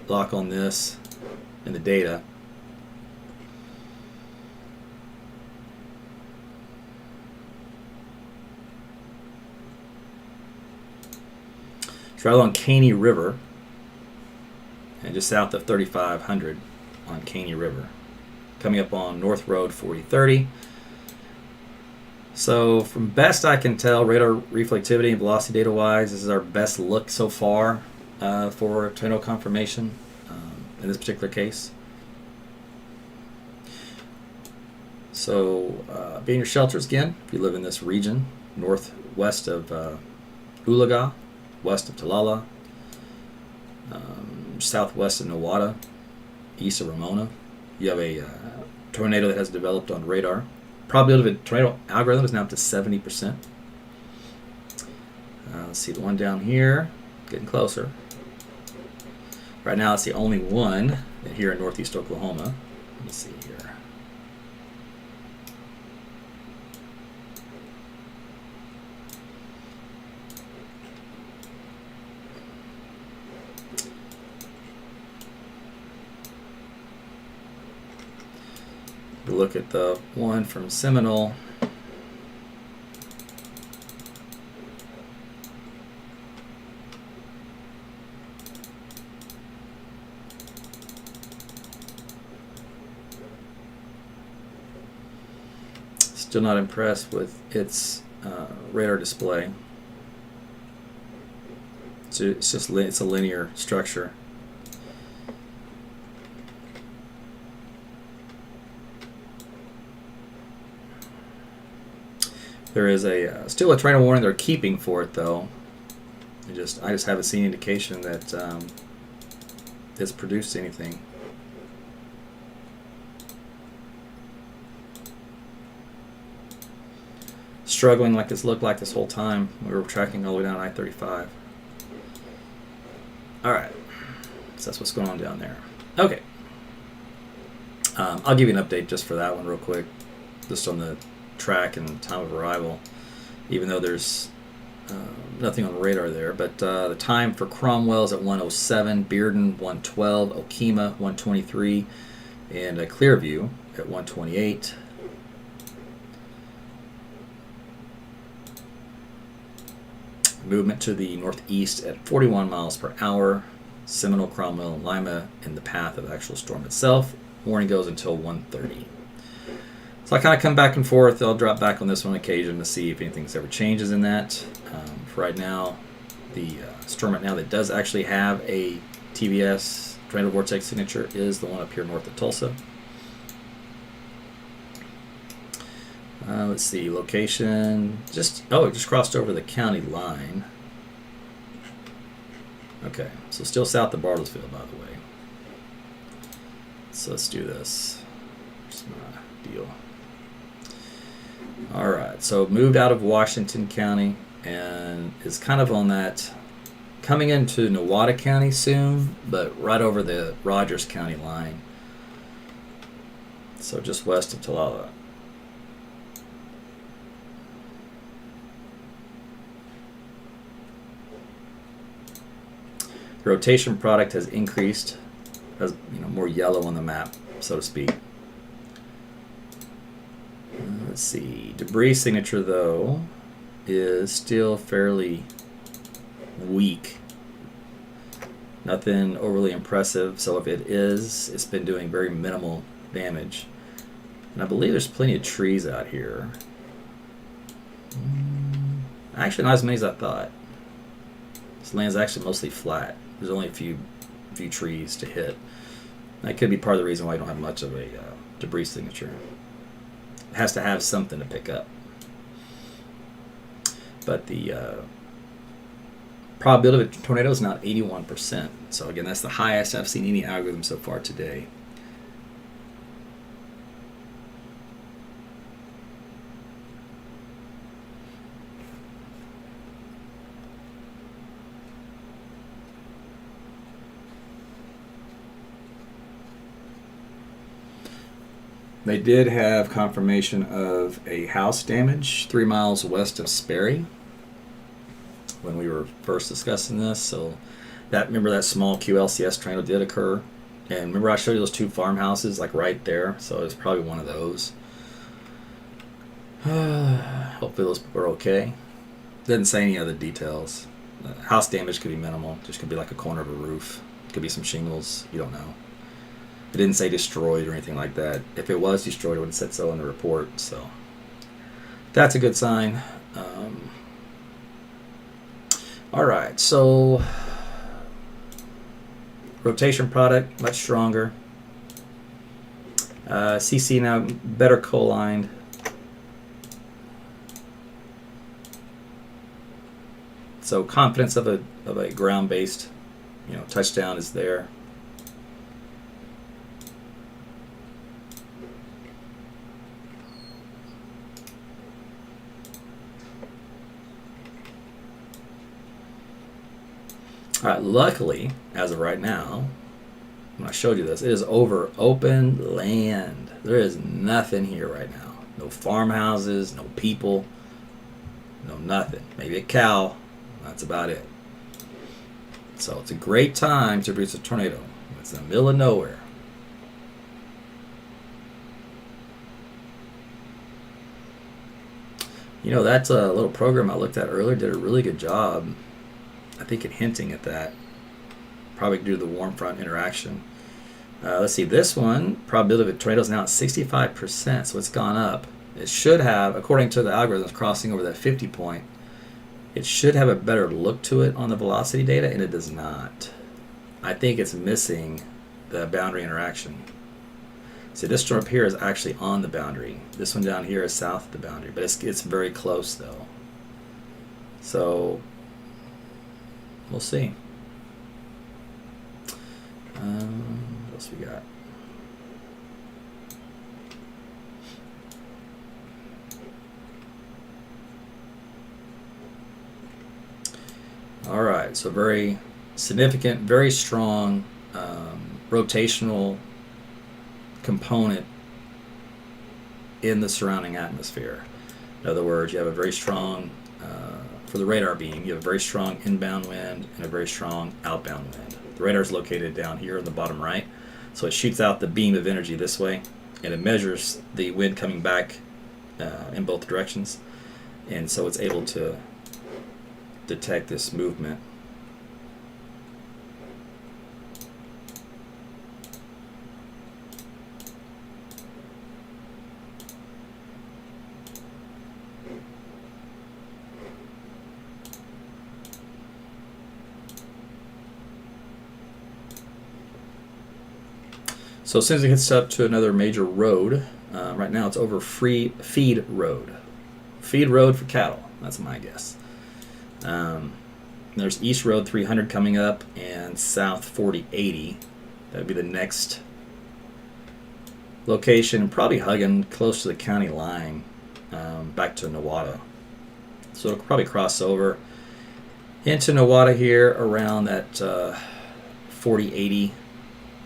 lock on this in the data. It's right along Caney River and just south of 3500 on Caney River. Coming up on North Road 4030. So from best I can tell, radar reflectivity and velocity data wise, this is our best look so far for tornado confirmation in this particular case. So be in your shelters again if you live in this region, northwest of Oologah, west of Talala, southwest of Nowata, east of Ramona. You have a tornado that has developed on radar. Probability of a tornado algorithm is now up to 70%. Let's see the one down here, getting closer. Right now it's the only one here in northeast Oklahoma. Let's see here. Look at the one from Seminole. Still not impressed with its radar display. So it's a linear structure. There is still a tornado warning they're keeping for it though. I just haven't seen indication that it's produced anything. Struggling like this looked like this whole time. We were tracking all the way down I-35. All right, so that's what's going on down there. Okay, I'll give you an update just for that one real quick, just on the track and time of arrival, even though there's nothing on the radar there. But the time for Cromwell is at 1:07, Bearden 1:12, Okemah 1:23, and Clearview at 1:28. Movement to the northeast at 41 miles per hour. Seminole, Cromwell, and Lima in the path of the actual storm itself. Warning goes until 1:30. So I kind of come back and forth. I'll drop back on this one on occasion to see if anything's ever changes in that. For right now, the storm right now that does actually have a TVS, tornado vortex signature, is the one up here north of Tulsa. Let's see, location, it just crossed over the county line. Okay, so still south of Bartlesville, by the way. So let's do this. Here's my deal. All right, so moved out of Washington County and is kind of on that, coming into Nowata County soon, but right over the Rogers County line. So just west of Talala. The rotation product has increased, has more yellow on the map, so to speak. Let's see, debris signature though is still fairly weak. Nothing overly impressive, so if it is, it's been doing very minimal damage. And I believe there's plenty of trees out here. Actually, not as many as I thought. This land's actually mostly flat. There's only a few trees to hit. That could be part of the reason why I don't have much of a debris signature. It has to have something to pick up. But the probability of a tornado is now 81%. So again, that's the highest I've seen any algorithm so far today. They did have confirmation of a house damage 3 miles west of Sperry when we were first discussing this. So remember that small QLCS tornado did occur, and remember I showed you those 2 farmhouses like right there. So it's probably one of those. Hopefully those are okay. Didn't say any other details. House damage could be minimal. Just could be like a corner of a roof. Could be some shingles. You don't know. It didn't say destroyed or anything like that. If it was destroyed, it would have said so in the report. So that's a good sign. All right. So rotation product, much stronger. CC now better coal-lined. So confidence of a ground-based, touchdown is there. All right, luckily, as of right now, when I showed you this, it is over open land. There is nothing here right now. No farmhouses, no people, no nothing. Maybe a cow. That's about it. So it's a great time to produce a tornado. It's in the middle of nowhere. That's a little program I looked at earlier. Did a really good job, I think, at hinting at that. Probably due to the warm front interaction. Let's see. This one, probability of a tornado is now at 65%, so it's gone up. It should have, according to the algorithms, crossing over that 50 point. It should have a better look to it on the velocity data, and it does not. I think it's missing the boundary interaction. See, this storm up here is actually on the boundary. This one down here is south of the boundary, but it's very close, though. So we'll see. What else we got? All right, so very significant, very strong rotational component in the surrounding atmosphere. In other words, you have a very strong, for the radar beam, you have a very strong inbound wind and a very strong outbound wind. The radar is located down here in the bottom right, so it shoots out the beam of energy this way, and it measures the wind coming back in both directions, and so it's able to detect this movement. So as soon as it gets up to another major road, right now it's over feed road. Feed road for cattle, that's my guess. There's East Road 300 coming up and South 4080. That would be the next location, probably hugging close to the county line, back to Watova. So it'll probably cross over into Watova here around that 4080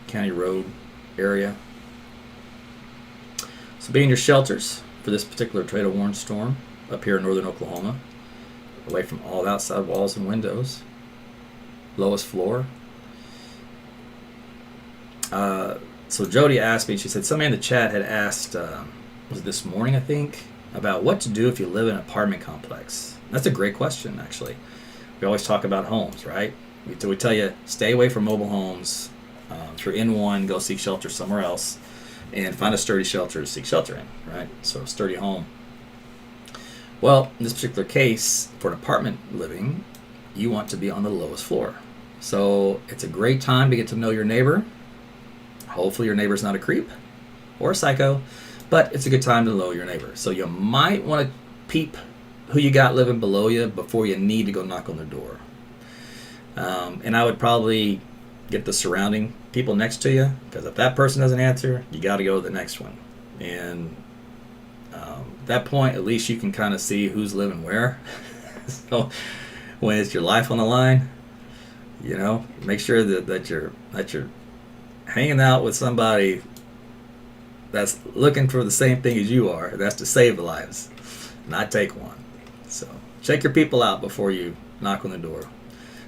County Road area. So be in your shelters for this particular tornado warned storm up here in northern Oklahoma, away from all outside walls and windows. Lowest floor. So Jody asked me, she said somebody in the chat had asked, was it this morning I think, about what to do if you live in an apartment complex. That's a great question, actually. We always talk about homes, right? We tell you stay away from mobile homes. If you're in one, go seek shelter somewhere else and find a sturdy shelter to seek shelter in, right? So a sturdy home. Well, in this particular case, for an apartment living, you want to be on the lowest floor. So it's a great time to get to know your neighbor. Hopefully your neighbor's not a creep or a psycho, but it's a good time to know your neighbor. So you might want to peep who you got living below you before you need to go knock on their door. And I would probably get the surrounding people next to you, because if that person doesn't answer, you got to go to the next one. And at that point, at least you can kind of see who's living where. So when it's your life on the line, make sure that you're hanging out with somebody that's looking for the same thing as you are. That's to save lives, not take one. So check your people out before you knock on the door.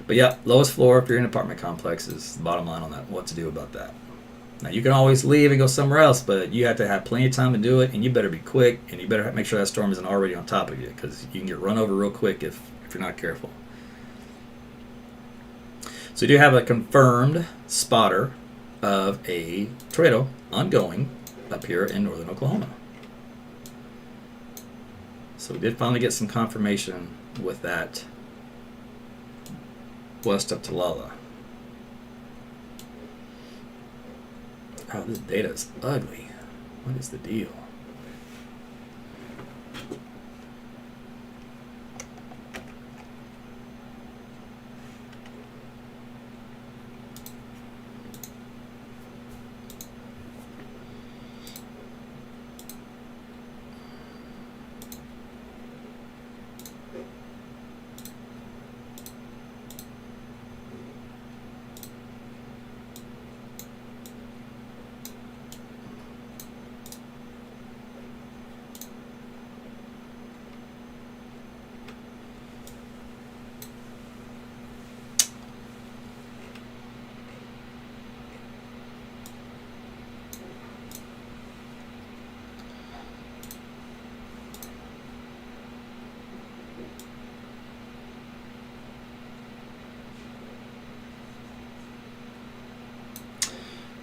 But yeah, lowest floor if you're in an apartment complex is the bottom line on that. What to do about that. Now you can always leave and go somewhere else, but you have to have plenty of time to do it, and you better be quick, and you better make sure that storm isn't already on top of you, because you can get run over real quick if you're not careful. So you do have a confirmed spotter of a tornado ongoing up here in northern Oklahoma. So we did finally get some confirmation with that west of Tulsa. Oh, this data is ugly. What is the deal?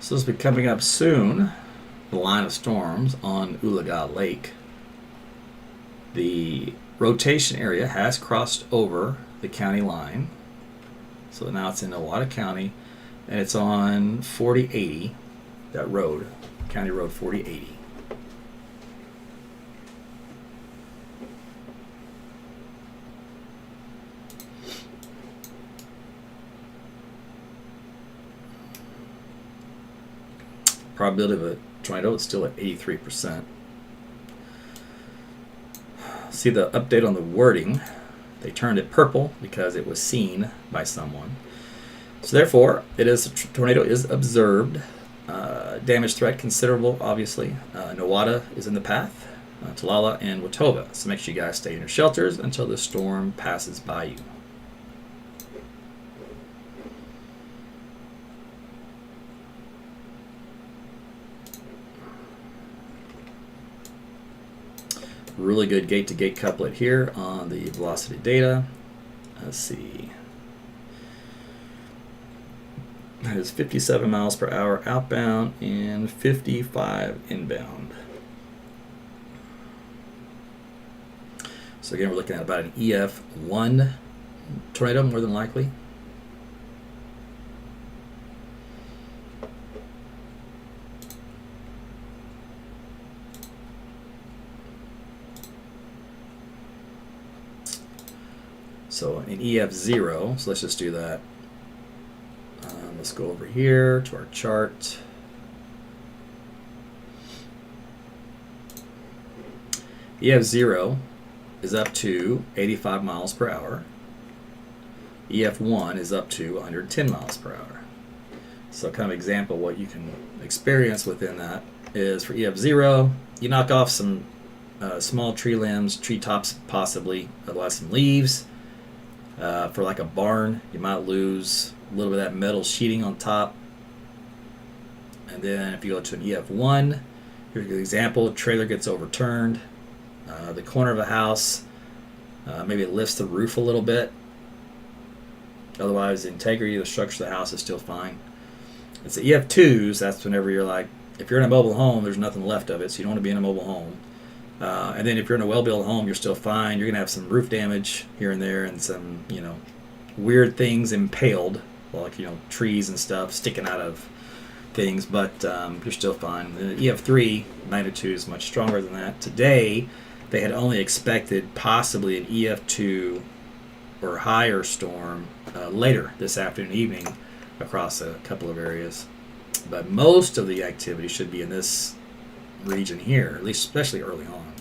So this will be coming up soon, the line of storms on Ulaga Lake. The rotation area has crossed over the county line. So now it's in Owata County, and it's on 4080, that road, County Road 4080. Probability of a tornado is still at 83%. See the update on the wording. They turned it purple because it was seen by someone. So therefore, tornado is observed. Damage threat considerable, obviously. Nowata is in the path, Tulsa and Watova. So make sure you guys stay in your shelters until the storm passes by you. Really good gate-to-gate couplet here on the velocity data. Let's see. That is 57 miles per hour outbound and 55 inbound. So again, we're looking at about an EF1 tornado, more than likely. So an EF0, so let's just do that. Let's go over here to our chart. EF0 is up to 85 miles per hour. EF1 is up to 110 miles per hour. So kind of example what you can experience within that is for EF0, you knock off some small tree limbs, tree tops possibly, otherwise some leaves. For like a barn, you might lose a little bit of that metal sheeting on top. And then if you go to an EF1, here's an example, trailer gets overturned. The corner of a house, maybe it lifts the roof a little bit. Otherwise, the integrity of the structure of the house is still fine. It's the EF2s, that's whenever you're like, if you're in a mobile home, there's nothing left of it, so you don't want to be in a mobile home. And then if you're in a well-built home, you're still fine. You're going to have some roof damage here and there and some, weird things impaled, like, trees and stuff sticking out of things, but you're still fine. The EF3 magnitude is much stronger than that. Today, they had only expected possibly an EF2 or higher storm later this afternoon, evening across a couple of areas. But most of the activity should be in this region here, at least especially early on.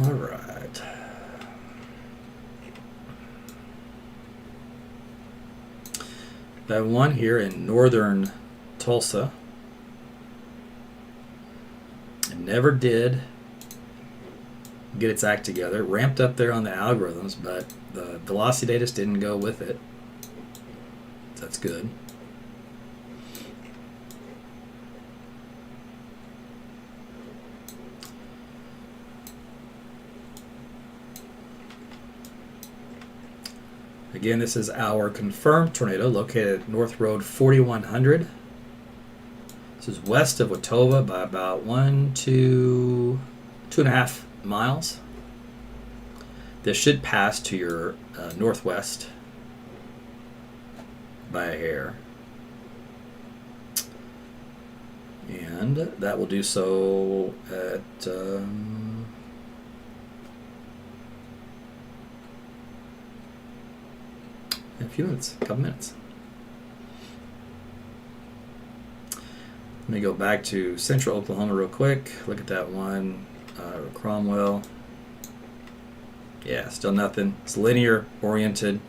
All right. That one here in northern Tulsa, never did get its act together. Ramped up there on the algorithms, but the velocity data just didn't go with it. That's good. Again, this is our confirmed tornado located at North Road 4100. This is west of Watova by about 2.5 miles. This should pass to your northwest by a hair. And that will do so at in a few minutes, a couple minutes. Let me go back to central Oklahoma real quick. Look at that one, Cromwell. Yeah, still nothing. It's linear oriented.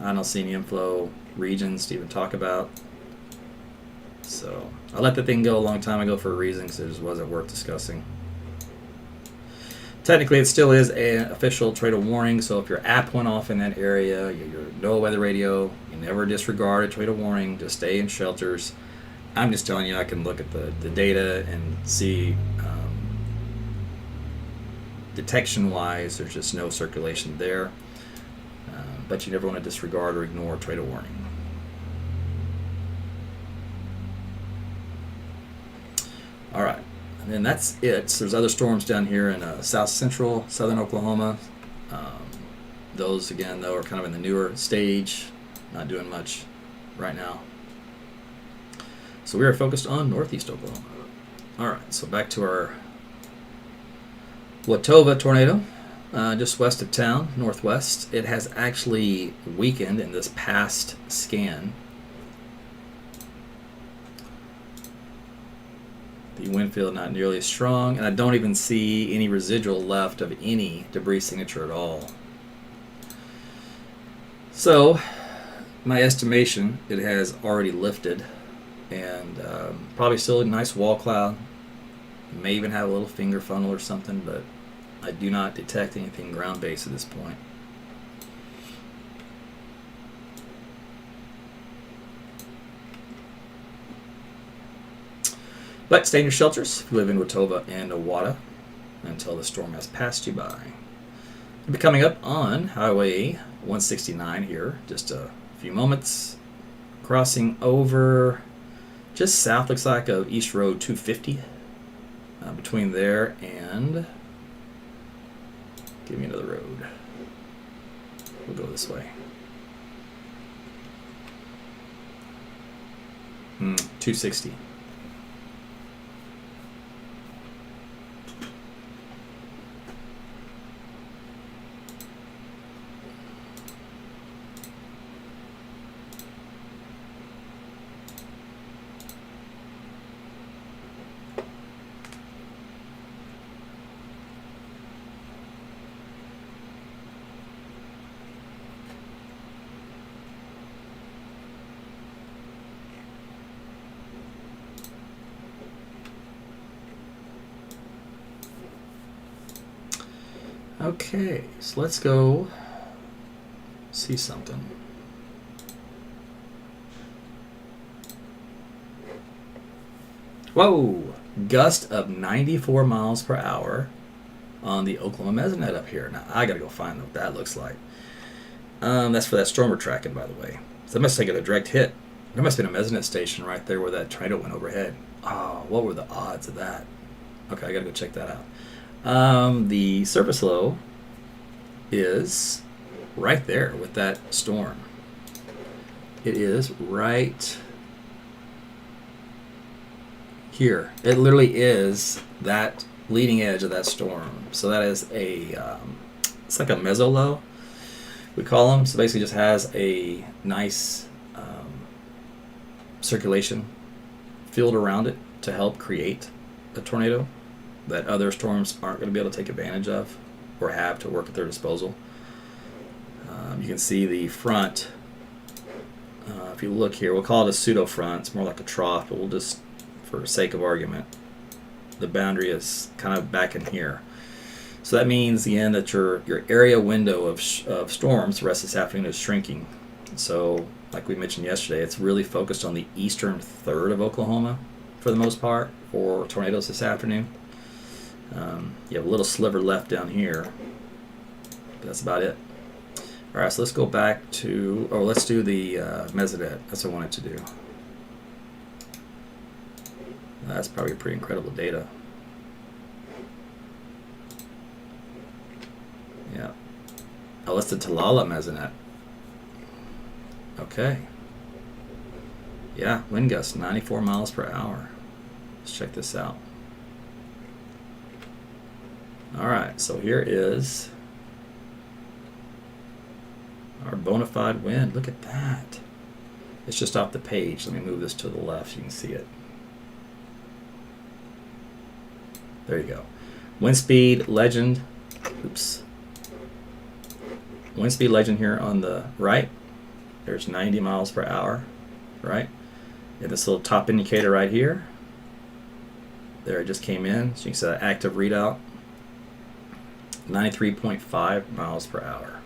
I don't see any inflow regions to even talk about. So I let the thing go a long time ago for a reason, because it just wasn't worth discussing. Technically, it still is an official tornado warning, so if your app went off in that area, your no weather radio, you never disregard a tornado warning, just stay in shelters. I'm just telling you, I can look at the data and see detection-wise, there's just no circulation there. But you never want to disregard or ignore tornado warning. All right. And then that's it. So there's other storms down here in south central, southern Oklahoma. Those, again, though, are kind of in the newer stage, not doing much right now. So we are focused on northeast Oklahoma. All right, so back to our Watova tornado, just west of town, northwest. It has actually weakened in this past scan. The wind field not nearly as strong, and I don't even see any residual left of any debris signature at all. So, my estimation, it has already lifted, and probably still a nice wall cloud. May even have a little finger funnel or something, but I do not detect anything ground-based at this point. But stay in your shelters if you live in Watova and Owata until the storm has passed you by. We'll be coming up on Highway 169 here, just a few moments. Crossing over just south, looks like, of East Road 250. Between there and... give me another road. We'll go this way. 260. Okay, so let's go see something. Whoa! Gust of 94 miles per hour on the Oklahoma Mesonet up here. Now, I gotta go find what that looks like. That's for that storm we're tracking, by the way. So that must have taken a direct hit. There must have been a Mesonet station right there where that tornado went overhead. Oh, what were the odds of that? Okay, I gotta go check that out. The surface low is right there with that storm. It is right here. It literally is that leading edge of that storm. So that is a, it's like a meso low, we call them. So basically just has a nice circulation field around it to help create a tornado that other storms aren't going to be able to take advantage of or have to work at their disposal. You can see the front. If you look here, we'll call it a pseudo front. It's more like a trough, but we'll just, for sake of argument, the boundary is kind of back in here. So that means, again, that your area window of storms the rest of this afternoon is shrinking. So, like we mentioned yesterday, it's really focused on the eastern third of Oklahoma for the most part for tornadoes this afternoon. You have a little sliver left down here, but that's about it. All right, so let's go back to, let's do the mesonet. That's what I wanted to do. That's probably pretty incredible data. Yeah. Oh, that's the Talala mesonet. Okay. Yeah, wind gusts 94 miles per hour. Let's check this out. All right, so here is our bona fide wind. Look at that. It's just off the page. Let me move this to the left so you can see it. There you go. Wind speed legend. Oops. Wind speed legend here on the right. There's 90 miles per hour, right? And this little top indicator right here. There, it just came in. So you can see that active readout. 93.5 miles per hour.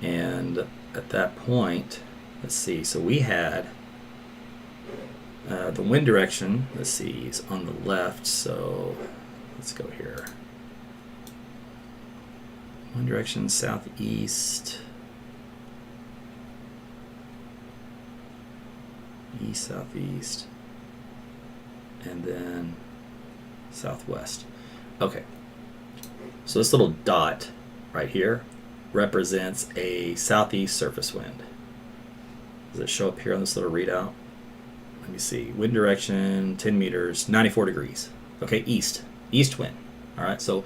And at that point, let's see, so we had the wind direction, let's see, is on the left, so let's go here. Wind direction southeast, east, southeast, and then southwest. Okay, so this little dot right here represents a southeast surface wind. Does it show up here on this little readout? Let me see. Wind direction 10 meters, 94 degrees. Okay, east wind. All right, so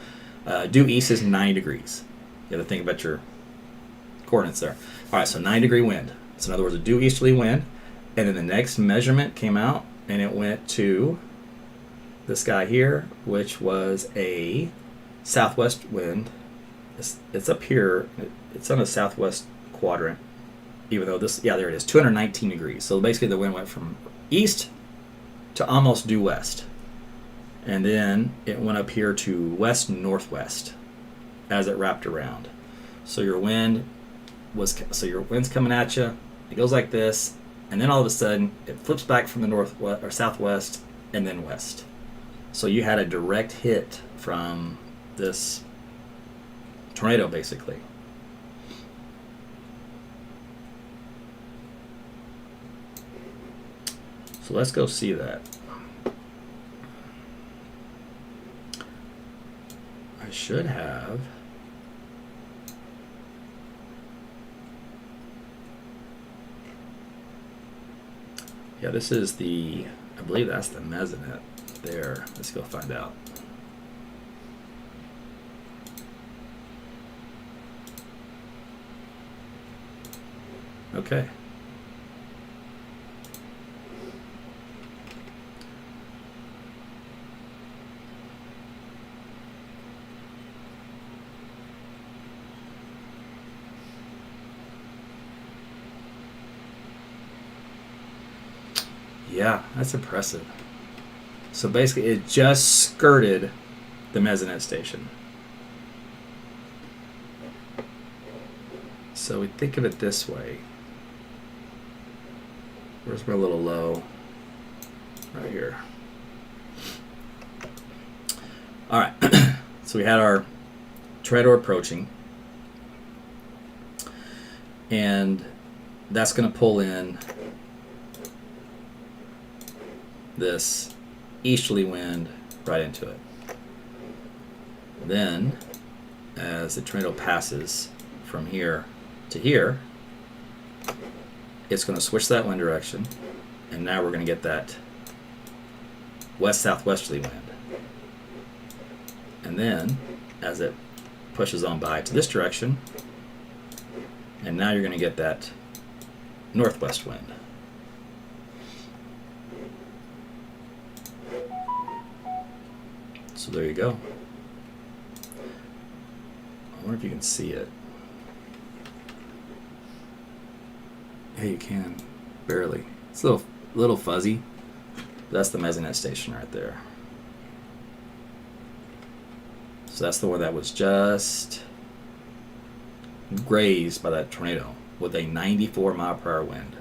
due east is 90 degrees. You have to think about your coordinates there. All right, so 9-degree wind. So in other words, a due easterly wind. And then the next measurement came out, and it went to this guy here, which was a southwest wind. It's up here. It's on the southwest quadrant, even though this, yeah, there it is, 219 degrees. So basically the wind went from east to almost due west. And then it went up here to west-northwest as it wrapped around. So your wind's coming at you. It goes like this, and then all of a sudden it flips back from the northwest or southwest and then west. So you had a direct hit from this tornado, basically. So let's go see that. I should have. Yeah, this is the, I believe that's the mesonet there. Let's go find out. Okay. Yeah, that's impressive. So basically it just skirted the mesonet station. So we think of it this way. Where's my little low? Right here. All right. So we had our tornado approaching, and that's going to pull in this easterly wind right into it. Then, as the tornado passes from here to here, it's going to switch that wind direction, and now we're going to get that west-southwesterly wind. And then, as it pushes on by to this direction, and now you're going to get that northwest wind. So there you go. I wonder if you can see it. Yeah, you can. Barely. It's a little little fuzzy. That's the mesonet station right there. So that's the one that was just grazed by that tornado with a 94-mile-per-hour wind.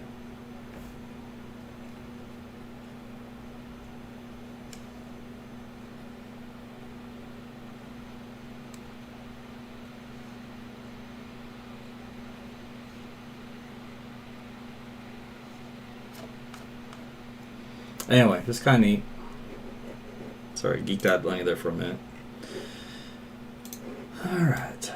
Anyway, just kind of neat. Sorry, geeked out blanket there for a minute. All right.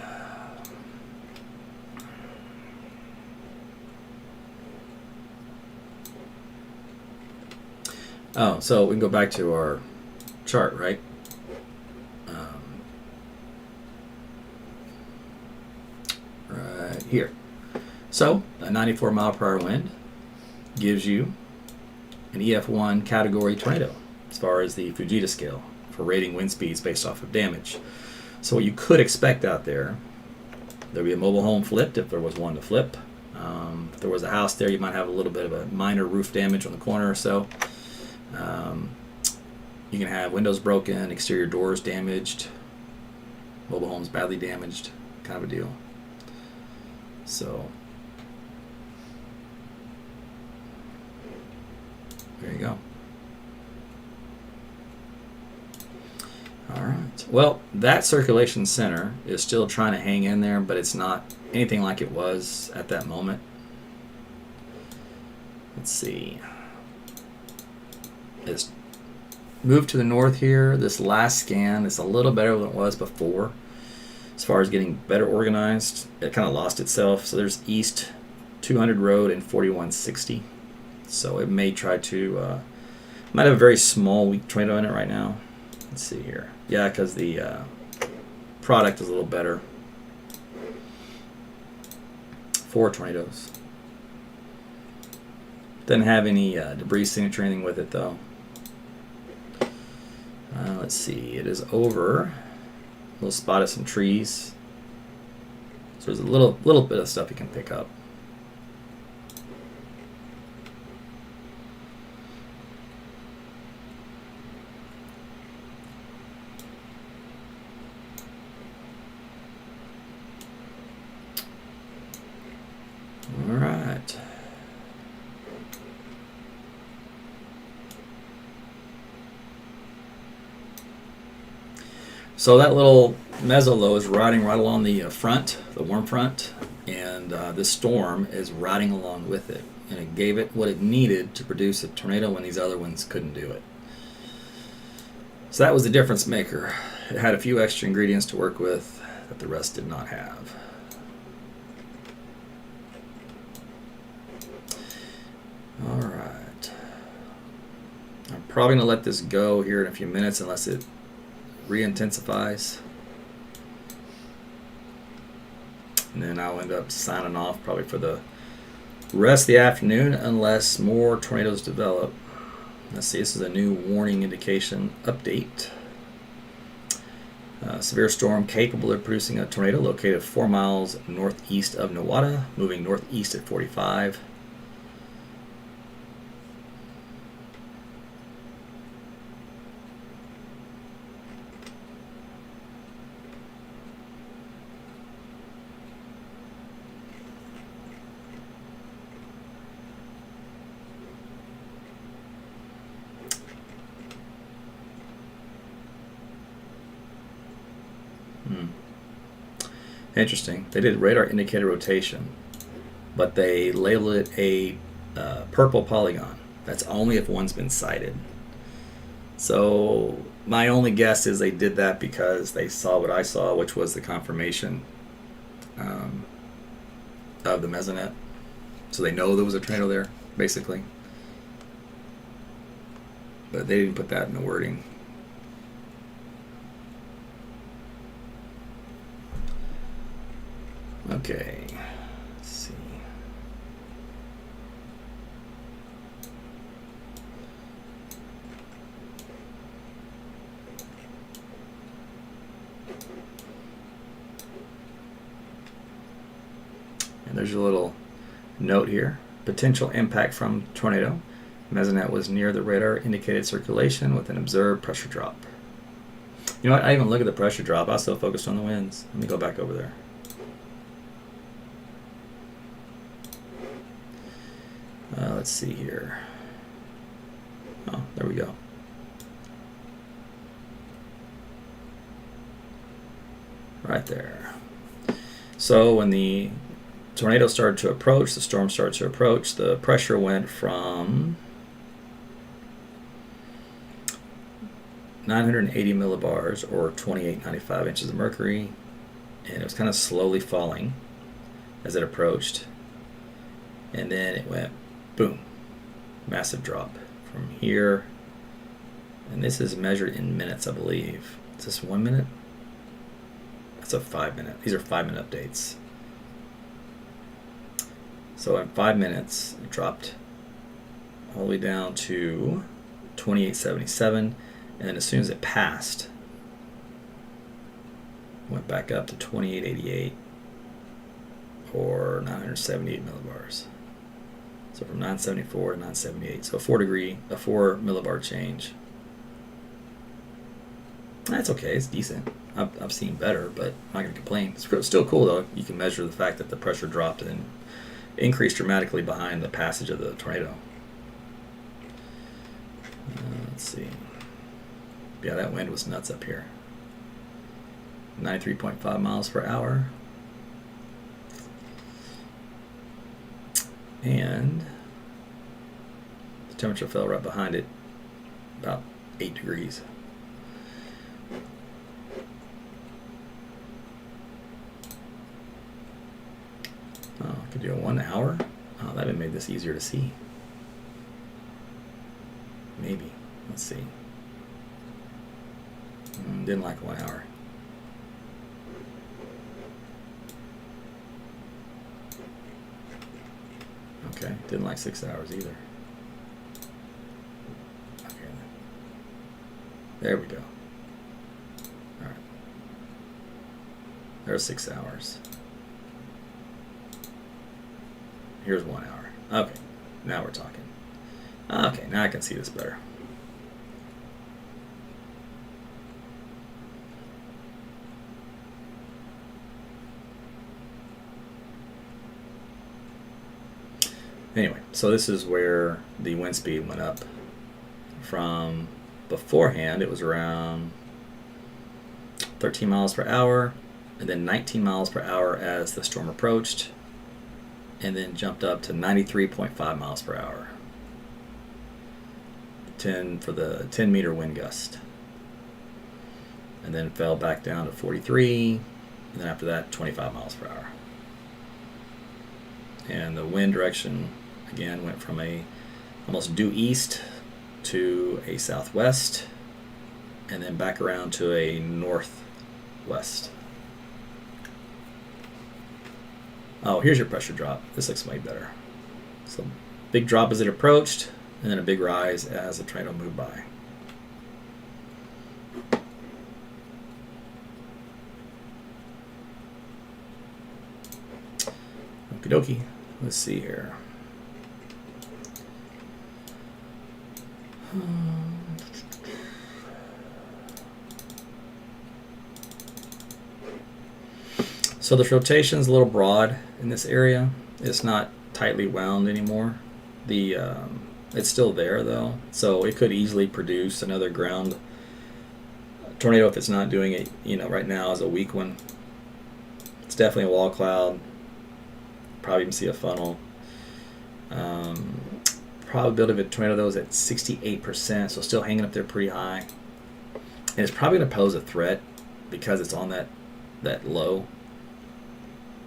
Oh, so we can go back to our chart, right? Right here. So, a 94-mile-per-hour wind gives you an EF1 category tornado as far as the Fujita scale for rating wind speeds based off of damage. So what you could expect out there would be a mobile home flipped if there was one to flip. If there was a house there, you might have a little bit of a minor roof damage on the corner or so. You can have windows broken, exterior doors damaged, mobile homes badly damaged, kind of a deal. So there you go. All right. Well, that circulation center is still trying to hang in there, but it's not anything like it was at that moment. Let's see. It's moved to the north here. This last scan is a little better than it was before. As far as getting better organized, it kind of lost itself. So there's east 200 road and 4160. So it may try to, might have a very small weak tornado in it right now. Let's see here. Yeah, because the product is a little better. 4 tornadoes. Doesn't have any debris signature or anything with it though. Let's see. It is over. A little spot of some trees. So there's a little bit of stuff you can pick up. All right. So that little mesolow is riding right along the front, the warm front, and this storm is riding along with it. And it gave it what it needed to produce a tornado when these other ones couldn't do it. So that was the difference maker. It had a few extra ingredients to work with that the rest did not have. All right. I'm probably going to let this go here in a few minutes unless it re-intensifies. And then I'll end up signing off probably for the rest of the afternoon unless more tornadoes develop. Let's see, this is a new warning indication update. Severe storm capable of producing a tornado located 4 miles northeast of Nowata, moving northeast at 45. Interesting. They did radar indicator rotation, but they labeled it a purple polygon. That's only if one's been sighted. So my only guess is they did that because they saw what I saw, which was the confirmation of the mesonet. So they know there was a tornado there, basically. But they didn't put that in the wording. Okay, let's see. And there's a little note here. Potential impact from tornado. Mesonet was near the radar indicated circulation with an observed pressure drop. You know what? I didn't even look at the pressure drop. I was so focused on the winds. Let me go back over there. Let's see here. Oh, there we go. Right there. So when the tornado started to approach, the storm started to approach, the pressure went from 980 millibars, or 2895 inches of mercury, and it was kind of slowly falling as it approached, and then it went boom, massive drop from here, and this is measured in minutes, I believe. Is this 1 minute? That's a 5 minute. These are 5 minute updates. So in 5 minutes, it dropped all the way down to 2877. And then as soon as it passed, went back up to 2888, or 978 millibars. So from 974 to 978. So a 4 millibar change. That's okay. It's decent. I've seen better, but I'm not going to complain. It's still cool, though. You can measure the fact that the pressure dropped and increased dramatically behind the passage of the tornado. Let's see. Yeah, that wind was nuts up here. 93.5 miles per hour. And the temperature fell right behind it, about 8 degrees. Oh, I could do a 1 hour. Oh, that would have made this easier to see. Maybe. Let's see. Didn't like 1 hour. Okay, didn't like 6 hours either. Okay, there we go. All right, there's 6 hours. Here's 1 hour. Okay, now we're talking. Okay, now I can see this better. Anyway, so this is where the wind speed went up from beforehand. It was around 13 miles per hour, and then 19 miles per hour as the storm approached, and then jumped up to 93.5 miles per hour. 10 for the 10 meter wind gust. And then fell back down to 43, and then after that 25 miles per hour. And the wind direction again went from a almost due east to a southwest, and then back around to a northwest. Oh, here's your pressure drop. This looks way better. So big drop as it approached, and then a big rise as the tornado moved by. Okie dokie. Let's see here. So the rotation's a little broad in this area. It's not tightly wound anymore. It's still there though, so it could easily produce another ground tornado if it's not doing it. Right now is a weak one. It's definitely a wall cloud. Probably even see a funnel. Probability of a tornado though is at 68%, so still hanging up there pretty high. And it's probably going to pose a threat because it's on that low.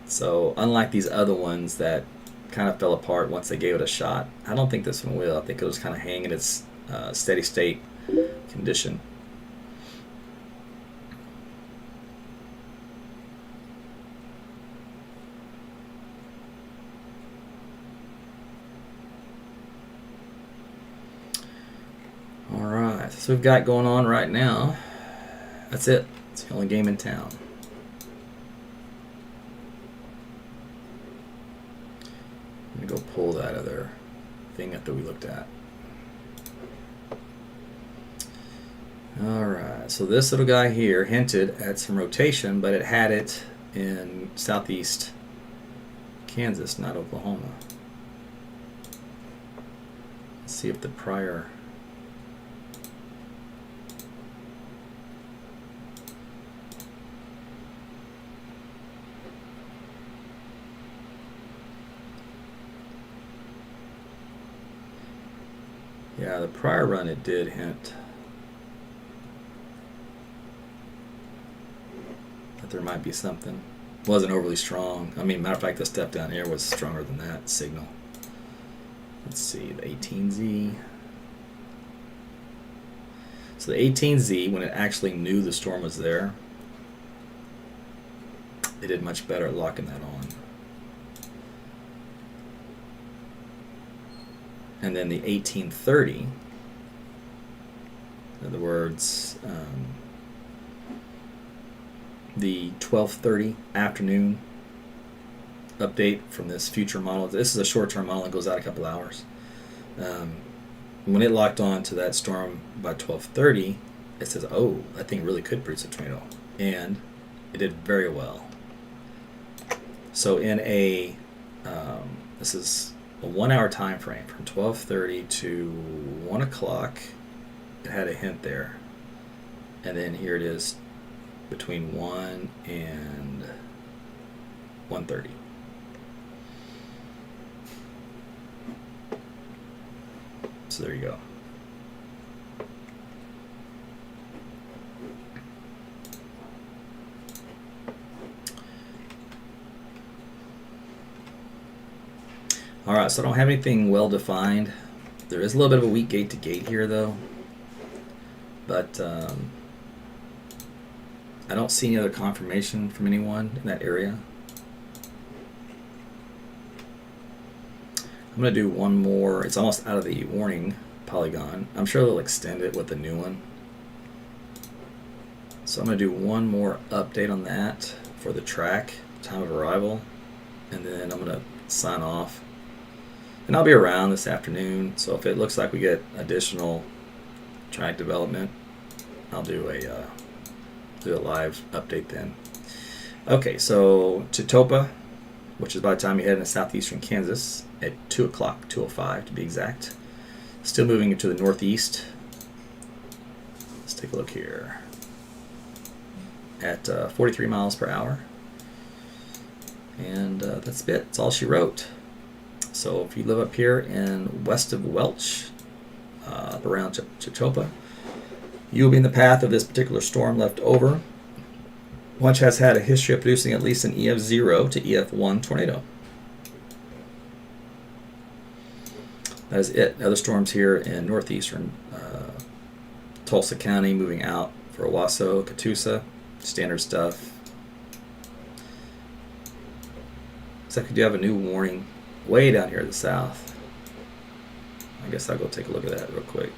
So unlike these other ones that kind of fell apart once they gave it a shot, I don't think this one will. I think it'll just kind of hang in its steady state condition. Alright, so we've got going on right now. That's it. It's the only game in town. I'm going to go pull that other thing up that we looked at. Alright, so this little guy here hinted at some rotation, but it had it in southeast Kansas, not Oklahoma. Let's see if the prior... Yeah, the prior run it did hint that there might be something. Wasn't overly strong. I mean, matter of fact, the step down here was stronger than that signal. Let's see, the 18Z. So the 18Z, when it actually knew the storm was there, it did much better at locking that on. And then the 1830, in other words, the 12:30 afternoon update from this future model. This is a short-term model and goes out a couple hours. When it locked on to that storm by 12:30, it says, "Oh, that thing really could produce a tornado," and it did very well. So in a this is a 1 hour time frame from 12:30 to 1 o'clock. It had a hint there, and then here it is between 1 and 1:30. So there you go. All right, so I don't have anything well defined. There is a little bit of a weak gate to gate here though, but I don't see any other confirmation from anyone in that area. I'm going to do one more. It's almost out of the warning polygon. I'm sure they'll extend it with the new one. So I'm going to do one more update on that for the track, time of arrival, and then I'm going to sign off. And I'll be around this afternoon, so if it looks like we get additional track development, I'll do a live update then. Okay, so Watova, which is by the time you head into southeastern Kansas at 2 o'clock, 2:05 to be exact. Still moving into the northeast. Let's take a look here. At 43 miles per hour. And that's it. That's all she wrote. So if you live up here in west of Welch, around Watova, you will be in the path of this particular storm left over, which has had a history of producing at least an EF0 to EF1 tornado. That is it. Other storms here in northeastern Tulsa County moving out for Owasso, Catoosa, standard stuff. Looks like we do have a new warning way down here to the south. I guess I'll go take a look at that real quick.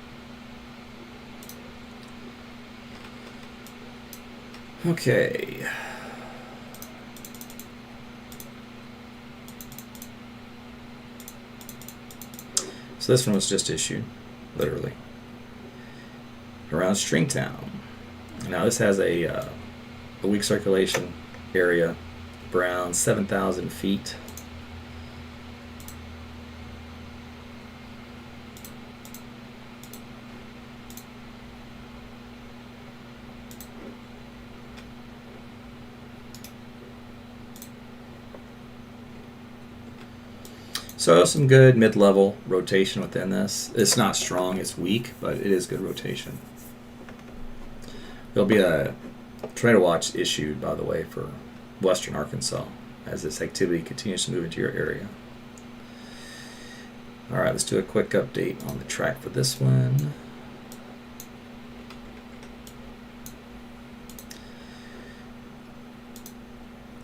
Okay. So this one was just issued, literally, around Stringtown. Now this has a weak circulation area around 7,000 feet. So some good mid-level rotation within this. It's not strong, it's weak, but it is good rotation. There'll be a tornado watch issued, by the way, for western Arkansas as this activity continues to move into your area. All right, let's do a quick update on the track for this one.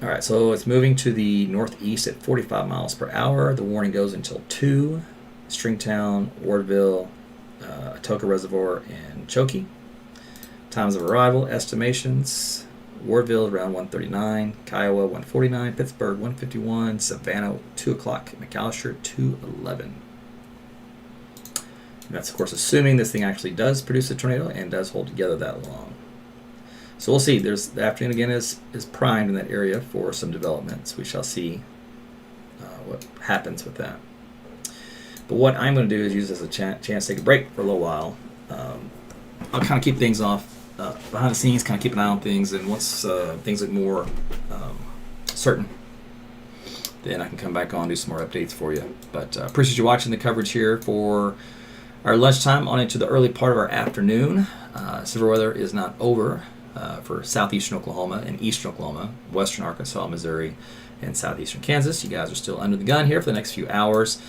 All right, so it's moving to the northeast at 45 miles per hour. The warning goes until 2. Stringtown, Wardville, Atoka Reservoir, and Chokey. Times of arrival, estimations. Wardville around 1:39, Kiowa 1:49, Pittsburgh 1:51, Savannah 2 o'clock, McAllister 2:11. And that's, of course, assuming this thing actually does produce a tornado and does hold together that long. So we'll see. There's the afternoon again is primed in that area for some developments. We shall see what happens with that. But what I'm going to do is use this as a chance to take a break for a little while. I'll kind of keep things off behind the scenes, kind of keep an eye on things, and once things look more certain, then I can come back on and do some more updates for you. But appreciate you watching the coverage here for our lunchtime on into the early part of our afternoon. Severe weather is not over for southeastern Oklahoma and eastern Oklahoma, western Arkansas, Missouri, and southeastern Kansas. You guys are still under the gun here for the next few hours.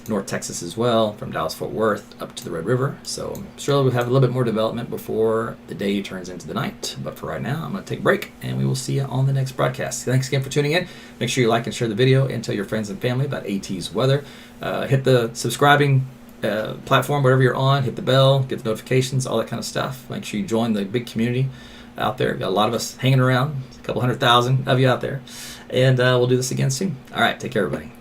North Texas as well, from Dallas-Fort Worth up to the Red River. So I'm sure we'll have a little bit more development before the day turns into the night. But for right now, I'm going to take a break, and we will see you on the next broadcast. Thanks again for tuning in. Make sure you like and share the video and tell your friends and family about AT's weather. Hit the subscribing platform, whatever you're on. Hit the bell, get the notifications, all that kind of stuff. Make sure you join the big community out there. Got a lot of us hanging around, a couple 100,000 of you out there. And we'll do this again soon. All right, take care, everybody.